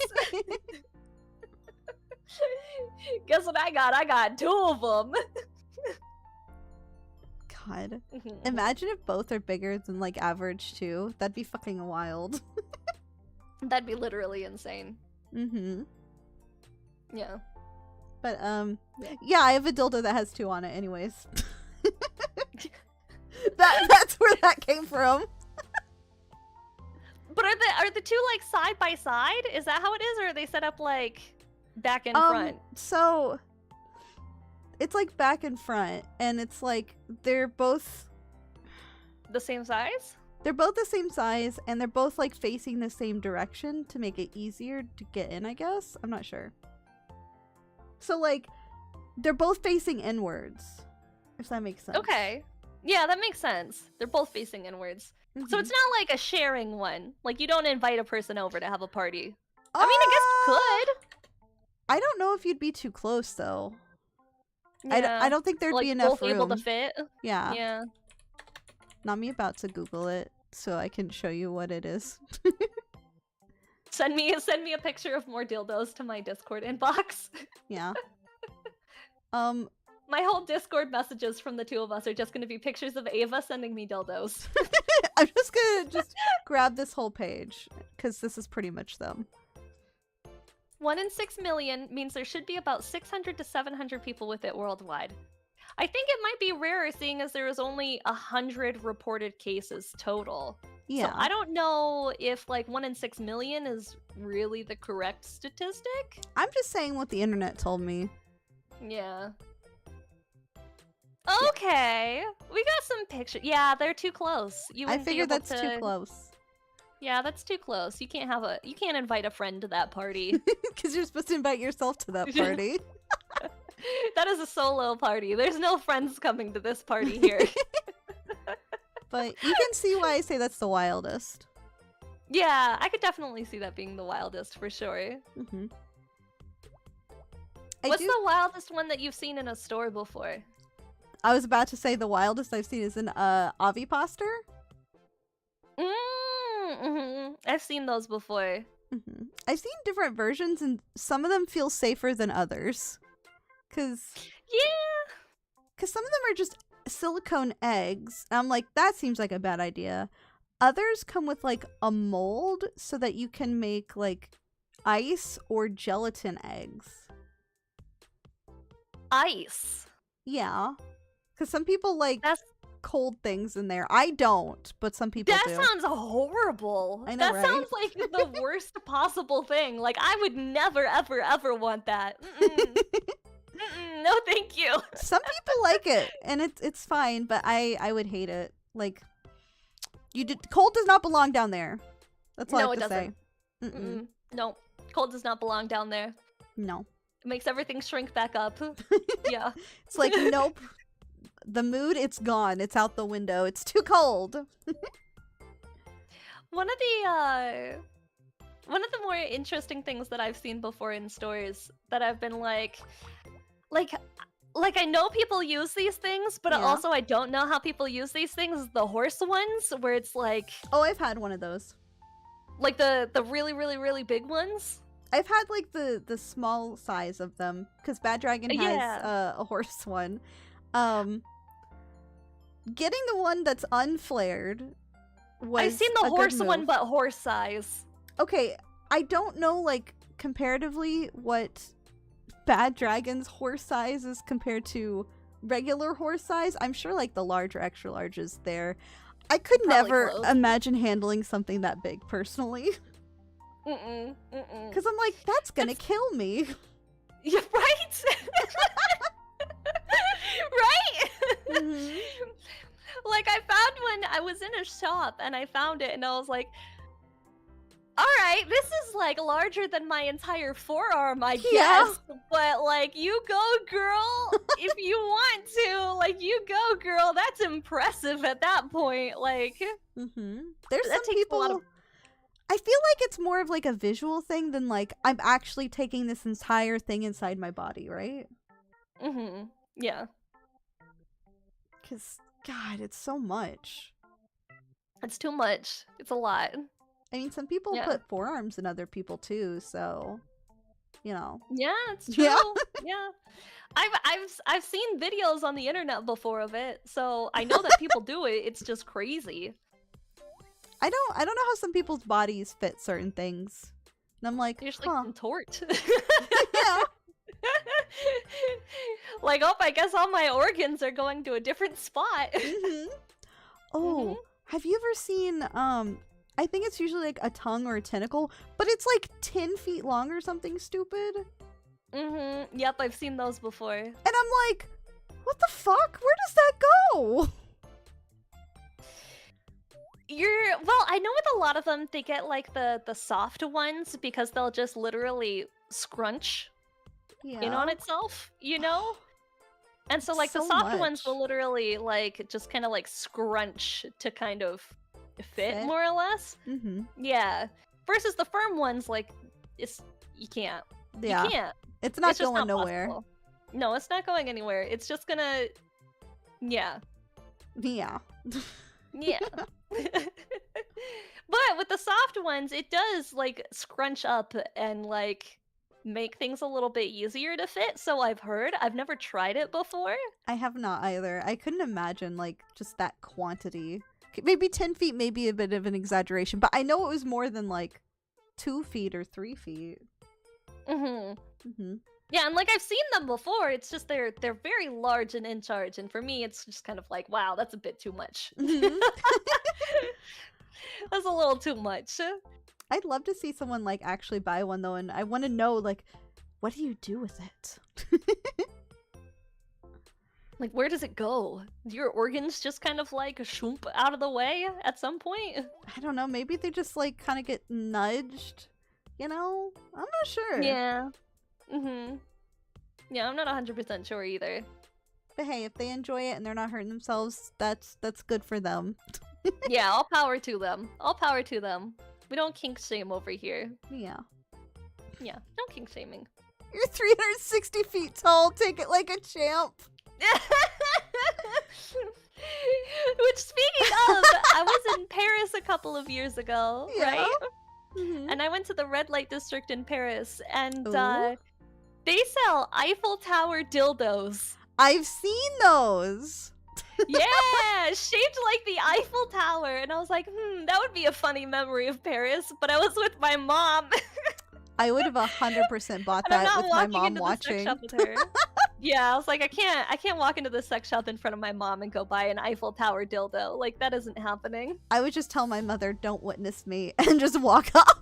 Guess what I got? I got 2 of them. God. Imagine if both are bigger than, like, average, too. That'd be fucking wild. That'd be literally insane. Mm-hmm. Yeah. But, yeah, I have a dildo that has 2 on it anyways. That's where that came from. But are the 2 like side by side? Is that how it is, or are they set up like back and front? So it's like back and front, and it's like they're both The same size? the same size, and they're both like facing the same direction to make it easier to get in, I guess. I'm not sure. So like they're both facing inwards, if that makes sense. Okay. Yeah, that makes sense. They're both facing inwards. So Mhm. it's not like a sharing one. Like, you don't invite a person over to have a party. I mean, I guess you could. I don't know if you'd be too close though. Yeah. I don't think there'd like, be enough both room. able to fit. Yeah. Yeah. Nami about to Google it so I can show you what it is. Send me a picture of more dildos to my Discord inbox. Yeah. My whole Discord messages from the 2 of us are just going to be pictures of Ava sending me dildos. I'm just gonna grab this whole page because this is pretty much them. 1 in 6 million means there should be about 600 to 700 people with it worldwide. I think it might be rarer, seeing as there was only 100 reported cases total. Yeah. So I don't know if like 1 in 6 million is really the correct statistic. I'm just saying what the internet told me. Yeah. Okay, we got some pictures. Yeah, they're too close. You I wouldn't be figured able that's to... too close. Yeah, that's too close. You can't invite a friend to that party. Because you're supposed to invite yourself to that party. That is a solo party. There's no friends coming to this party here. But you can see why I say that's the wildest. Yeah, I could definitely see that being the wildest for sure. Mm-hmm. What's the wildest one that you've seen in a store before? I was about to say the wildest I've seen is an Aviposter. I've seen those before. Mm-hmm. I've seen different versions, and some of them feel safer than others. Cause because some of them are just silicone eggs. And I'm like, that seems like a bad idea. Others come with like a mold so that you can make like ice or gelatin eggs. Ice. Yeah. Because some people like That's cold things in there. I don't, but some people that do. sounds horrible. I know, That right? sounds like the worst possible thing. Like I would never, ever, ever want that. Mm-mm. Mm-mm. No, thank you. Some people like it, and it's fine, but I would hate it. Like, cold does not belong down there. That's all I No, have it to say. doesn't. Mm-mm. No, cold does not belong down there. No. It makes everything shrink back up. Yeah. It's like, nope. The mood, it's gone. It's out the window. It's too cold. One of the more interesting things that I've seen before in stores that I've been like I know people use these things, but Yeah. also I don't know how people use these things. Is the horse ones where it's like Oh, I've had one of those. the really, really, really big ones. I've had like the small size of them because Bad Dragon has Yeah. a horse one. Getting the one that's unflared was I've seen the a good horse one, move. but horse size. Okay, I don't know like comparatively what Bad Dragon's horse size is compared to regular horse size. I'm sure like the large or extra large is there. I could Probably never close. imagine handling something that big personally Mm-mm. because I'm like, that's gonna kill me. Yeah, right? Right? Mhm. Like, I found one, I was in a shop, and I found it, and I was like, alright, this is, like, larger than my entire forearm, I Yeah. guess. But, like, you go, girl. If you want to, like, you go, girl. That's impressive at that point. Like, Mm-hmm. There's That some takes a people. lot of- I feel like it's more of like a visual thing than like I'm actually taking this entire thing inside my body, right? yeah. Because God, it's so much. It's too much. It's a lot. I mean, some people Yeah. put forearms in other people too, so you know. Yeah, it's true. Yeah. Yeah. I've seen videos on the internet before of it, so I know that people do it. It's just crazy. I don't know how some people's bodies fit certain things, and I'm like, You just huh? like contort. Yeah. Like, oh, I guess all my organs are going to a different spot. Mhm. Oh, have you ever seen? I think it's usually like a tongue or a tentacle, but it's like 10 feet long or something stupid. Yep, I've seen those before. And I'm like, what the fuck? Where does that go? Well, I know with a lot of them, they get like the soft ones because they'll just literally scrunch Yeah. in on itself, you know? And so like the So soft ones much. will literally like just kind of like scrunch to kind of fit Fit? more or less. Mm-hmm. Yeah. Versus the firm ones, like you can't. Yeah. You can't. It's not It's just going not nowhere. possible. No, it's not going anywhere. It's just gonna yeah. Yeah. Yeah. But with the soft ones, it does like scrunch up and like make things a little bit easier to fit. So I've heard. I've never tried it before. I have not either. I couldn't imagine like just that quantity. Maybe 10 feet may be a bit of an exaggeration, but I know it was more than like 2 feet or 3 feet. Mm-hmm. Yeah, and like I've seen them before. It's just they're very large and in charge, and for me, it's just kind of like, wow, that's a bit too much. Mhm. That's a little too much. I'd love to see someone like actually buy one though, and I want to know like, what do you do with it? Like, where does it go? Do your organs just kind of like shoomp out of the way at some point? I don't know. Maybe they just like kind of get nudged. You know, I'm not sure. Yeah. Yeah, I'm not 100% sure either. But hey, if they enjoy it and they're not hurting themselves, that's good for them. Yeah, all power to them. All power to them. We don't kink shame over here. Yeah. Yeah, no kink shaming. You're 360 feet tall. Take it like a champ. Which, speaking of, I was in Paris a couple of years ago, Yeah. right? Mhm. And I went to the red light district in Paris, and Ooh. they sell Eiffel Tower dildos. I've seen those. Yeah, shaped like the Eiffel Tower. And I was like, that would be a funny memory of Paris. But I was with my mom. I would have 100% bought And I'm that not with my walking mom into the sex watching. shop with her. Yeah, I was like, I can't walk into the sex shop in front of my mom and go buy an Eiffel Tower dildo. Like, that isn't happening. I would just tell my mother, "Don't witness me," and just walk off.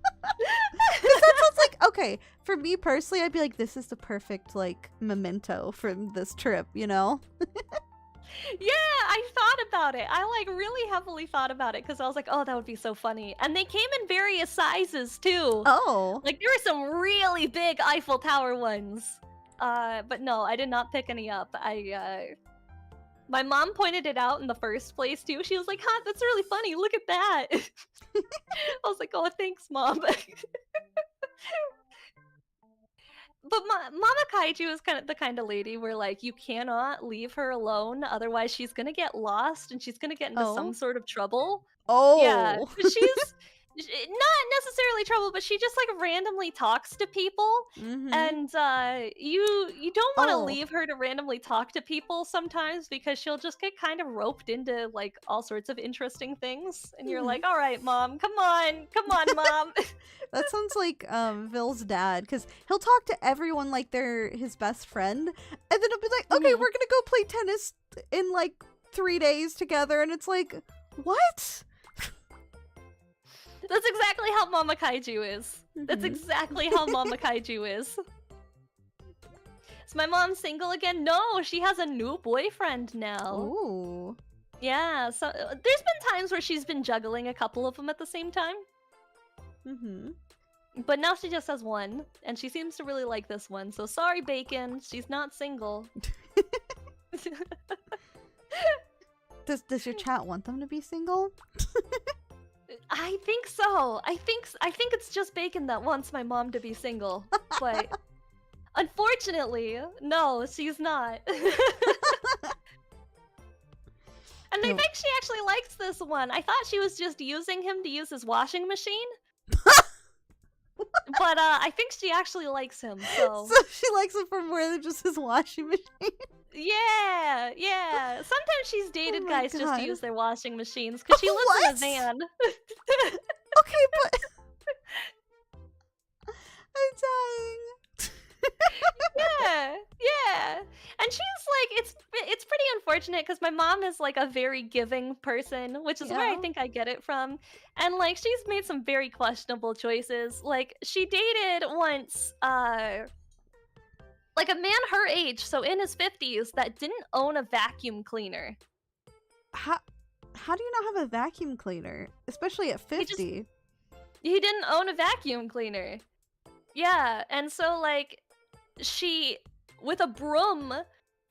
Because that sounds like, okay, for me personally, I'd be like, this is the perfect, like, memento from this trip, you know? Yeah, I thought about it. I like really heavily thought about it because I was like, oh, that would be so funny. And they came in various sizes too. Oh. Like there were some really big Eiffel Tower ones. But no, I did not pick any up. My mom pointed it out in the first place too. She was like, "Huh, that's really funny. Look at that." I was like, "Oh, thanks, mom." But Mama Kaiju is kind of the kind of lady where like you cannot leave her alone, otherwise she's gonna get lost and she's gonna get into some Oh. sort of trouble. Oh. Yeah, 'cause not necessarily trouble, but she just like randomly talks to people, Mm-hmm. and you don't want to Oh. leave her to randomly talk to people sometimes because she'll just get kind of roped into like all sorts of interesting things, and you're Mhm. like, all right, mom, come on, mom. That sounds like Vill's dad, because he'll talk to everyone like they're his best friend, and then he'll be like, okay, Mhm. we're gonna go play tennis in like 3 days together, and it's like, what? That's exactly how Mama Kaiju is. That's Mhm. exactly how Mama Kaiju is. Is my mom single again? No, she has a new boyfriend now. Ooh. Yeah, so there's been times where she's been juggling a couple of them at the same time. Mm-hmm. But now she just has one, and she seems to really like this one. So sorry, Bacon, she's not single. Does your chat want them to be single? I think so. I think it's just Bacon that wants my mom to be single. But unfortunately, no, she's not. And I No. think she actually likes this one. I thought she was just using him to use his washing machine. But I think she actually likes him, so... So she likes it for more than just his washing machine. Yeah, yeah. Sometimes she's dated my guys just God. to use their washing machines, because she lives in What? a van. Okay, but I'm dying. Yeah, yeah. And she's like, it's pretty unfortunate because my mom is like a very giving person, which is where I Yeah. think I get it from. And like she's made some very questionable choices. Like she dated once like a man her age, so in his 50s, that didn't own a vacuum cleaner. How do you not have a vacuum cleaner, especially at 50? He didn't own a vacuum cleaner. Yeah, and so like she with a broom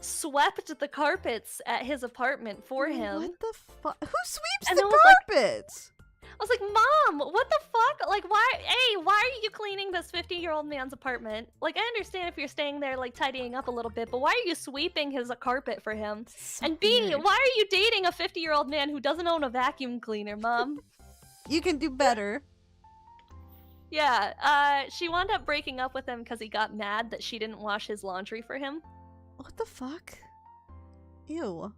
swept the carpets at his apartment for him. What the fuck? Who sweeps And the I was like- carpets? I was like, "Mom, what the fuck? Like, why are you cleaning this 50-year-old man's apartment? Like, I understand if you're staying there, like, tidying up a little bit, but why are you sweeping his carpet for him? And B, Weird. why are you dating a 50-year-old man who doesn't own a vacuum cleaner, Mom?" You can do better. Yeah, she wound up breaking up with him because he got mad that she didn't wash his laundry for him. What the fuck? Ew.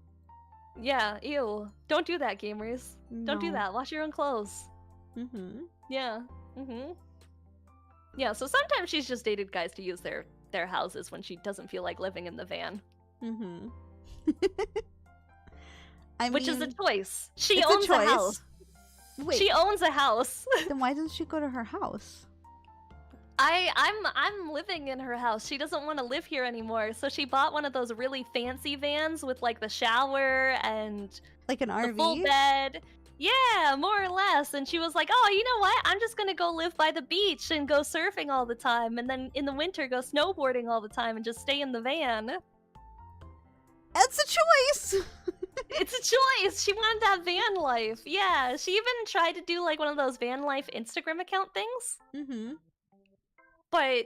Yeah, ew. Don't do that, gamers. Don't do No. that. Wash your own clothes. Mm-hmm. Yeah. Mm-hmm. Yeah, so sometimes she's just dated guys to use their houses when she doesn't feel like living in the van. Mm-hmm. Which is a choice. She it's owns a choice. house. Wait, She owns a house. then why doesn't she go to her house? I'm living in her house. She doesn't want to live here anymore, so she bought one of those really fancy vans with like the shower and Like an the RV? full bed. Yeah, more or less. And she was like, "Oh, you know what? I'm just gonna go live by the beach and go surfing all the time, and then in the winter go snowboarding all the time and just stay in the van." It's a choice! It's a choice. She wanted that van life. Yeah, she even tried to do like one of those van life Instagram account things. Mm-hmm. But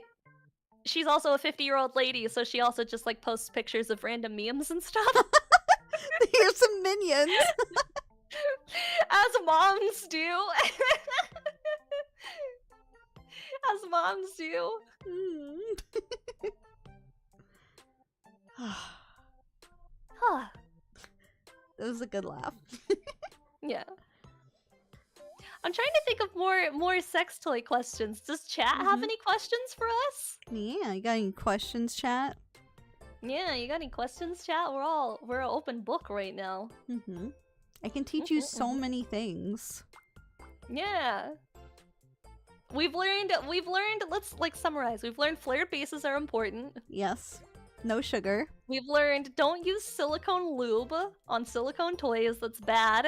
she's also a 50-year-old lady, so she also just like posts pictures of random memes and stuff. Here's some minions! As moms do. As moms do. Mm. was a good laugh. Yeah. I'm trying to think of more sex toy questions. Does chat have any questions for us? Yeah, you got any questions, chat? Yeah, you got any questions, chat? We're an open book right now. I can teach you so many things. Yeah. We've learned, let's like summarize. We've learned flared bases are important. Yes. No sugar. We've learned don't use silicone lube on silicone toys, that's bad.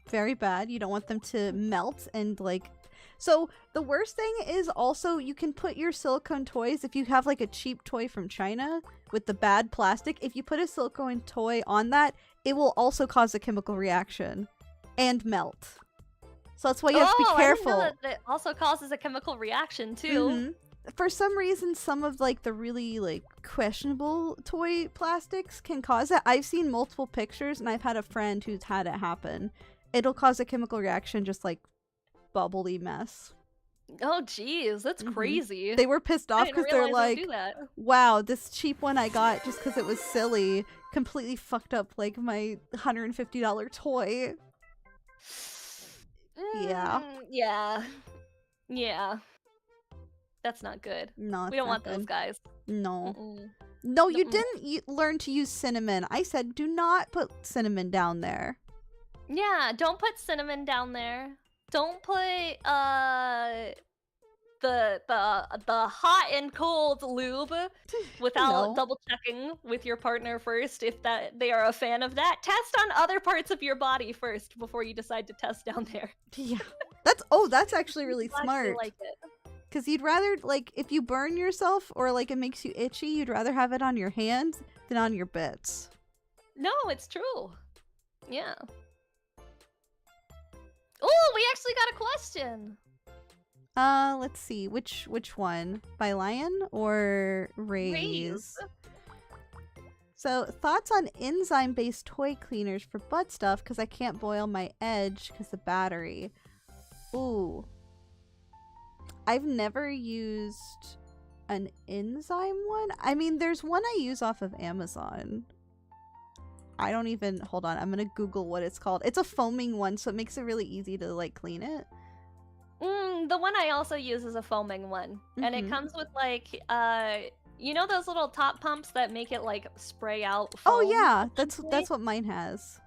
Very bad. You don't want them to melt and like... So the worst thing is also you can put your silicone toys, if you have like a cheap toy from China with the bad plastic, if you put a silicone toy on that, it will also cause a chemical reaction and melt. So that's why you have to be careful. I didn't know that it also causes a chemical reaction too. For some reason, some of like the really like questionable toy plastics can cause it. I've seen multiple pictures and I've had a friend who's had it happen. It'll cause a chemical reaction, just like bubbly mess. Oh jeez, that's crazy. They were pissed off because they're like, wow, this cheap one I got just because it was silly completely fucked up like my $150 toy. Yeah. That's not good. No, we don't want those guys. No. No, you didn't learn to use cinnamon. I said do not put cinnamon down there. Yeah, don't put cinnamon down there. Don't put the hot and cold lube without double checking with your partner first if that they are a fan of that. Test on other parts of your body first before you decide to test down there. Yeah. That's actually really smart. Like it. Cuz you'd rather like if you burn yourself or like it makes you itchy, you'd rather have it on your hands than on your bits. No, it's true. Yeah. Oh, we actually got a question. Let's see. Which one? By Lion or Raise? So, thoughts on enzyme-based toy cleaners for butt stuff because I can't boil my edge because the battery. Ooh. I've never used an enzyme one. I mean, there's one I use off of Amazon. I don't even... Hold on. I'm gonna Google what it's called. It's a foaming one, so it makes it really easy to, like, clean it. The one I also use is a foaming one. And it comes with, like, you know those little top pumps that make it, like, spray out foam? Oh, yeah. That's what mine has.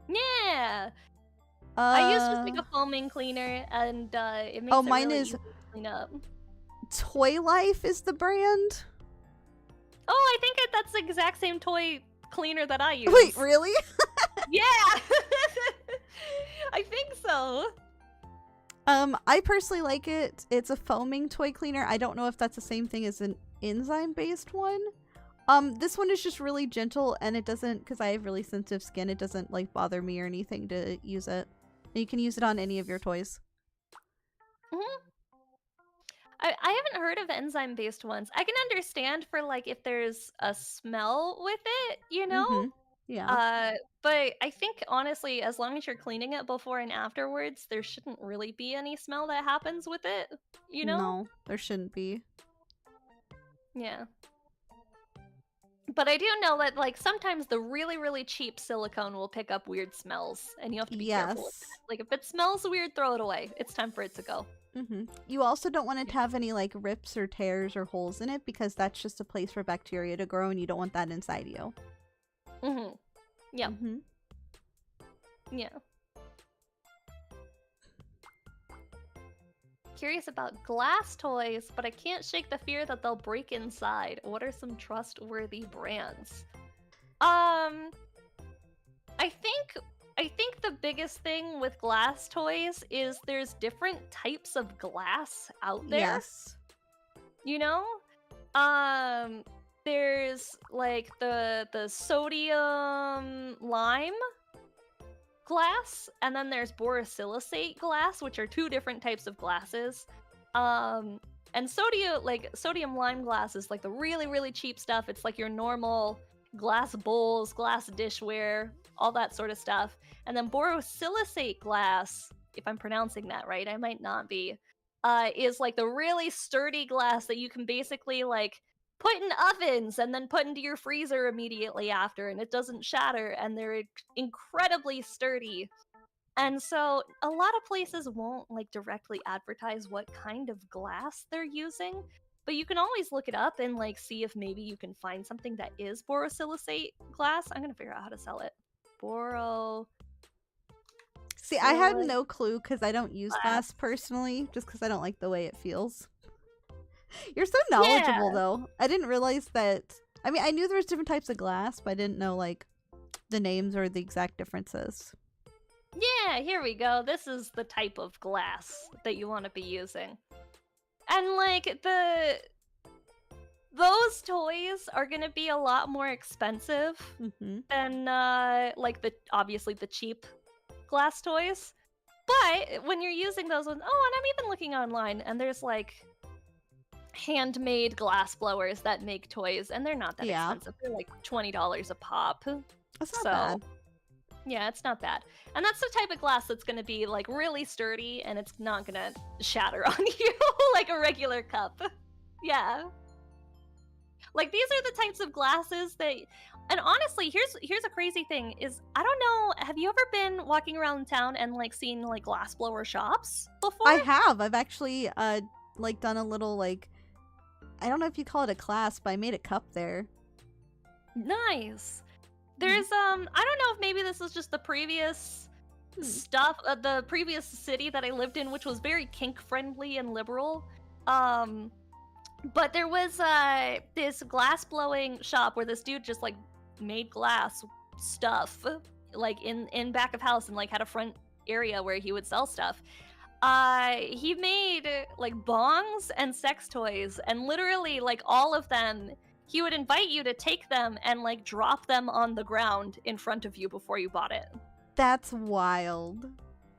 Yeah! I use just, like, a foaming cleaner, and, it makes it mine really is easy to clean up. Toy Life is the brand? Oh, I think that's the exact same toy cleaner that I use. Wait, really? Yeah! I think so. I personally like it. It's a foaming toy cleaner. I don't know if that's the same thing as an enzyme-based one. This one is just really gentle and it doesn't, because I have really sensitive skin, it doesn't like bother me or anything to use it. And you can use it on any of your toys. I haven't heard of enzyme-based ones. I can understand for like if there's a smell with it, you know? Yeah. But I think honestly, as long as you're cleaning it before and afterwards, there shouldn't really be any smell that happens with it, you know? No, there shouldn't be. Yeah. But I do know that like sometimes the really, really cheap silicone will pick up weird smells, and you have to be careful with that. Like if it smells weird, throw it away. It's time for it to go. You also don't want it to have any like rips or tears or holes in it because that's just a place for bacteria to grow and you don't want that inside you. Yeah. Yeah. Curious about glass toys, but I can't shake the fear that they'll break inside. What are some trustworthy brands? I think the biggest thing with glass toys is there's different types of glass out there. Yes. You know? There's like the sodium lime glass, and then there's borosilicate glass, which are two different types of glasses. And sodium lime glass is like the really, really cheap stuff. It's like your normal glass bowls, glass dishware, all that sort of stuff. And then borosilicate glass, if I'm pronouncing that right, I might not be, is like the really sturdy glass that you can basically like put in ovens and then put into your freezer immediately after, and it doesn't shatter, and they're incredibly sturdy. And so a lot of places won't like directly advertise what kind of glass they're using, but you can always look it up and like see if maybe you can find something that is borosilicate glass. I'm gonna figure out how to sell it. Boro. See, I had no clue because I don't use glass personally, just because I don't like the way it feels. You're so knowledgeable, though. I didn't realize that. I mean, I knew there was different types of glass, but I didn't know like the names or the exact differences. Yeah, here we go. This is the type of glass that you want to be using. And like those toys are going to be a lot more expensive than like obviously the cheap glass toys. But when you're using those ones, and I'm even looking online, and there's like handmade glass blowers that make toys, and they're not that expensive. They're like $20 a pop. That's not bad. Yeah, it's not bad. And that's the type of glass that's going to be like really sturdy, and it's not going to shatter on you like a regular cup. Yeah. Like these are the types of glasses that, and honestly, here's a crazy thing is, I don't know, have you ever been walking around town and like seen like glass blower shops before? I have. I've actually like done a little like, I don't know if you call it a class, but I made a cup there. Nice. There's I don't know if maybe this is just the previous stuff, the previous city that I lived in, which was very kink friendly and liberal. But there was this glass blowing shop where this dude just like made glass stuff like in back of house, and like had a front area where he would sell stuff. He made like bongs and sex toys, and literally like all of them, he would invite you to take them and like drop them on the ground in front of you before you bought it. That's wild.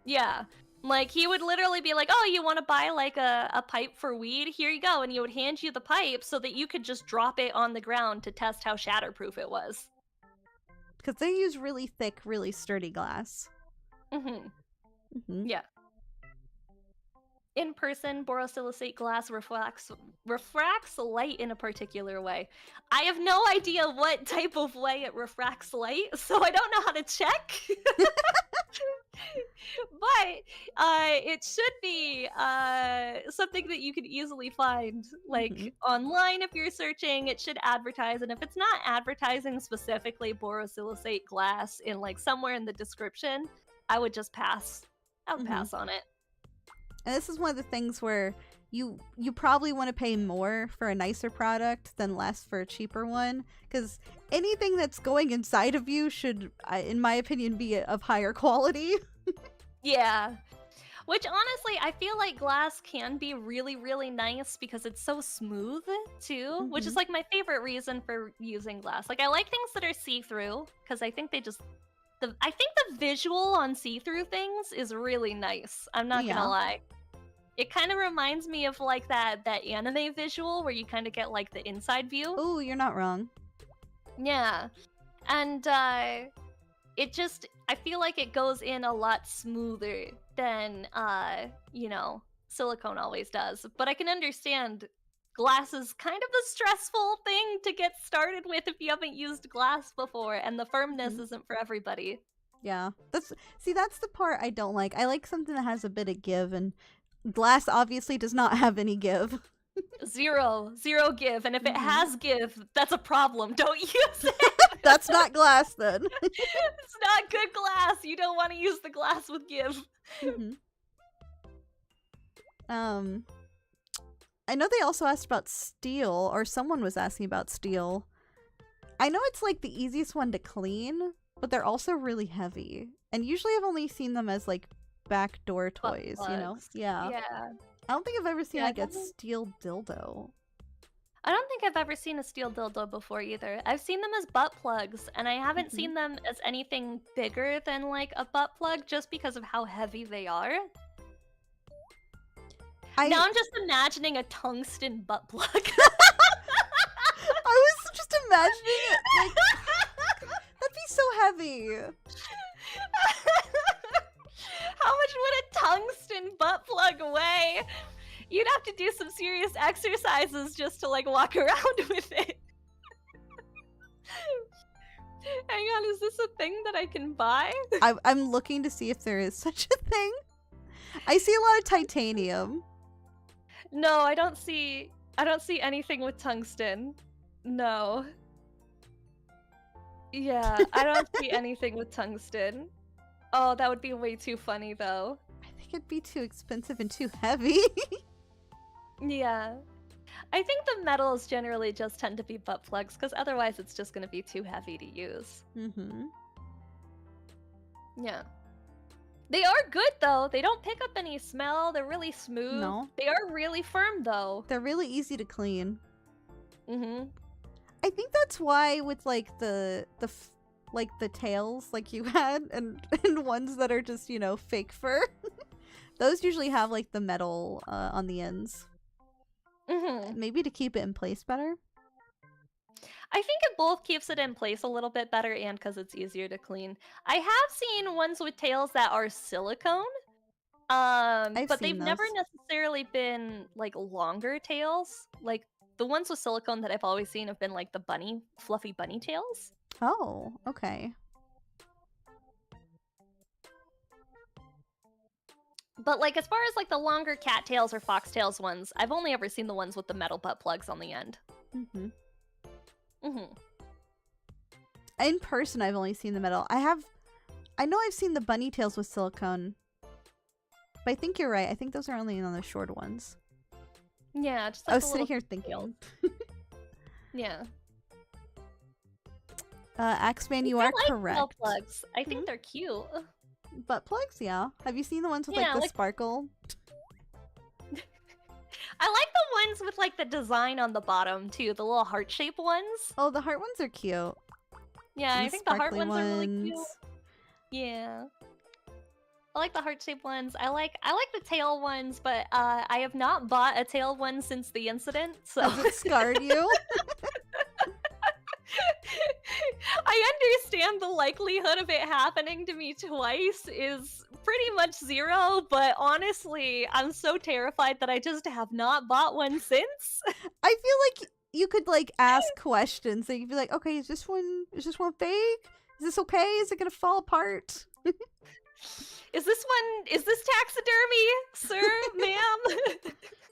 Yeah. Like he would literally be like, oh, you want to buy like a pipe for weed? Here you go. And he would hand you the pipe so that you could just drop it on the ground to test how shatterproof it was. Because they use really thick, really sturdy glass. Yeah. In person, borosilicate glass refracts light in a particular way. I have no idea what type of way it refracts light, so I don't know how to check. But it should be something that you can easily find, like online if you're searching. It should advertise, and if it's not advertising specifically borosilicate glass in like somewhere in the description, I would just pass. I would pass on it. And this is one of the things where you probably want to pay more for a nicer product than less for a cheaper one, because anything that's going inside of you should, in my opinion, be of higher quality. Yeah. Which honestly, I feel like glass can be really, really nice because it's so smooth too, which is like my favorite reason for using glass. Like I like things that are see-through because I think they just, I think the visual on see-through things is really nice. I'm not gonna lie. It kind of reminds me of like that anime visual where you kind of get like the inside view. Oh, you're not wrong. Yeah. And it just, I feel like it goes in a lot smoother than, you know, silicone always does. But I can understand glass is kind of a stressful thing to get started with if you haven't used glass before, and the firmness isn't for everybody. Yeah. That's the part I don't like. I like something that has a bit of give, and glass obviously does not have any give. Zero give, and if it has give, that's a problem. Don't use it. That's not glass then. It's not good glass. You don't want to use the glass with give. I know they also asked about steel, or someone was asking about steel. I know it's like the easiest one to clean, but they're also really heavy. And usually I've only seen them as like backdoor toys, you know? Yeah. I don't think I've ever seen like a steel dildo. I don't think I've ever seen a steel dildo before either. I've seen them as butt plugs, and I haven't seen them as anything bigger than like a butt plug just because of how heavy they are. Now I'm just imagining a tungsten butt plug. I was just imagining it. Like, that'd be so heavy. How much would a tungsten butt plug weigh? You'd have to do some serious exercises just to like walk around with it. Hang on, is this a thing that I can buy? I'm looking to see if there is such a thing. I see a lot of titanium. No, I don't see anything with tungsten. No. Yeah, I don't see anything with tungsten. Oh, that would be way too funny though. I think it'd be too expensive and too heavy. Yeah. I think the metals generally just tend to be butt plugs, because otherwise it's just going to be too heavy to use. Mm-hmm. Yeah. They are good, though. They don't pick up any smell. They're really smooth. No. They are really firm, though. They're really easy to clean. Mm-hmm. I think that's why with, like, the tails like you had and ones that are just, you know, fake fur. Those usually have, like, the metal on the ends. Mm-hmm. Maybe to keep it in place better? I think it both keeps it in place a little bit better and because it's easier to clean. I have seen ones with tails that are silicone. But they've never necessarily been, like, longer tails. Like, the ones with silicone that I've always seen have been, like, the fluffy bunny tails. Oh, okay. But, like, as far as, like, the longer cattails or foxtails ones, I've only ever seen the ones with the metal butt plugs on the end. Mm-hmm. Mm-hmm. In person, I've only seen the metal. I know I've seen the bunny tails with silicone. But I think you're right. I think those are only on the short ones. Yeah, just like I was sitting here thinking. Yeah. Axeman, you are correct. Butt plugs. I think they're cute. Butt plugs, yeah. Have you seen the ones with Yeah, like the like- sparkle? I like the ones with, like, the design on the bottom, too. The little heart-shaped ones. Oh, the heart ones are cute. Yeah, And I think the heart sparkly ones are really cute. Yeah. I like the heart-shaped ones. I like the tail ones, but I have not bought a tail one since the incident, so... Has it scarred you? I understand the likelihood of it happening to me twice is pretty much zero, but honestly, I'm so terrified that I just have not bought one since. I feel like you could like ask questions. So you'd be like, okay, is this one fake? Is this okay? Is it gonna fall apart? Is this taxidermy, sir, ma'am?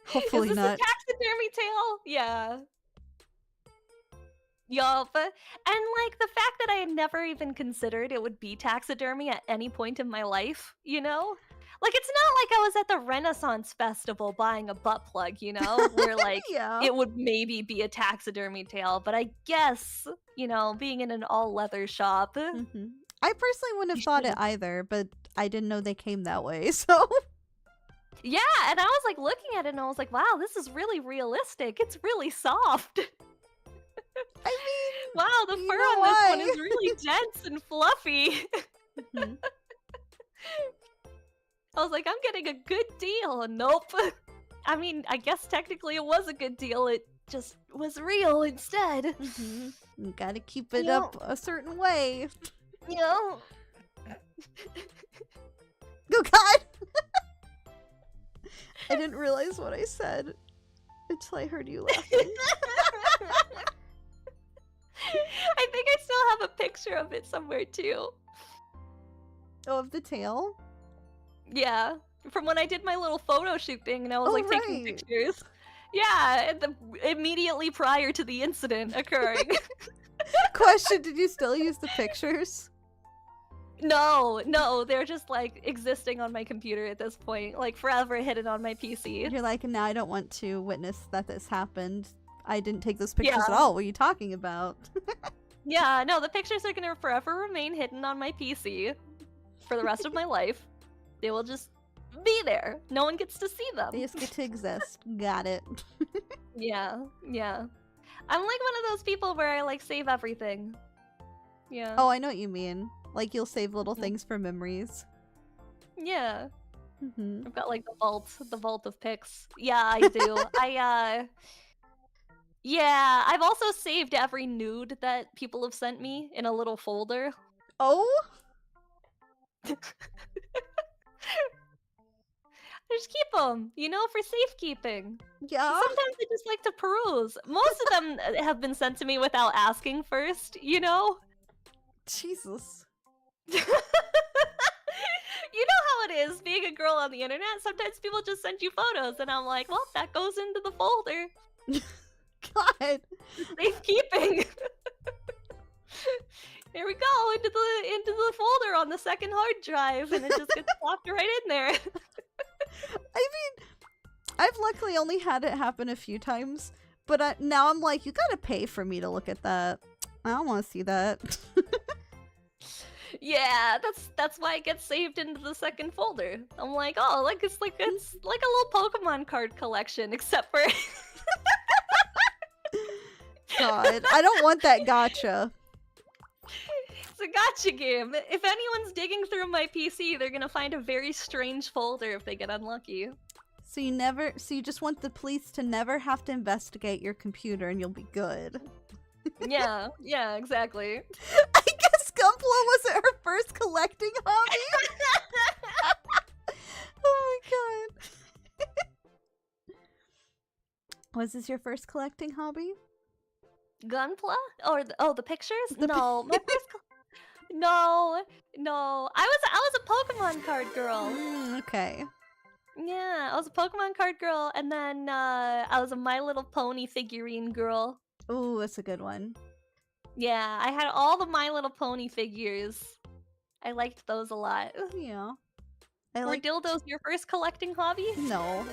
Hopefully is this not. a taxidermy tail? Yeah. Yup. And like the fact that I had never even considered it would be taxidermy at any point in my life, you know? Like it's not like I was at the Renaissance Festival buying a butt plug, you know, where like Yeah. it would maybe be a taxidermy tail, but I guess, you know, being in an all leather shop. Mm-hmm. I personally wouldn't have thought it either, but I didn't know they came that way, so... Yeah, and I was like looking at it and I was like, wow, this is really realistic. It's really soft. I mean... Wow, the you fur know on this one why? is really dense and fluffy. Mhm. I was like, I'm getting a good deal. Nope. I mean, I guess technically it was a good deal. It just was real instead. Mhm. You gotta keep it Yep. up a certain way. You know? Oh god! I didn't realize what I said until I heard you laughing. I think I still have a picture of it somewhere too. Oh, of the tail? Yeah, from when I did my little photo shoot thing and I was Oh, like taking right. pictures. Yeah, immediately prior to the incident occurring. Question, did you still use the pictures? No, they're just like existing on my computer at this point, like forever hidden on my PC. You're like, now I don't want to witness that this happened. I didn't take those pictures Yeah. at all. What are you talking about? Yeah, no, the pictures are gonna forever remain hidden on my PC for the rest of my life. They will just be there. No one gets to see them. They just get to exist. Got it. Yeah. I'm like one of those people where I like save everything. Yeah. Oh, I know what you mean. Like, you'll save little things for memories. Yeah. Mm-hmm. I've got like the vault of pics. Yeah, I do. Yeah, I've also saved every nude that people have sent me in a little folder. Oh? Just keep them, you know, for safekeeping. Yeah. Sometimes I just like to peruse. Most of them have been sent to me without asking first, you know? Jesus. You know how it is being a girl on the internet? Sometimes people just send you photos, and I'm like, well, that goes into the folder. God. Safekeeping. There we go, into the folder on the second hard drive, and it just gets plopped right in there. I mean, I've luckily only had it happen a few times, but now I'm like, you gotta pay for me to look at that. I don't want to see that. Yeah, that's why it gets saved into the second folder. I'm like, oh, like it's like a little Pokemon card collection, except for God, I don't want that gotcha. it's a gotcha game. If anyone's digging through my PC, they're gonna find a very strange folder if they get unlucky. So you just want the police to never have to investigate your computer and you'll be good. Yeah, exactly. I guess Gunpla wasn't her first collecting hobby. Oh my god. Was this your first collecting hobby? Gunpla? Or the pictures? No, my first. No. I was a Pokemon card girl. Okay. Yeah, I was a Pokemon card girl, and then I was a My Little Pony figurine girl. Ooh, that's a good one. Yeah, I had all the My Little Pony figures. I liked those a lot. Yeah. Were dildos your first collecting hobby? No.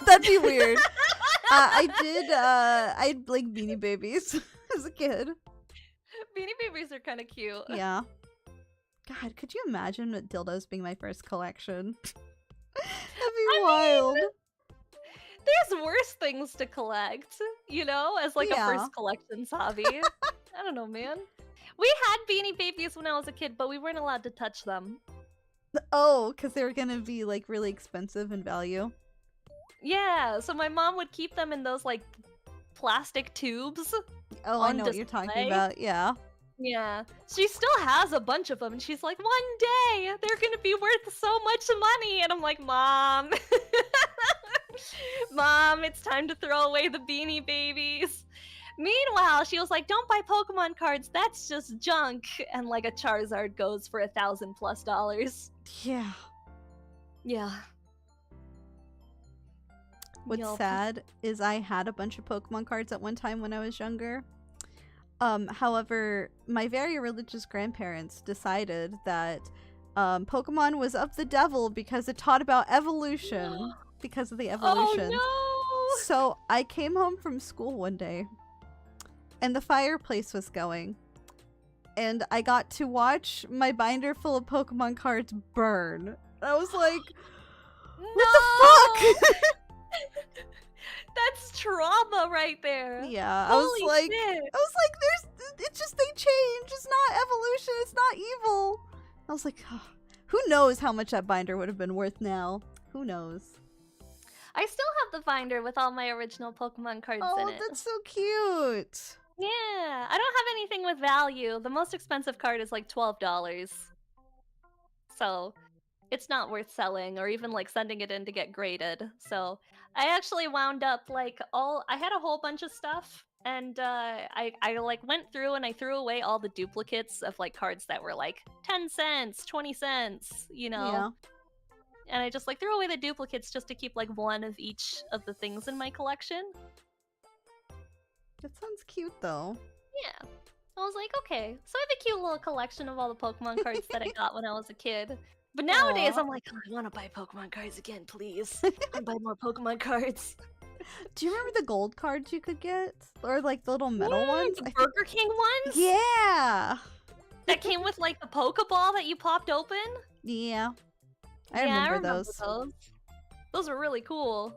That'd be weird. I'd like Beanie Babies as a kid. Beanie Babies are kind of cute. Yeah. God, could you imagine dildos being my first collection? That'd be wild. There's worse things to collect, you know, as like a Yeah. first collections hobby. I don't know, man. We had Beanie Babies when I was a kid, but we weren't allowed to touch them. Oh, because they were gonna be like really expensive in value. Yeah, so my mom would keep them in those like plastic tubes. Oh, I On know what you're talking display. about. Yeah. Yeah, she still has a bunch of them, and she's like, one day they're gonna be worth so much money, and I'm like, Mom, Mom, it's time to throw away the Beanie Babies. Meanwhile, she was like, don't buy Pokemon cards, that's just junk, and like a Charizard goes for $1,000+. Yeah. Yeah. What's Yup. sad is I had a bunch of Pokemon cards at one time when I was younger. However, my very religious grandparents decided that Pokemon was of the devil because it taught about evolution because of the evolution. Oh So I came home from school one day and the fireplace was going. And I got to watch my binder full of Pokemon cards burn. I was like, no! what the fuck? That's trauma right there. Yeah, Holy shit. it's just they change. It's not evolution. It's not evil. I was like, oh, who knows how much that binder would have been worth now? Who knows? I still have the binder with all my original Pokemon cards in Oh, it. that's so cute. Yeah, I don't have anything with value. The most expensive card is like $12. So it's not worth selling or even like sending it in to get graded. So I actually wound up like I had a whole bunch of stuff, and I like went through and I threw away all the duplicates of like cards that were like 10 cents, 20 cents, you know. Yeah. And I just like threw away the duplicates just to keep like one of each of the things in my collection. That sounds cute though. Yeah. I was like, okay, so I have a cute little collection of all the Pokemon cards that I got when I was a kid. But nowadays, Aw. I'm like, oh, I want to buy Pokemon cards again, please. I want to buy more Pokemon cards. Do you remember the gold cards you could get? Or like the little metal ones? The Burger King ones? Yeah. That came with like the Pokeball that you popped open? Yeah. Yeah, I remember those. those. Those were really cool.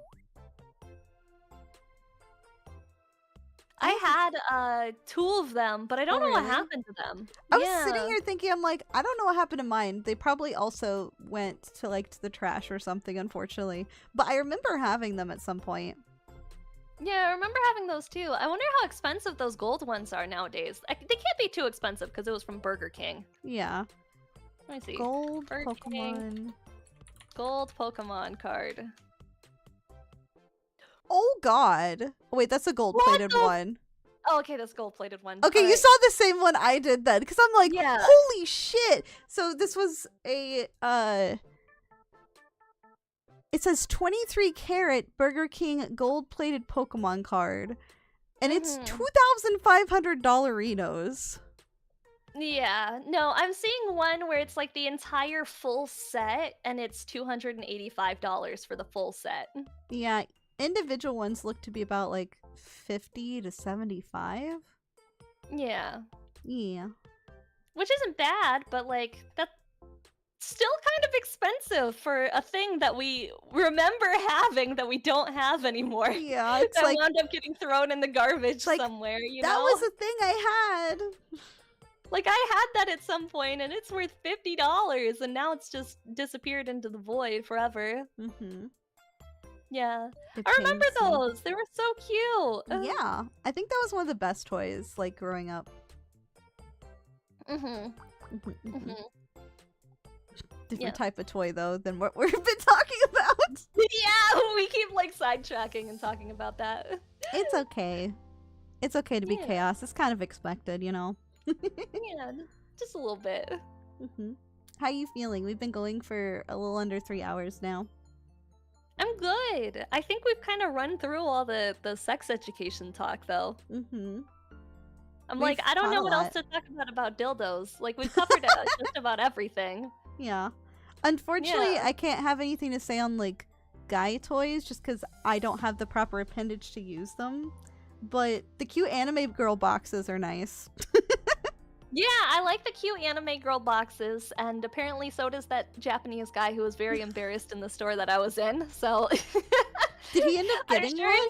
I had 2 of them, but I don't Oh, know what really? happened to them. I was sitting here thinking, I'm like, I don't know what happened to mine. They probably also went to like to the trash or something, unfortunately. But I remember having them at some point. Yeah, I remember having those too. I wonder how expensive those gold ones are nowadays. They can't be too expensive because it was from Burger King. Yeah. Let me see. Gold Burger King. Pokemon Gold Pokemon card. Oh god. Wait, that's a gold-plated What the- one. Oh, okay, that's gold-plated one. Okay, you Alright. saw the same one I did then, because I'm like, Yeah. holy shit! So this was a, it says 23 karat Burger King gold-plated Pokemon card. And it's $2,500 $. Yeah, no, I'm seeing one where it's like the entire full set, and it's $285 for the full set. Yeah, individual ones look to be about like 50 to 75. Yeah. Yeah. Which isn't bad, but like, that's still kind of expensive for a thing that we remember having that we don't have anymore. Yeah, it's That like, wound up getting thrown in the garbage like, somewhere, you that know? was a thing I had. Like, I had that at some point, and it's worth $50, and now it's just disappeared into the void forever. Mm-hmm. Yeah. I remember those! They were so cute! Yeah, I think that was one of the best toys, like, growing up. Mm-hmm. Mhm, mhm. Mm-hmm. Different Yeah. type of toy, though, than what we've been talking about. Yeah, we keep, like, sidetracking and talking about that. It's okay. It's okay to be Yeah. chaos. It's kind of expected, you know? Yeah, just a little bit. Mm-hmm. How you feeling? We've been going for a little under 3 hours now. I'm good. I think we've kind of run through all the sex education talk, though. Mm-hmm. I'm We've like, I don't taught know a what else lot. to talk about dildos. Like, we've covered just about everything. Yeah. Unfortunately, Yeah. I can't have anything to say on, like, guy toys just because I don't have the proper appendage to use them. But the cute anime girl boxes are nice. Yeah, I like the cute anime girl boxes, and apparently so does that Japanese guy who was very embarrassed in the store that I was in, so... Did he end up I'm getting sure- one?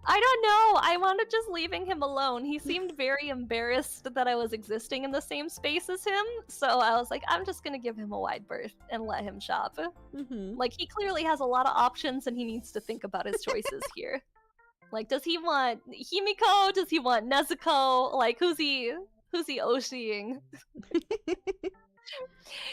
I don't know. I wound up just leaving him alone. He seemed very embarrassed that I was existing in the same space as him, so I was like, I'm just gonna give him a wide berth and let him shop. Mm-hmm. Like, he clearly has a lot of options and he needs to think about his choices here. Like, does he want Himiko? Does he want Nezuko? Like, who's he Oshiing?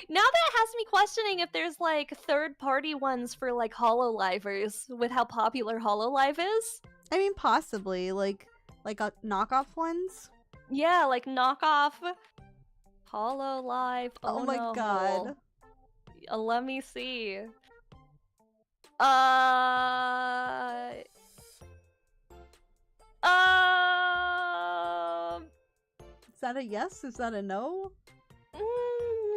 Now that has me questioning if there's, like, third-party ones for, like, Hololivers with how popular Hololive is. I mean, possibly. Like knockoff ones? Yeah, like knockoff Hololive. Oh my god. Let me see. Is that a yes? Is that a no?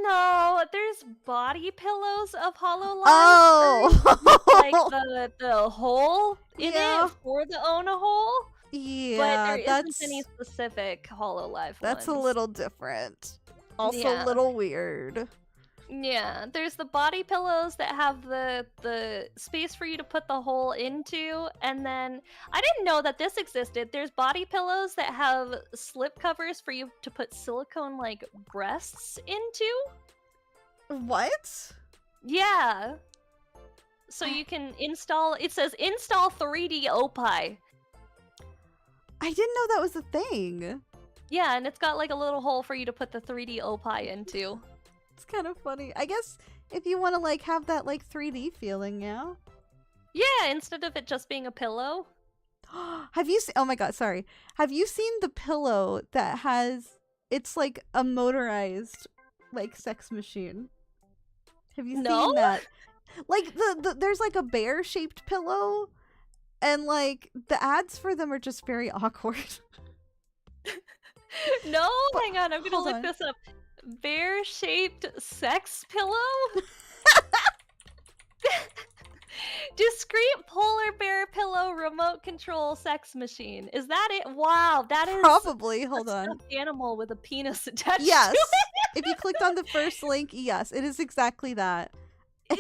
No, there's body pillows of Hololive. Oh! Like the hole in Yeah. it for the Ona hole. Yeah, But there that's isn't any specific Hololive that's a ones. little different. Also Yeah. a little weird. Yeah, there's the body pillows that have the space for you to put the hole into, and then I didn't know that this existed. There's body pillows that have slip covers for you to put silicone like breasts into. What? Yeah. So you can install, it says install 3D Opie. I didn't know that was a thing. Yeah, and it's got like a little hole for you to put the 3D Opie into. It's kind of funny. I guess if you want to like have that like 3D feeling, yeah. Yeah, instead of it just being a pillow. Have you seen? Oh my god, sorry. Have you seen the pillow that has? It's like a motorized, like sex machine. Have you No? seen that? Like there's like a bear shaped pillow, and like the ads for them are just very awkward. No, But- hang on, I'm gonna hold look on. this up. Bear-shaped sex pillow? Discrete polar bear pillow remote control sex machine. Is that it? Wow, that is Probably. a Hold on. stuffed animal with a penis attached Yes. to it. If you clicked on the first link, yes, it is exactly that. Is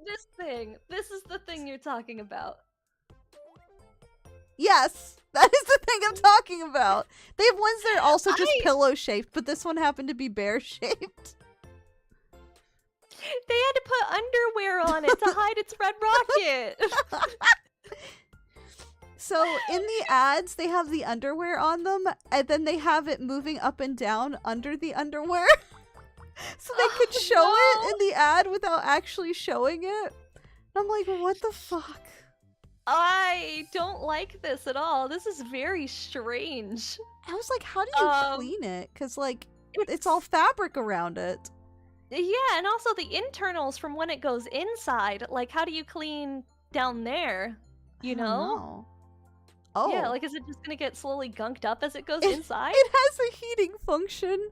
this thing. This is the thing you're talking about. Yes, that is the thing I'm talking about. They have ones that are also just I- pillow shaped, but this one happened to be bear shaped. They had to put underwear on it to hide its red rocket. So in the ads, they have the underwear on them, and then they have it moving up and down under the underwear. so they could Oh, show it no. in the ad without actually showing it. I'm like, what the fuck? I don't like this at all. This is very strange. I was like, how do you clean it? Because, like, it's all fabric around it. Yeah, and also the internals from when it goes inside. Like, how do you clean down there? You I don't know. Oh. Yeah, like, is it just gonna get slowly gunked up as it goes inside? It has a heating function.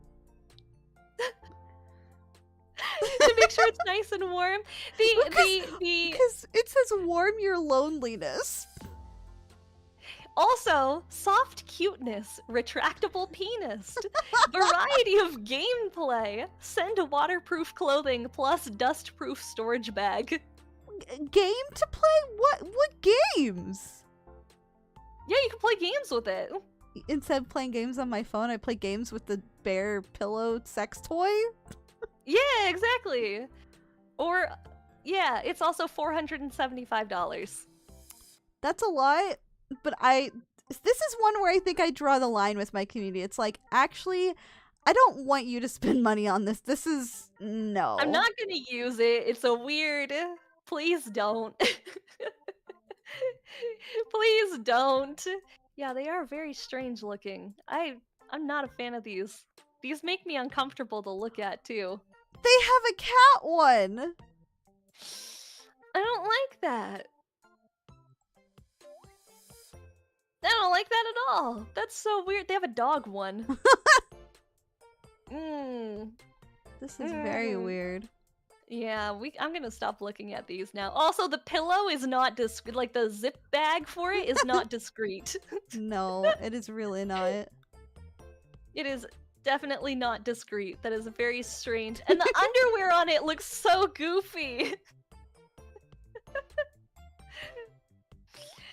To make sure it's nice and warm. Because it says warm your loneliness. Also, soft cuteness, retractable penis, variety of gameplay, send waterproof clothing plus dustproof storage bag. Game to play? What games? Yeah, you can play games with it. Instead of playing games on my phone, I play games with the bear pillow sex toy. Yeah, exactly. Or, yeah, it's also $475. That's a lot, but this is one where I think I draw the line with my community. It's like, actually, I don't want you to spend money on this. This is, no. I'm not gonna use it. It's a weird... Please don't. Please don't. Yeah, they are very strange looking. I'm not a fan of these. These make me uncomfortable to look at, too. They have a cat one! I don't like that. I don't like that at all. That's so weird. They have a dog one. This is very weird. Yeah, I'm gonna stop looking at these now. Also, the pillow is not like the zip bag for it is not discreet. No, it is really not. It is definitely not discreet. That is very strange. And the underwear on it looks so goofy.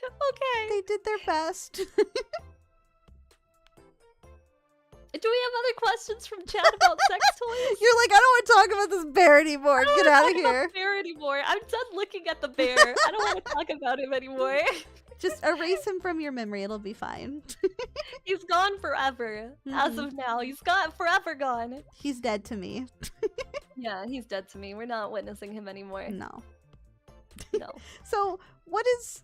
Okay. They did their best. Do we have other questions from chat about sex toys? You're like, I don't want to talk about this bear anymore. Get out of here. Bear anymore. I'm done looking at the bear. I don't want to talk about him anymore. Just erase him from your memory. It'll be fine. He's gone forever. As of now, he's forever gone. He's dead to me. Yeah, he's dead to me. We're not witnessing him anymore. No. No. So, what is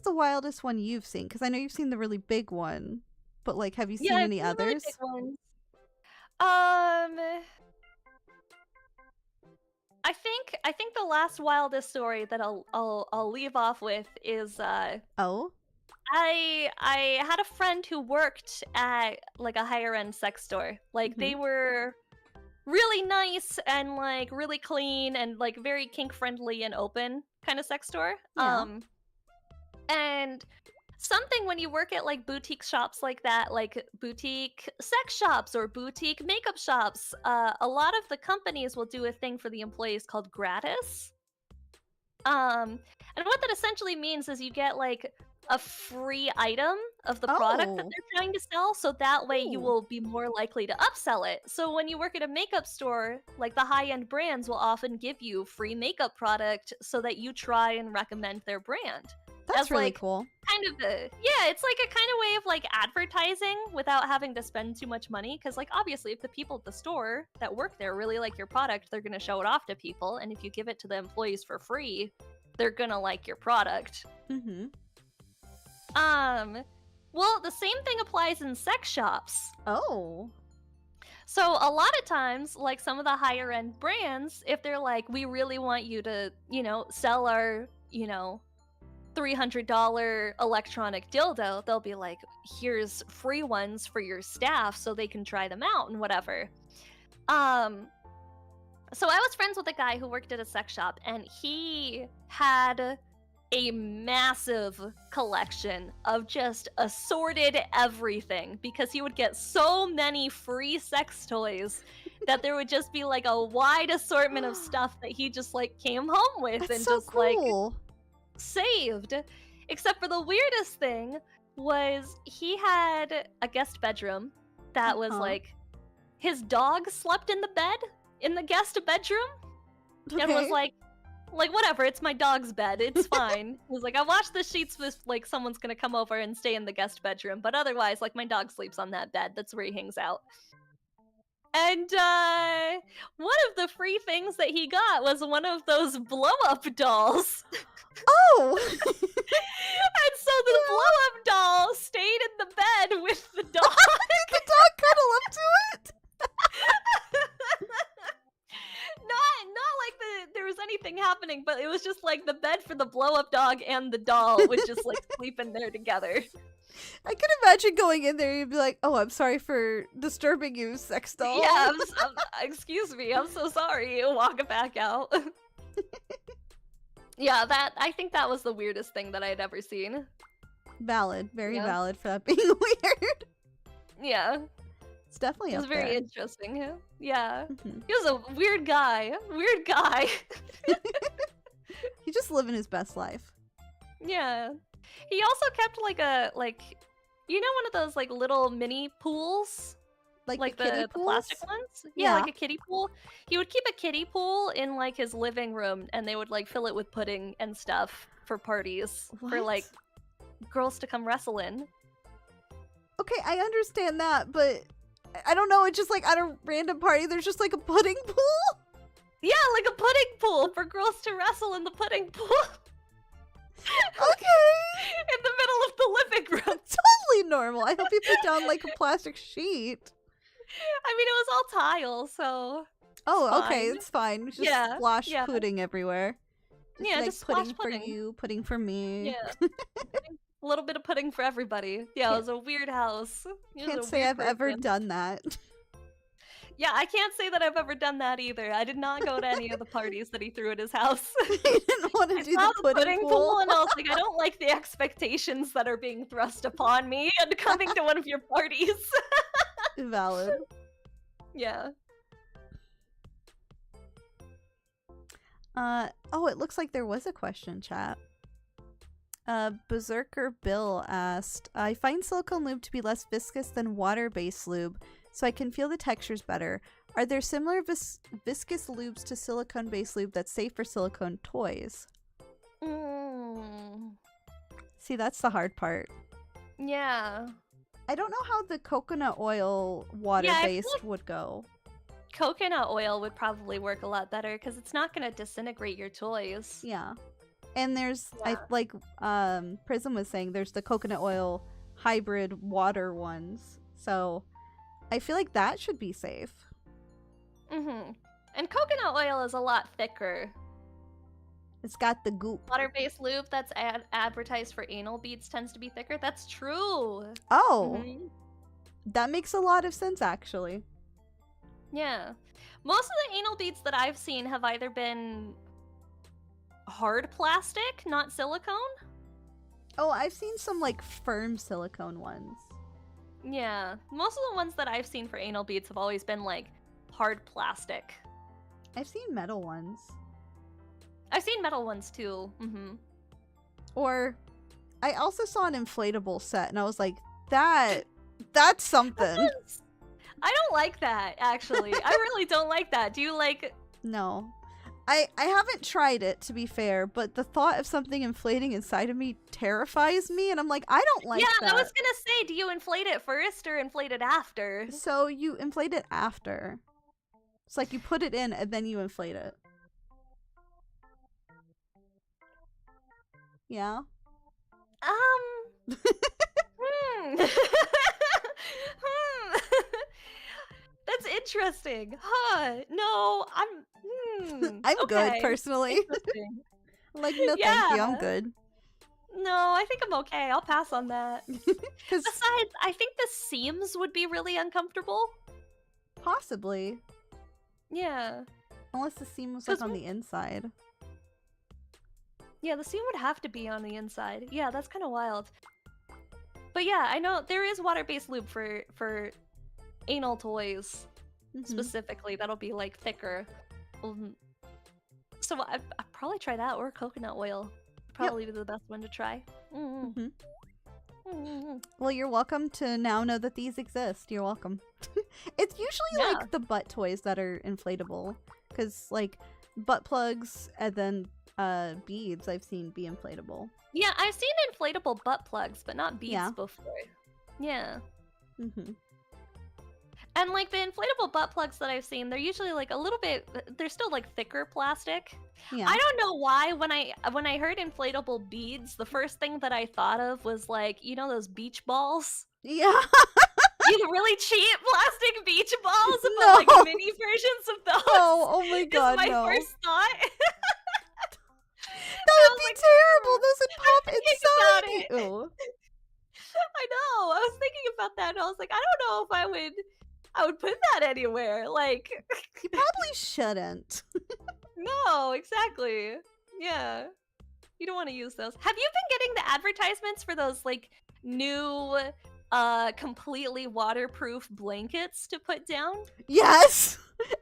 the wildest one you've seen? Because I know you've seen the really big one, but like, have you seen any I've seen others? really big ones. I think the last wildest story that I'll leave off with is Oh? I had a friend who worked at like a higher end sex store. Like they were really nice and like really clean and like very kink friendly and open kind of sex store. Yeah. And something when you work at like boutique shops like that, like boutique sex shops or boutique makeup shops, a lot of the companies will do a thing for the employees called gratis. And what that essentially means is you get like a free item of the product that they're trying to sell, so that way you will be more likely to upsell it. So when you work at a makeup store, like the high-end brands will often give you free makeup product so that you try and recommend their brand. That's really like, cool. Kind of it's like a kind of way of like advertising without having to spend too much money, because like obviously if the people at the store that work there really like your product, they're gonna show it off to people, and if you give it to the employees for free, they're gonna like your product. Well, the same thing applies in sex shops. Oh. So a lot of times, like some of the higher end brands, if they're like, we really want you to, sell our, $300 electronic dildo, they'll be like, here's free ones for your staff so they can try them out and whatever. So I was friends with a guy who worked at a sex shop, and he had a massive collection of just assorted everything, because he would get so many free sex toys that there would just be like a wide assortment of stuff that he just like came home with. That's and so just cool. Like saved. Except for the weirdest thing was he had a guest bedroom that was like his dog slept in the bed in the guest bedroom. And was like whatever, it's my dog's bed, it's fine. He was like, I watched the sheets with like someone's gonna come over and stay in the guest bedroom, but otherwise like my dog sleeps on that bed, that's where he hangs out. And one of the free things that he got was one of those blow-up dolls. Oh! And so the blow-up doll stayed in the bed with the dog. Did the dog cuddle up to it? Not like there was anything happening, but it was just like the bed for the blow-up dog and the doll would just like sleep in there together. I can imagine going in there and you'd be like, oh, I'm sorry for disturbing you, sex doll. Yeah, excuse me, I'm so sorry. Walk it back out. Yeah, I think that was the weirdest thing that I had ever seen. Valid. Very Yeah. valid for that being weird. Yeah, It's definitely it was up very there. interesting. Yeah, Mhm. he was a weird guy. Weird guy. He's just living his best life. Yeah. He also kept like one of those like little mini pools, Like the kiddie the pools? plastic ones. Yeah, like a kiddie pool. He would keep a kiddie pool in like his living room, and they would like fill it with pudding and stuff for parties for like What? girls to come wrestle in. Okay, I understand that, but I don't know. It's just like at a random party, there's just like a pudding pool. Yeah, like a pudding pool for girls to wrestle in the pudding pool. Okay. In the middle of the living room. Totally normal. I hope you put down like a plastic sheet. I mean, it was all tile, so Oh, okay, fine. it's fine. Just Yeah, splash yeah. pudding everywhere. Yeah, like just splash pudding for pudding. you, pudding for me. Yeah. A little bit of pudding for everybody. Yeah, it Can't- was a weird house. He was Can't a say weird I've ever person. done that. Yeah, I can't say that I've ever done that either. I did not go to any of the parties that he threw at his house. I didn't want to I do saw the pudding pool. and I was like, I don't like the expectations that are being thrust upon me and coming to one of your parties. Valid. Yeah. Oh, it looks like there was a question, chat. Berserker Bill asked, I find silicone lube to be less viscous than water-based lube, so I can feel the textures better. Are there similar viscous lubes to silicone-based lube that's safe for silicone toys? See, that's the hard part. Yeah. I don't know how the coconut oil water-based like- would go. Coconut oil would probably work a lot better because it's not going to disintegrate your toys. Yeah. And there's, Yeah. Prism was saying, there's the coconut oil hybrid water ones. So I feel like that should be safe. Mm-hmm. And coconut oil is a lot thicker. It's got the goop. Water-based lube that's advertised for anal beads tends to be thicker. That's true. Oh, Mhm. that makes a lot of sense, actually. Yeah. Most of the anal beads that I've seen have either been hard plastic, not silicone. Oh, I've seen some, like, firm silicone ones. Yeah. Most of the ones that I've seen for anal beads have always been, like, hard plastic. I've seen metal ones. I've seen metal ones, too. Mm-hmm. Or, I also saw an inflatable set, and I was like, that's something. I don't like that, actually. I really don't like that. Do you like... No. I haven't tried it, to be fair, but the thought of something inflating inside of me terrifies me, and I'm like, I don't like that. I was gonna say, do you inflate it first or inflate it after? So you inflate it after. It's like you put it in, and then you inflate it. Yeah? That's interesting. Huh. No, I'm good, okay. personally. Interesting. Like, no thank you, I'm Yeah. good. No, I think I'm okay. I'll pass on that. 'Cause Besides, I think the seams would be really uncomfortable. possibly. Yeah. Unless the seam was, like, 'Cause on the inside. Yeah, the seam would have to be on the inside. Yeah, that's kind of wild. But yeah, I know there is water-based lube for anal toys Mhm. specifically. That'll be like thicker. So I'd probably try that or coconut oil. Probably be the best one to try. Mhm. Mm. Well, you're welcome to now know that these exist. You're welcome. It's usually, Yeah. like, the butt toys that are inflatable. Because, like, butt plugs and then beads I've seen be inflatable. Yeah, I've seen inflatable butt plugs, but not beads Yeah. before. Yeah. Mm-hmm. And like the inflatable butt plugs that I've seen, they're usually like a little bit, they're still like thicker plastic. Yeah. I don't know why when I heard inflatable beads, the first thing that I thought of was like, you know those beach balls? Yeah. You really cheap plastic beach balls, but No. like mini versions of those. Oh my god, is my no. first thought. That would be terrible. Those would pop thinking inside about you. I know. I was thinking about that and I was like, I don't know if I would put that anywhere. Like You probably shouldn't. no, exactly. Yeah. You don't want to use those. Have you been getting the advertisements for those like new completely waterproof blankets to put down? Yes.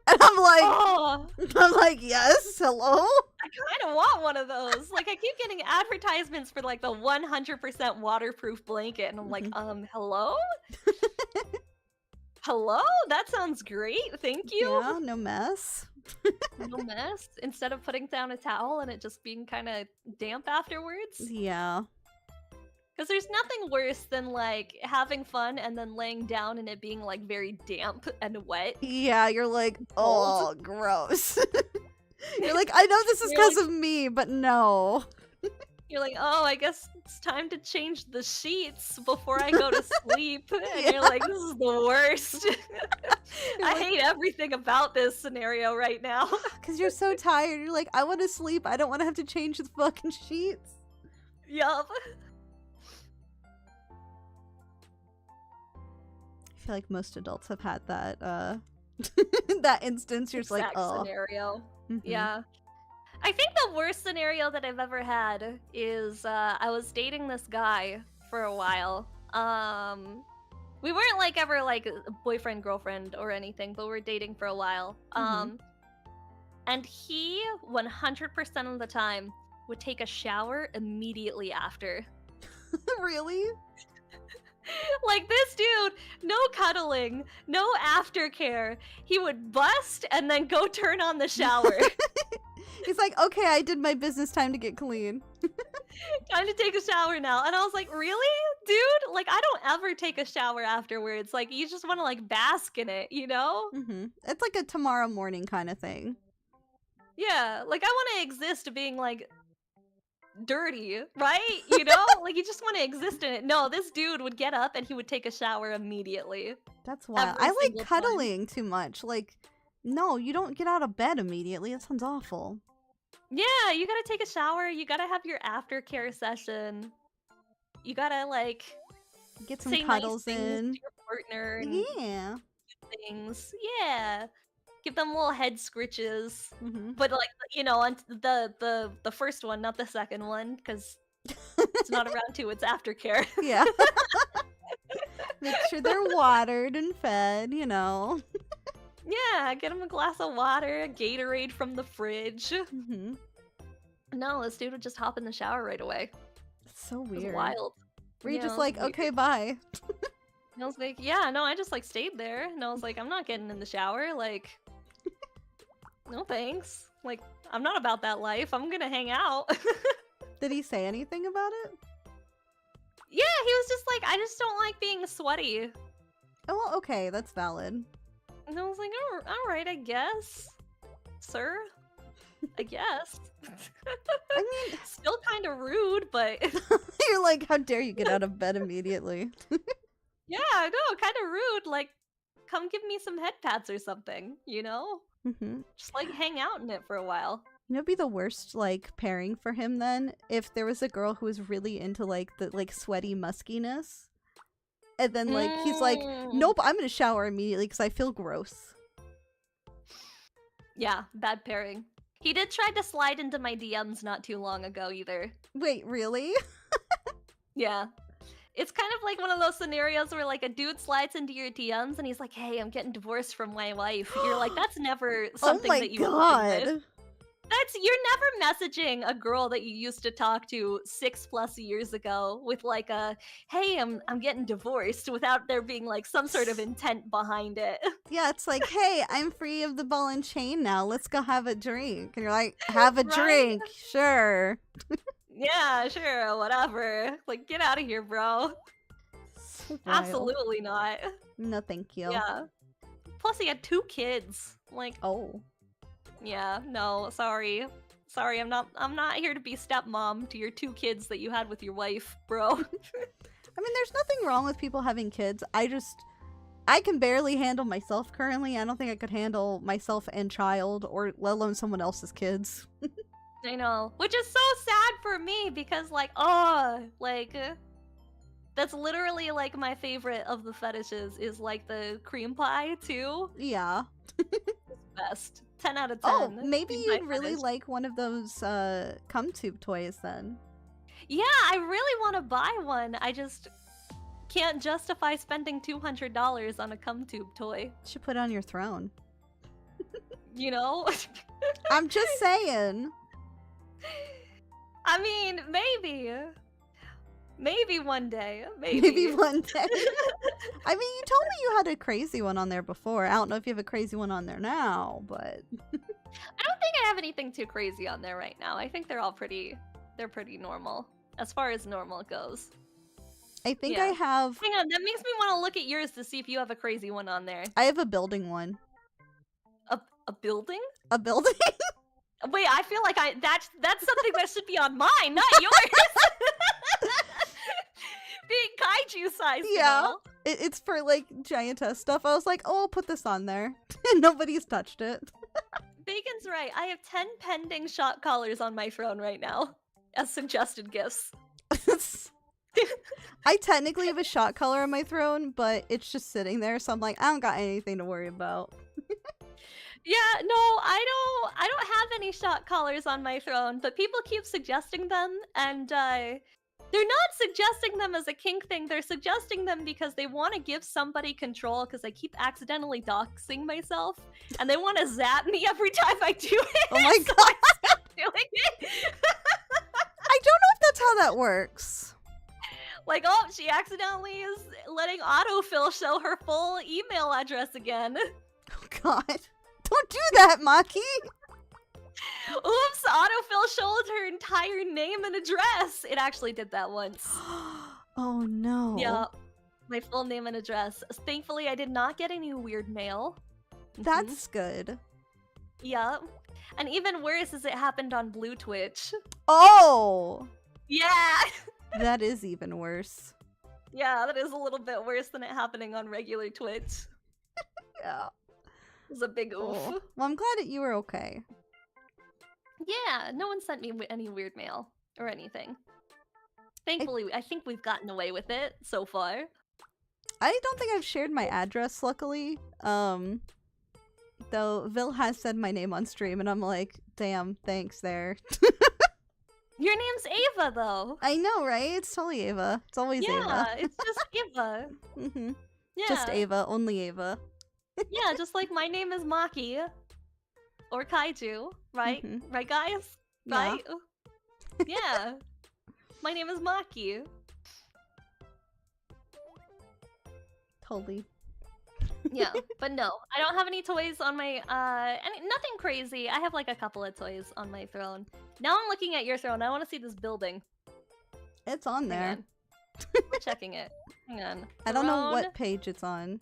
And Oh, I'm like, yes, hello? I kind of want one of those. Like I keep getting advertisements for like the 100% waterproof blanket and I'm like, hello? Hello? That sounds great. Thank you. Yeah, no mess. No mess. Instead of putting down a towel and it just being kind of damp afterwards. Yeah. Because there's nothing worse than like having fun and then laying down and it being like very damp and wet. Yeah, you're like, Cold. oh, gross. You're like, I know this is You're because of me, but no. You're like, oh, I guess it's time to change the sheets before I go to sleep. And you're like, this is the worst. I hate everything about this scenario right now. Because you're so tired. You're like, I want to sleep. I don't want to have to change the fucking sheets. Yup. I feel like most adults have had that, that instance. You're just like, Exact oh. scenario. Mhm. Yeah. I think the worst scenario that I've ever had is I was dating this guy for a while. We weren't like ever like boyfriend girlfriend or anything, but we were dating for a while. And he 100% of the time would take a shower immediately after. Really? Like this dude, no cuddling, no aftercare. He would bust and then go turn on the shower. He's like, okay, I did my business, time to get clean. Time to take a shower now. And I was like, really? Dude? Like, I don't ever take a shower afterwards. Like, you just want to, like, bask in it, you know? It's like a tomorrow morning kind of thing. Yeah. Like, I want to exist being, like, dirty, right? You know? Like, you just want to exist in it. No, this dude would get up and he would take a shower immediately. That's wild. Every I like single time. cuddling too much. Like, no, you don't get out of bed immediately. That sounds awful. Yeah, you gotta take a shower. You gotta have your aftercare session. You gotta, like, Get some say cuddles nice things in. to your partner and Yeah. things. Yeah. Give them little head scritches. Mm-hmm. But like, you know, on the first one, not the second one, because it's not around two, it's aftercare. Yeah. Make sure they're watered and fed, you know. Yeah, get them a glass of water, a Gatorade from the fridge. Mm-hmm. No, this dude would just hop in the shower right away. It's so It was weird. wild. Were you Yeah, just it was like, weird. okay, bye? And I was like, yeah, no, I just like stayed there. And I was like, I'm not getting in the shower. Like, no thanks. Like, I'm not about that life. I'm gonna hang out. Did he say anything about it? Yeah, he was just like, I just don't like being sweaty. Oh, well, okay, that's valid. And I was like, all right, I guess. Sir? I guess. I mean, Still kind of rude, but you're like, how dare you get out of bed immediately? yeah, no, kind of rude. Like, come give me some head pats or something, you know? Mm-hmm. Just like hang out in it for a while. You know, it'd be the worst like pairing for him then if there was a girl who was really into like the like sweaty muskiness, and then like he's like, nope, I'm gonna shower immediately because I feel gross. Yeah, bad pairing. He did try to slide into my DMs not too long ago either. Wait, really? Yeah. It's kind of like one of those scenarios where like a dude slides into your DMs and he's like, hey, I'm getting divorced from my wife. You're like, that's never something oh my that you god! open with. You're never messaging a girl that you used to talk to 6+ years ago with like a, hey, I'm getting divorced without there being like some sort of intent behind it. Yeah, it's like, hey, I'm free of the ball and chain now. Let's go have a drink. And you're like, have a Right? drink, sure. Yeah, sure, whatever. Like, get out of here, bro. So wild. Absolutely not. No, thank you. Yeah. Plus, he had 2 kids. Like, Oh. yeah, no, sorry. Sorry, I'm not here to be stepmom to your 2 kids that you had with your wife, bro. I mean, there's nothing wrong with people having kids. I can barely handle myself currently. I don't think I could handle myself and child, or let alone someone else's kids. I know. Which is so sad for me because, like, oh, like, that's literally, like, my favorite of the fetishes is, like, the cream pie, too. Yeah. Best. 10 out of 10. Oh, maybe Cream pie you'd really fetish. like one of those cum tube toys then. Yeah, I really want to buy one. I just can't justify spending $200 on a cum tube toy. Should put it on your throne. You know? I'm just saying. I mean, maybe. Maybe one day. Maybe. Maybe one day. I mean, you told me you had a crazy one on there before. I don't know if you have a crazy one on there now, but I don't think I have anything too crazy on there right now. I think they're all pretty normal. As far as normal goes. I think Yeah. I have Hang on, that makes me want to look at yours to see if you have a crazy one on there. a building one. A building? A building? Wait, I feel like that's something that should be on mine, not yours. Being kaiju sized. Yeah. It's for like giantess stuff. I was like, oh, I'll put this on there. Nobody's touched it. Bacon's right. I have 10 pending shot collars on my throne right now as suggested gifts. I technically have a shot collar on my throne, but it's just sitting there, so I'm like, I don't got anything to worry about. Yeah, no, I don't have any shot collars on my throne, but people keep suggesting them, and they're not suggesting them as a kink thing. They're suggesting them because they want to give somebody control because I keep accidentally doxing myself, and they want to zap me every time I do it. Oh my so god. I stop doing it. I don't know if that's how that works. Like, oh, she accidentally is letting autofill show her full email address again. Oh god. Don't do that, Maki! Oops, autofill showed her entire name and address. It actually did that once. Oh no. Yeah, my full name and address. Thankfully, I did not get any weird mail. That's good. Yeah. And even worse is it happened on Blue Twitch. Oh! Yeah! That is even worse. Yeah, that is a little bit worse than it happening on regular Twitch. Yeah. It was a big oof. Oh. Well, I'm glad that you were okay. Yeah, no one sent me any weird mail or anything. Thankfully, I think we've gotten away with it so far. I don't think I've shared my address, luckily. Though Vil has said my name on stream, and I'm like, damn, thanks there. Your name's Ava, though. I know, right? It's totally Ava. It's always Yeah, Ava. it's just Ava. Mm-hmm. Yeah. Just Ava, only Ava. Yeah, just like my name is Maki. Or Kaiju, right? Mhm. Right, guys? Yeah. Right? Yeah. My name is Maki. Totally. Yeah, but no, I don't have any toys on my, nothing crazy. I have like a couple of toys on my throne. Now I'm looking at your throne. I want to see this building. It's on there. Hang on. We're checking it. Hang on. I don't know Throne, what page it's on.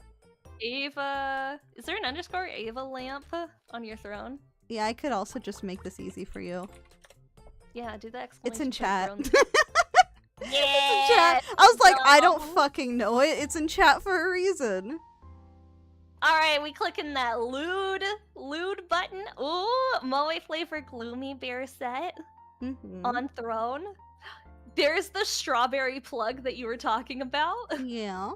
Ava. Is there an underscore Ava lamp on your throne? Yeah, I could also just make this easy for you. Yeah, do that. It's in chat. Yeah. It's in chat. I was like, I don't fucking know it. It's in chat for a reason. All right, we clicking that lewd button. Ooh, Moe flavor gloomy bear set Mm-hmm. on throne. There's the strawberry plug that you were talking about. Yeah.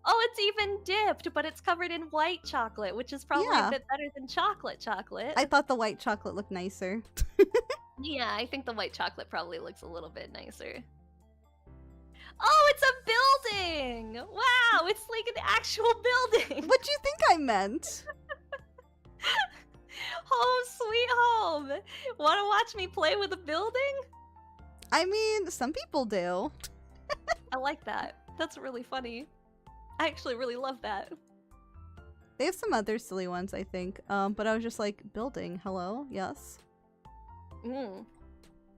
Oh, it's even dipped, but it's covered in white chocolate, which is probably Yeah. a bit better than chocolate. I thought the white chocolate looked nicer. Yeah, I think the white chocolate probably looks a little bit nicer. Oh, it's a building! Wow, it's like an actual building! What do you think I meant? Home sweet home! Wanna watch me play with a building? I mean, some people do. I like that. That's really funny. I actually really love that. They have some other silly ones, I think. But I was just like, building, hello? Yes? Mm.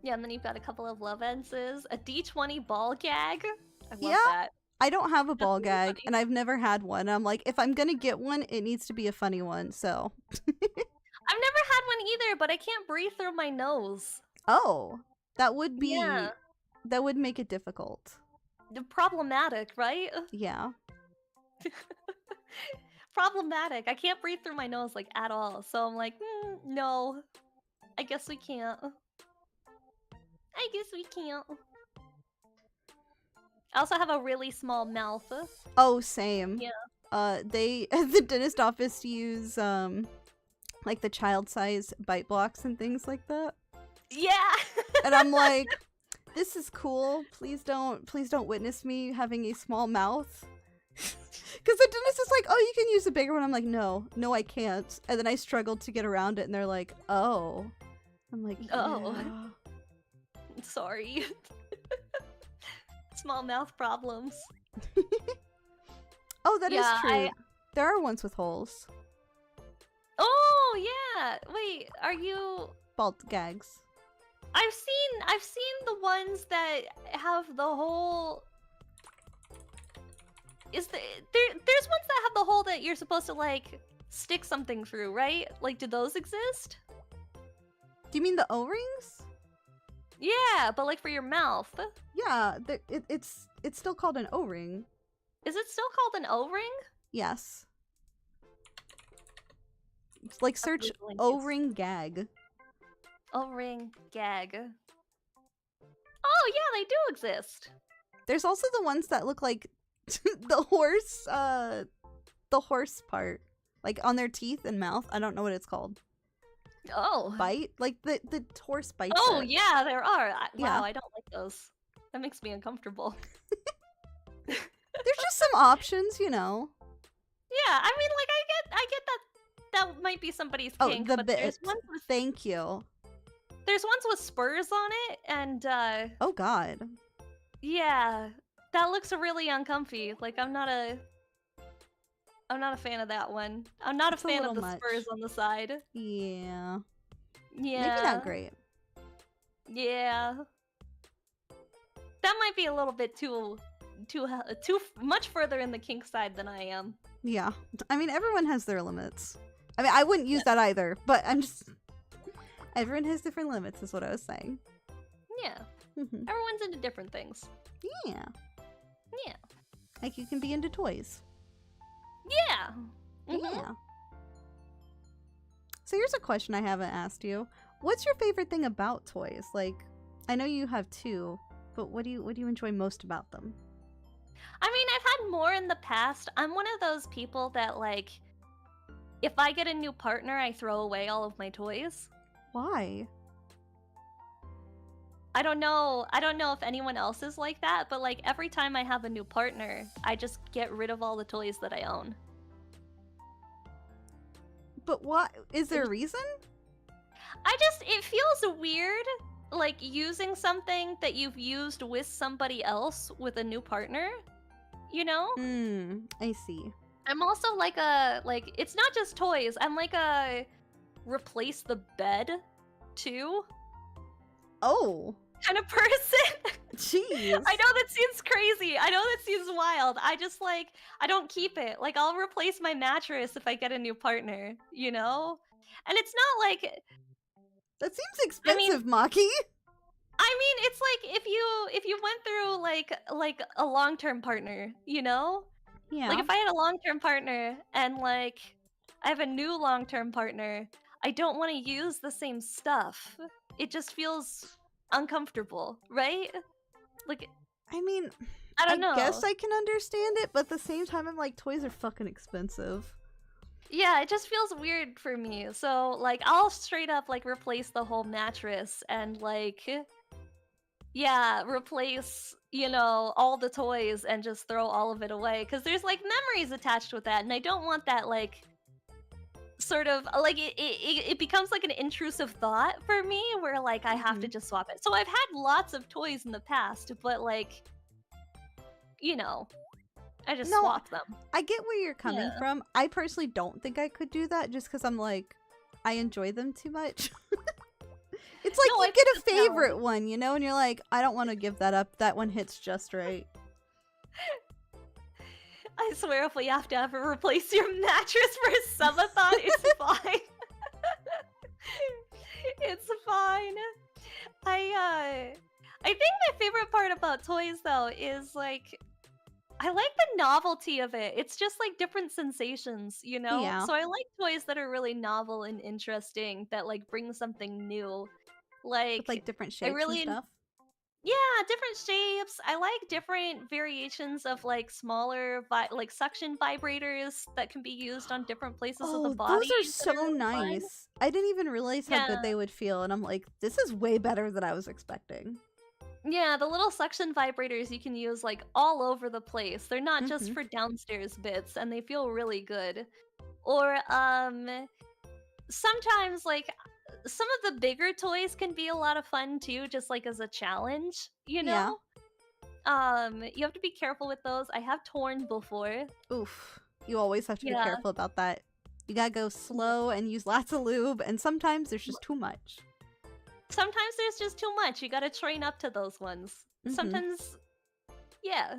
Yeah, and then you've got a couple of love enses, a D20 ball gag. I love Yeah. that. I don't have a That's ball really gag, funny. and I've never had one. I'm like, if I'm gonna get one, it needs to be a funny one. So, I've never had one either, but I can't breathe through my nose. oh, that would Yeah. make it difficult. Problematic, right? Yeah. Problematic. I can't breathe through my nose like at all. So I'm like, no. I guess we can't. I guess we can't. I also have a really small mouth. Oh, same. Yeah. They at the dentist office use like the child size bite blocks and things like that. Yeah. And I'm like, this is cool. Please don't witness me having a small mouth. Because the dentist is like, oh, you can use a bigger one. I'm like, no, I can't. And then I struggled to get around it, and they're like, oh. I'm like, Oh. yeah. Sorry. Small mouth problems. Oh, that is Yeah, true. There are ones with holes. Oh, yeah. Wait, are you... Bald gags. I've seen the ones that have the hole. There's ones that have the hole that you're supposed to like stick something through, right? Like, do those exist? Do you mean the O-rings? Yeah, but like for your mouth. Yeah, it's still called an O-ring. Is it still called an O-ring? Yes. It's like search Googling this. O-ring gag. O-ring gag. Oh yeah, they do exist. There's also the ones that look like the horse part. Like on their teeth and mouth. I don't know what it's called. Oh. Bite? Like the horse bites Oh it. yeah, there are. Yeah. Wow, I don't like those. That makes me uncomfortable. There's just some options, you know. Yeah, I mean, like I get that might be somebody's Oh, kink, the but bit. there's ones with Thank you. with spurs on it, and Oh god. yeah, that looks really uncomfy. Like I'm not a fan of that one. I'm not It's a a fan of little the much. spurs on the side. Yeah. Yeah, Maybe not great. Yeah, that might be a little bit too much further in the kink side than I am. Yeah. I mean, everyone has their limits. I mean, I wouldn't use that either, but I'm just... Everyone has different limits, is what I was saying. Yeah, Mhm. everyone's into different things. Yeah. Yeah. Like, you can be into toys. Yeah. Mhm. Yeah. So here's a question I haven't asked you. What's your favorite thing about toys? Like, I know you have two, but what do you enjoy most about them? I mean, I've had more in the past. I'm one of those people that, like, if I get a new partner, I throw away all of my toys. Why? I don't know if anyone else is like that, but, like, every time I have a new partner, I just get rid of all the toys that I own. But what? Is there a reason? It feels weird, like, using something that you've used with somebody else with a new partner, you know? I see. I'm also like it's not just toys. I'm like a replace the bed too Oh, kind of person. jeez. I know that seems crazy. I know that seems wild. I just like I don't keep it. Like I'll replace my mattress if I get a new partner, you know? And it's not like That seems expensive, Maki. I mean, it's like if you went through like a long-term partner, you know? Yeah. Like if I had a long-term partner and like I have a new long-term partner, I don't want to use the same stuff. It just feels uncomfortable, right? Like I mean, I don't know. guess I can understand it, but at the same time, I'm like, toys are fucking expensive. Yeah, it just feels weird for me. So like I'll straight up like replace the whole mattress and like yeah, replace, you know, all the toys and just throw all of it away because there's like memories attached with that and I don't want that like sort of like it becomes like an intrusive thought for me where like I have to just swap it. So I've had lots of toys in the past, but like you know, I just swap them. I get where you're coming Yeah. from. I personally don't think I could do that just because I'm like, I enjoy them too much. It's like No, I you get a can tell. favorite one, you know, and you're like, I don't want to give that up. That one hits just right. I swear if we have to ever replace your mattress for a subathon, it's fine. It's fine. I think my favorite part about toys though is like I like the novelty of it. It's just like different sensations, you know? Yeah. So I like toys that are really novel and interesting that like bring something new. With like Like different I shapes and really stuff. yeah, different shapes. I like different variations of like smaller like suction vibrators that can be used on different places of the Oh, those body are that are so really fun. nice. I didn't even realize how good Yeah. they would feel, and I'm like, this is way better than I was expecting. Yeah, the little suction vibrators you can use like all over the place. They're not just Mm-hmm. for downstairs bits and they feel really good. Or sometimes like some of the bigger toys can be a lot of fun too, just like as a challenge, you Yeah. know? You have to be careful with those. I have torn before. Oof. You always have to be Yeah. careful about that. You gotta go slow and use lots of lube, and sometimes there's just too much. Sometimes there's just too much. You gotta train up to those ones. Mhm. Sometimes, yeah.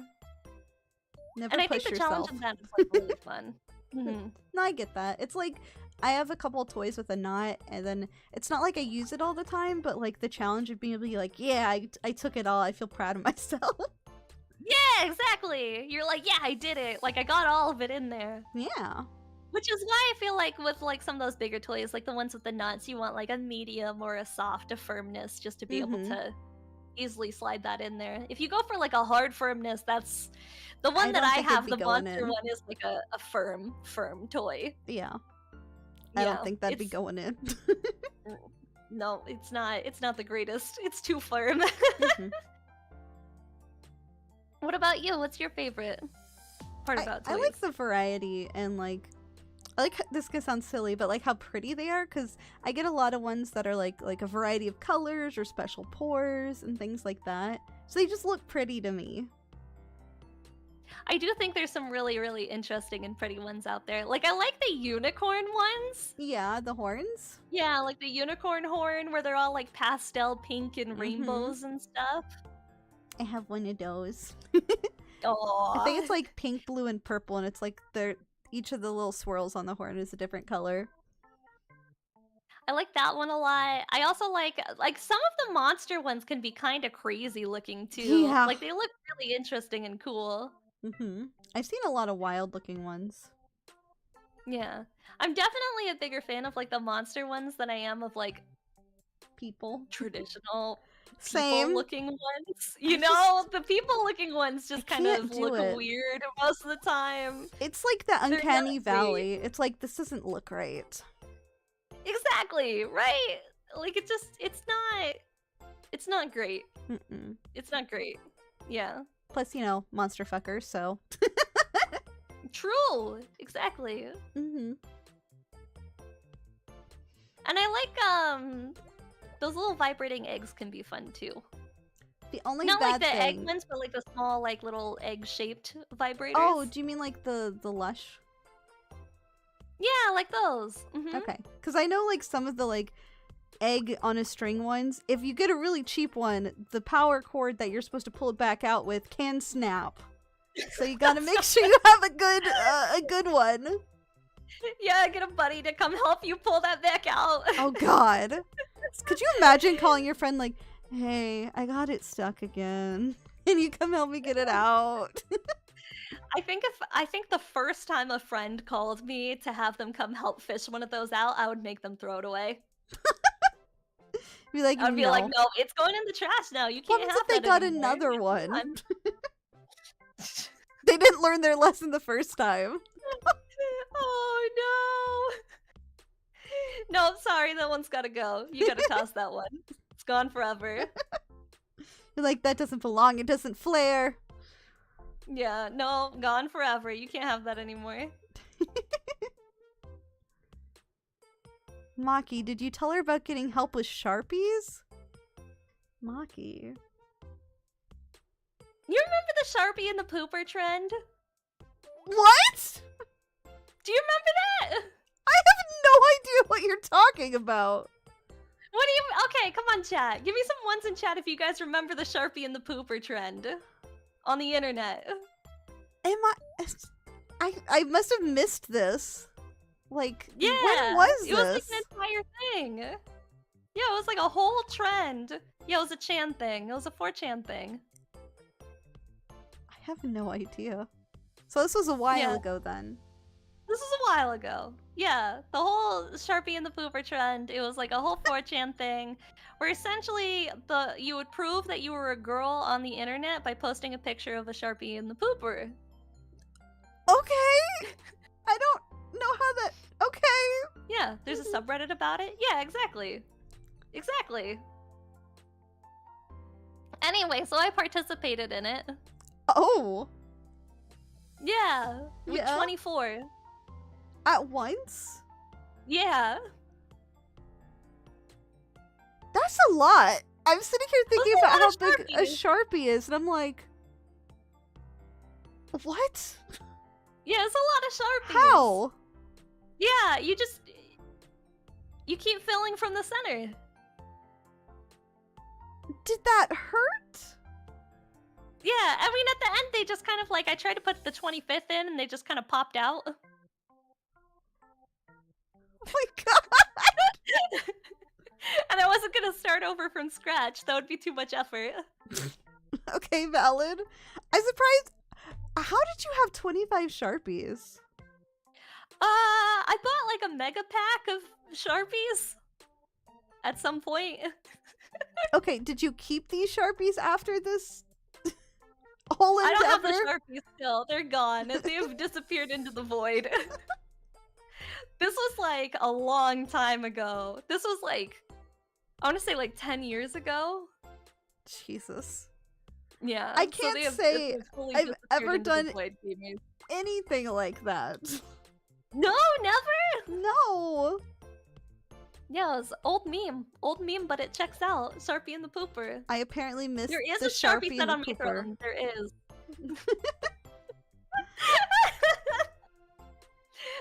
Never And I think push the challenge yourself. in that is like really fun. Mhm. No, I get that. It's like I have a couple toys with a knot, and then it's not like I use it all the time, but like the challenge of being able to be like, yeah, I took it all. I feel proud of myself. Yeah, exactly. You're like, yeah, I did it. Like I got all of it in there. Yeah. Which is why I feel like with like some of those bigger toys, like the ones with the nuts, you want like a medium or a soft, a firmness, just to be able Mhm. to easily slide that in there. If you go for like a hard firmness, that's the I one that don't I think it'd have. be The going monster in. one is like a firm toy. Yeah. I Yeah, don't think that'd be it's going in. no, it's not. It's not the greatest. It's too firm. Mhm. What about you? What's your favorite part I about toys? like the variety, and like I like this could sound silly, but like how pretty they are, because I get a lot of ones that are like a variety of colors or special pores and things like that. So they just look pretty to me. I do think there's some really, really interesting and pretty ones out there. Like I like the unicorn ones. Yeah, the horns. Yeah, like the unicorn horn where they're all like pastel pink and Mhm. rainbows and stuff. I have one of those. Oh, I think it's like pink, blue, and purple, and it's like they're each of the little swirls on the horn is a different color. I like that one a lot. I also like some of the monster ones can be kind of crazy looking too. Yeah. Like they look really interesting and cool. I've seen a lot of wild looking ones. Yeah. I'm definitely a bigger fan of like the monster ones than I am of like People. traditional Same. people-looking ones. You I know, the people-looking ones just I kind can't of do look it. weird most of the time. It's like the They're uncanny not great. valley. It's like this doesn't look right. Exactly, right? Like it's not great. Mm-mm. It's not great. Yeah. Plus, you know, monster fuckers. So. True. Exactly. Mm-hmm. And I like those little vibrating eggs can be fun too. The only Not bad like the egg thing. ones, but like the small like little egg-shaped vibrators. Oh, do you mean like the lush? Yeah, like those. Mhm. Okay, because I know like some of the like egg on a string ones. If you get a really cheap one, the power cord that you're supposed to pull it back out with can snap. So you gotta make sure you have a good one. Yeah, get a buddy to come help you pull that back out. Oh God, could you imagine calling your friend like, "Hey, I got it stuck again. Can you come help me get it out?" I think the first time a friend called me to have them come help fish one of those out, I would make them throw it away. Be like, I would be no. like, no, it's going in the trash now. You can't What have if they that got anymore. another It's one? done." They didn't learn their lesson the first time. Oh no. No, sorry, that one's gotta go. You gotta toss that one. It's gone forever. You're like, that doesn't belong. It doesn't flare. Yeah, no, gone forever. You can't have that anymore. Maki, did you tell her about getting help with Sharpies? Maki. You remember the Sharpie and the pooper trend? What? Do you remember that? I have no idea what you're talking about. What do you? Okay, come on, chat. Give me some ones in chat if you guys remember the Sharpie and the pooper trend on the internet. Am I? I must have missed this. Like, Yeah, when was this? It was like an entire thing. Yeah, it was like a whole trend. Yeah, it was a Chan thing. It was a 4chan thing. I have no idea. So this was a while ago then. This was a while ago. Yeah, the whole Sharpie and the Pooper trend, it was like a whole 4chan thing where essentially you would prove that you were a girl on the internet by posting a picture of a Sharpie and the Pooper. Okay! I don't know how that... Okay! Yeah, there's a subreddit about it. Yeah, exactly. Exactly. Anyway, so I participated in it. Oh! Yeah, with Yeah? 24. At once? Yeah. That's a lot! I'm sitting here thinking That's a about lot how of big a Sharpie is, and I'm like... What? Yeah, it's a lot of Sharpies. How? Yeah, you keep filling from the center. Did that hurt? Yeah, I mean, at the end, they just kind of like, I tried to put the 25th in, and they just kind of popped out. Oh my god! And I wasn't gonna start over from scratch. That would be too much effort. Okay, valid. I'm surprised. How did you have 25 Sharpies? I bought like a mega pack of Sharpies at some point. Okay, did you keep these Sharpies after this whole I endeavor? don't have the Sharpies still. They're gone. They've disappeared into the void. This was like a long time ago. This was like, I want to say like 10 years ago. Jesus. Yeah. I can't say I've ever done void, Jamie. anything like that. No, never. No. Yeah, it was old meme, but it checks out. Sharpie and the Pooper. I apparently missed There is the a Sharpie Sharpie set and on the my Pooper. throne. There is.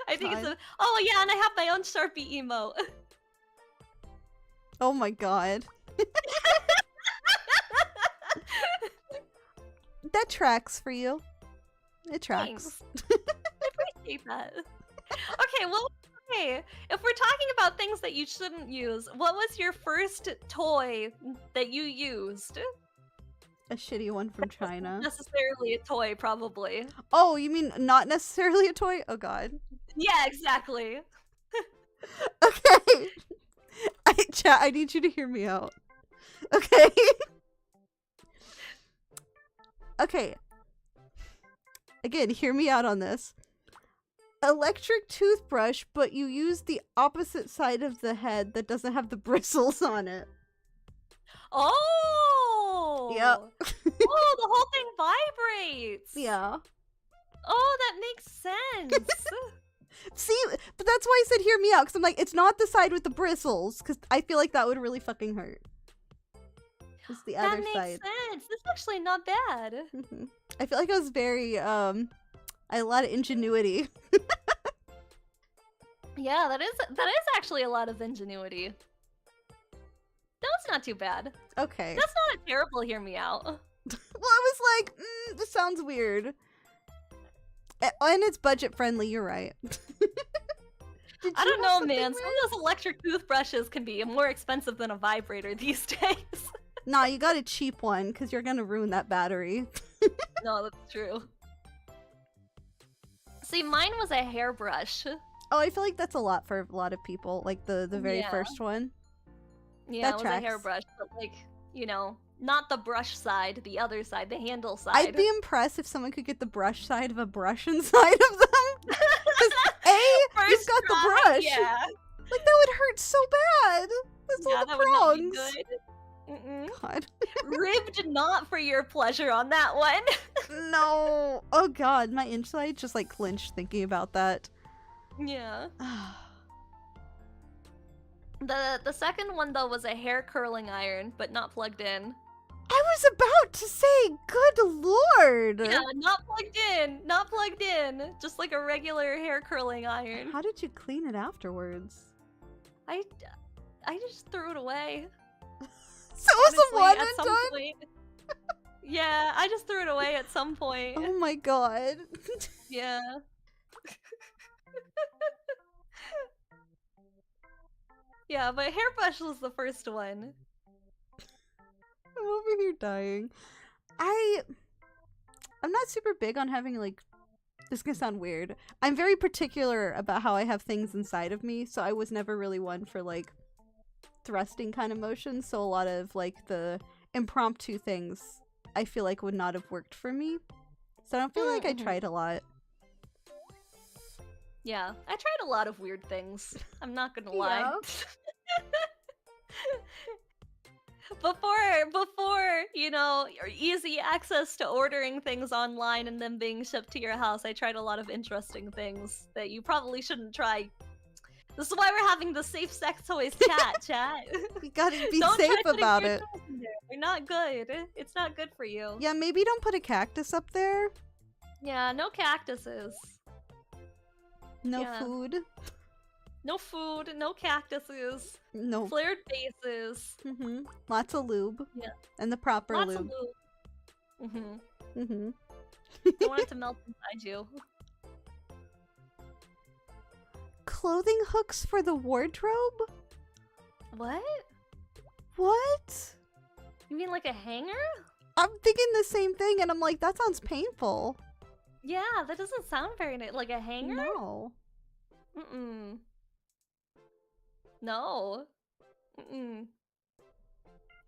I think it's God. a. Oh yeah, and I have my own Sharpie emote. Oh my god. That tracks for you. It tracks. Thanks. I appreciate that. Okay, well, okay. If we're talking about things that you shouldn't use, what was your first toy that you used? A shitty one from China. Necessarily a toy, probably. Oh, you mean not necessarily a toy? Oh god. Yeah, exactly. Okay. Chat, I need you to hear me out. Okay. Okay. Again, hear me out on this. Electric toothbrush, but you use the opposite side of the head that doesn't have the bristles on it. Oh! Yep. Oh, the whole thing vibrates! Yeah. Oh, that makes sense! See, but that's why I said hear me out, because I'm like, it's not the side with the bristles, because I feel like that would really fucking hurt. It's the That other makes side. sense. That's actually not bad. I feel like I was very, I had a lot of ingenuity. Yeah, that is actually a lot of ingenuity. That's not too bad. Okay. That's not a terrible hear me out. Well, I was like, this sounds weird. And it's budget friendly, you're right. Did I you don't have know, something, man. Some of those electric toothbrushes can be more expensive than a vibrator these days. Nah, you got a cheap one, because you're gonna ruin that battery. No, that's true. See, mine was a hairbrush. Oh, I feel like that's a lot for a lot of people. Like the very Yeah. first one. Yeah, That it was tracks. a hairbrush, but like, you know, not the brush side, the other side, the handle side. I'd be impressed if someone could get the brush side of a brush inside of them. Because you've First got the try, brush. Yeah. Like, that would hurt so bad. That's Yeah, all the that would not be prongs. good. Mm-mm. God. Ribbed not for your pleasure on that one. No. Oh god, my inside just like clenched thinking about that. Yeah. The second one though was a hair curling iron, but not plugged in. I was about to say, good lord. Yeah, not plugged in. Not plugged in. Just like a regular hair curling iron. How did you clean it afterwards? I just threw it away. So it was a Honestly, one at and some done? point. Yeah, I just threw it away at some point. Oh my god. Yeah. Yeah, but hairbrush was the first one. I'm over here dying. I'm not super big on having like, this is gonna sound weird. I'm very particular about how I have things inside of me, so I was never really one for like thrusting kind of motions, so a lot of like the impromptu things I feel like would not have worked for me. So I don't feel like I tried a lot. Yeah, I tried a lot of weird things. I'm not gonna lie. Before, you know, your easy access to ordering things online and then being shipped to your house, I tried a lot of interesting things that you probably shouldn't try. This is why we're having the safe sex toys chat. You gotta be Don't safe try putting about your it. toys in there. They're not good. It's not good for you. Yeah, maybe don't put a cactus up there. Yeah, no cactuses. No Yeah. food. No food, no cactuses, No. flared faces. Lots of lube. Yeah. And the proper Lots lube. of lube. Mm-hmm. You want it to melt inside you. Clothing hooks for the wardrobe? What? What? You mean like a hanger? I'm thinking the same thing, and I'm like, that sounds painful. Yeah, that doesn't sound very nice. Like a hanger? No. Mm-mm. No. Mm-mm.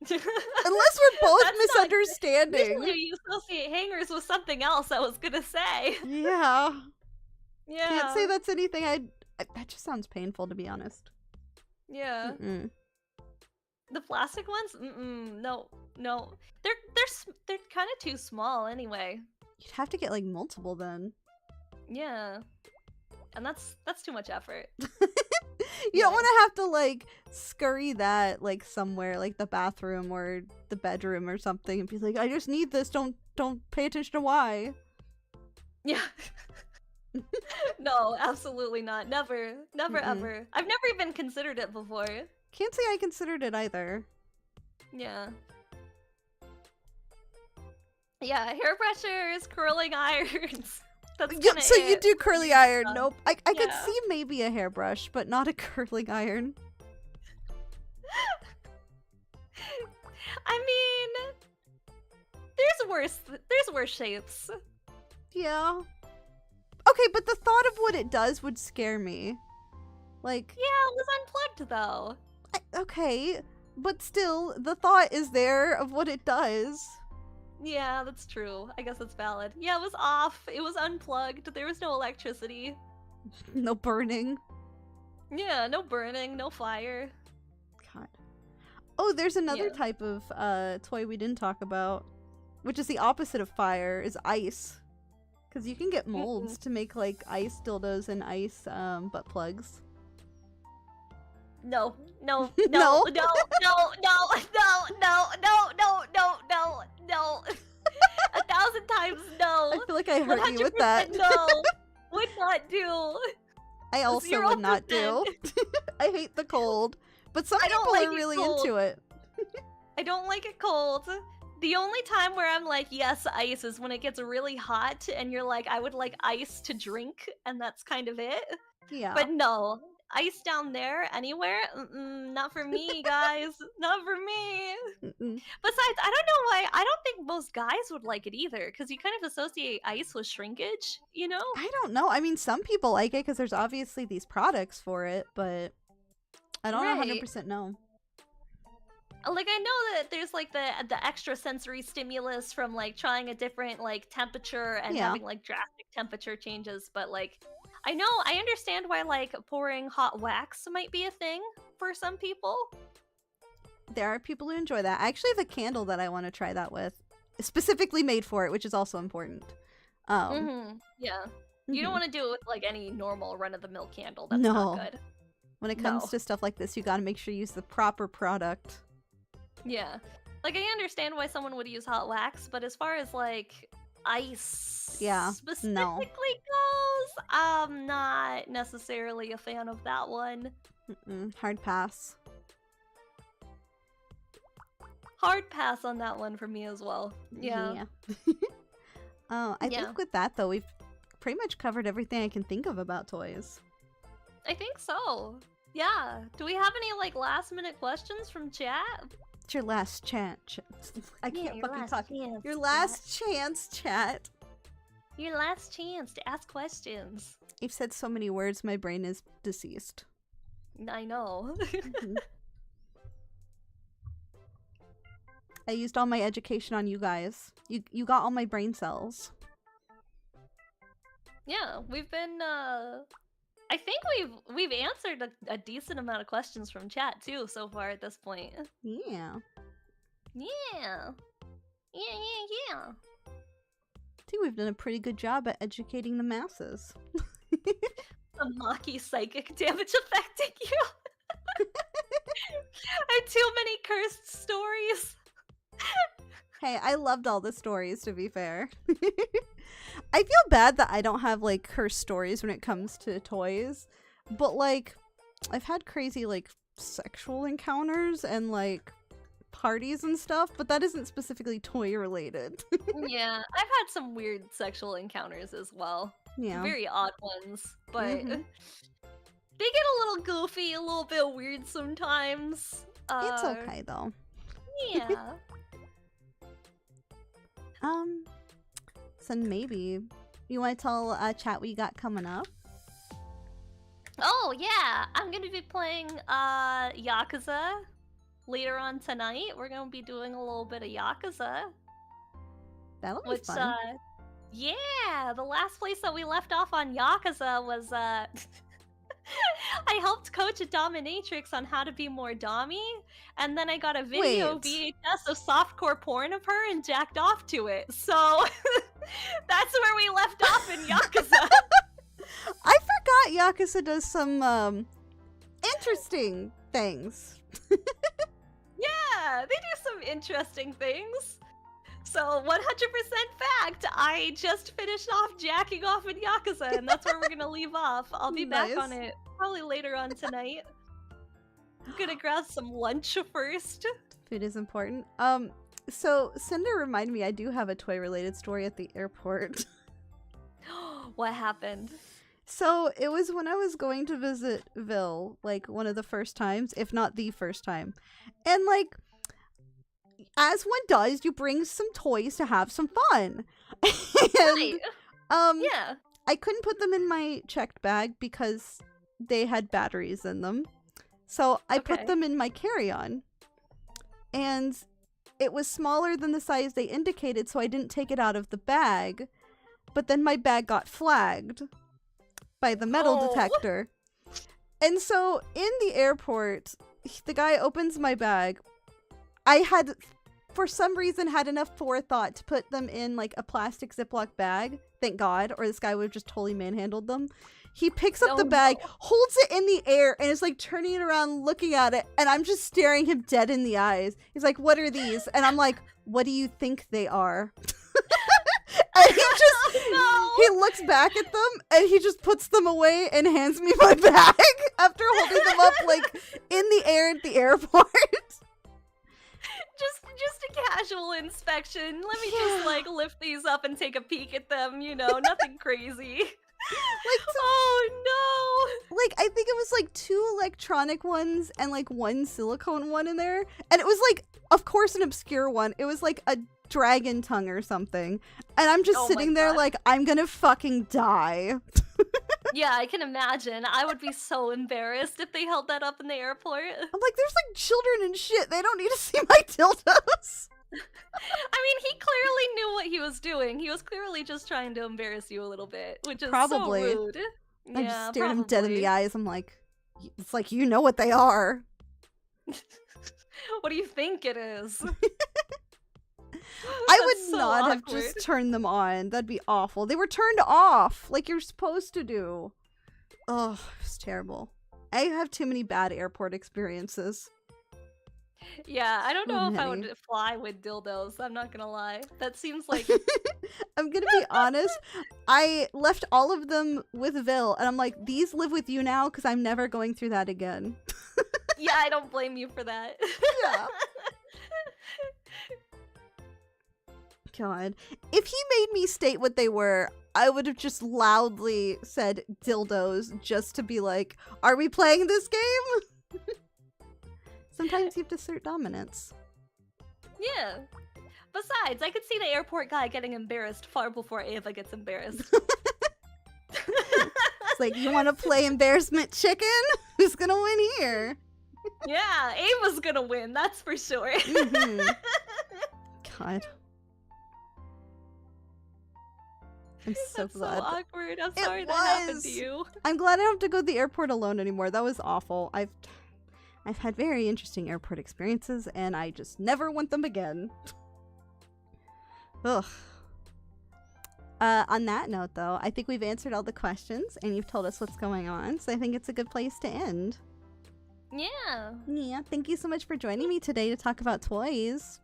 Unless we're both That's not- misunderstanding. Usually you associate hangers with something else, I was gonna say. Yeah. Yeah. Can't say that's anything that just sounds painful, to be honest. Yeah. Mm-mm. The plastic ones? Mm-mm. No. They're kind of too small anyway. You'd have to get, like, multiple then. Yeah. And that's too much effort. You don't want to have to, like, scurry that, like, somewhere, like the bathroom or the bedroom or something, and be like, I just need this, don't pay attention to why. Yeah. No, absolutely not. Never. Never Mm-mm. ever. I've never even considered it before. Can't say I considered it either. Yeah. Yeah, hairbrushers, curling irons. That's kinda So you it. do curly iron. Nope. I could Yeah. see maybe a hairbrush, but not a curling iron. I mean, there's worse shapes. Yeah. Okay, but the thought of what it does would scare me. Like, Yeah, it was unplugged though. okay, but still, the thought is there of what it does. Yeah, that's true. I guess that's valid. Yeah, it was off. It was unplugged. There was no electricity. No burning. Yeah, no burning, no fire. God. Oh, there's another Yeah. type of toy we didn't talk about, which is the opposite of fire, is ice. Because you can get molds to make, like, ice dildos and ice butt plugs. No, no, No. no, no, no, no, no, no, no, no, no, no, no. 1,000 times no. I feel like I hurt you with that. 100% no. Would not do. I also would not do. 0%. I hate the cold. But some I don't people like are it really cold. into it. I don't like it cold. The only time where I'm like, yes, ice is when it gets really hot and you're like, I would like ice to drink, and that's kind of it. Yeah. But no, ice down there, anywhere? Not for me, guys. Not for me. Mm-mm. Besides, I don't know why. I don't think most guys would like it either, because you kind of associate ice with shrinkage, you know? I don't know. I mean, some people like it because there's obviously these products for it, but I don't Right. 100% know. Like, I know that there's like the extra sensory stimulus from like trying a different like temperature and Yeah. having like drastic temperature changes, but like I understand why like pouring hot wax might be a thing for some people. There are people who enjoy that. I actually have a candle that I want to try that with, specifically made for it, which is also important. Yeah. You don't mhm. want to do it with like any normal run-of-the-mill candle. That's No. not good. When it comes No. to stuff like this, you gotta make sure you use the proper product. Yeah. Like, I understand why someone would use hot wax, but as far as like ice Yeah, specifically no. goes, I'm not necessarily a fan of that one. Hard pass. Hard pass on that one for me as well. Yeah. I Yeah. think with that though, we've pretty much covered everything I can think of about toys. I think so. Yeah. Do we have any like last minute questions from chat? It's your last chance. I Yeah, can't your fucking last talk. chance, Your last chance, chat. Your last chance to ask questions. You've said so many words, my brain is deceased. I know. Mhm. I used all my education on you guys. You got all my brain cells. Yeah, we've been I think we've answered a decent amount of questions from chat too so far at this point. Yeah. Yeah. Yeah. I think we've done a pretty good job at educating the masses. A Maki psychic damage affecting you. I have too many cursed stories. Hey, I loved all the stories, to be fair. I feel bad that I don't have, like, cursed stories when it comes to toys. But, like, I've had crazy, like, sexual encounters and, like, parties and stuff, but that isn't specifically toy-related. Yeah, I've had some weird sexual encounters as well. Yeah. Very odd ones, but Mhm. they get a little goofy, a little bit weird sometimes. It's okay, though. Yeah. So maybe you want to tell chat what you got coming up? Oh yeah, I'm gonna be playing Yakuza later on tonight. We're gonna be doing a little bit of Yakuza, That'll be which fun. yeah, the last place that we left off on Yakuza was I helped coach a dominatrix on how to be more dommy, and then I got a video Wait. VHS of softcore porn of her and jacked off to it. So that's where we left off in Yakuza. I forgot Yakuza does some interesting things. Yeah, they do some interesting things. So 100% fact, I just finished off jacking off in Yakuza, and that's where we're gonna leave off. I'll be back on Nice. it probably later on tonight. I'm gonna grab some lunch first. Food is important. So Cinder reminded me I do have a toy-related story at the airport. What happened? So it was when I was going to visit Ville, like one of the first times, if not the first time. And like, as one does, you bring some toys to have some fun. And Right. yeah, Yeah. I couldn't put them in my checked bag because they had batteries in them. So I Okay. put them in my carry-on. And it was smaller than the size they indicated, so I didn't take it out of the bag. But then my bag got flagged by the metal Oh. detector. And so in the airport, the guy opens my bag. I had, for some reason, had enough forethought to put them in like a plastic Ziploc bag. Thank God, or this guy would have just totally manhandled them. He picks up Oh, the bag, no. holds it in the air, and is like turning it around, looking at it, and I'm just staring him dead in the eyes. He's like, "What are these?" And I'm like, "What do you think they are?" And he just No. he looks back at them and he just puts them away and hands me my bag after holding them up like in the air at the airport. Just a casual inspection. Let me Yeah. just like lift these up and take a peek at them, you know, nothing crazy. Like, Oh like I think it was like 2 electronic ones and like 1 silicone one in there, and it was like, of course, an obscure one. It was like a dragon tongue or something, and I'm just Oh my sitting there God. like, I'm gonna fucking die. no. Yeah, I can imagine. I would be so embarrassed if they held that up in the airport. I'm like, there's like children and shit. They don't need to see my dildos. I mean, he clearly knew what he was doing. He was clearly just trying to embarrass you a little bit, which is Probably. so rude. I Yeah, just stared him dead in the probably. eyes. I'm like, it's like, you know what they are. What do you think it is? I would That's so not have awkward. just turned them on. That'd be awful. They were turned off like you're supposed to do. Oh, it's terrible. I have too many bad airport experiences. Yeah, I don't So know if I many. would fly with dildos. I'm not gonna lie. That seems like I'm gonna be honest. I left all of them with Vil, and I'm like, these live with you now because I'm never going through that again. yeah, I don't blame you for that. Yeah. God. If he made me state what they were, I would have just loudly said dildos just to be like, are we playing this game? Sometimes you have to assert dominance. Yeah. Besides, I could see the airport guy getting embarrassed far before Ava gets embarrassed. It's like, you want to play embarrassment chicken? Who's gonna win here? Yeah, Ava's gonna win, that's for sure. Mhm. God. I'm so That's glad. so awkward. I'm It sorry that happened was. to you. I'm glad I don't have to go to the airport alone anymore. That was awful. I've had very interesting airport experiences, and I just never want them again. Ugh. On that note, though, I think we've answered all the questions, and you've told us what's going on, so I think it's a good place to end. Yeah. Yeah, thank you so much for joining me today to talk about toys.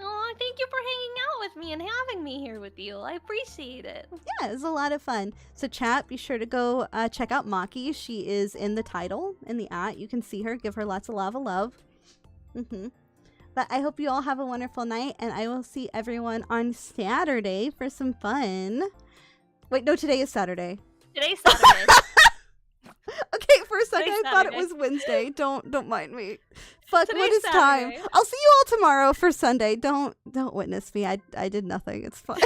Oh, thank you for hanging out with me and having me here with you. I appreciate it. Yeah, it was a lot of fun. So chat, be sure to go check out Maki. She is in the title, in the you can see her. Give her lots of lava love. But I hope you all have a wonderful night, and I will see everyone on Saturday for some fun. Wait, no, today is Saturday. Today's Saturday. Okay, for a second Today's I thought it Saturday. was Wednesday. Don't mind me. Fuck, what Today's is time? Saturday. I'll see you all tomorrow for Sunday. Don't witness me. I did nothing. It's fine.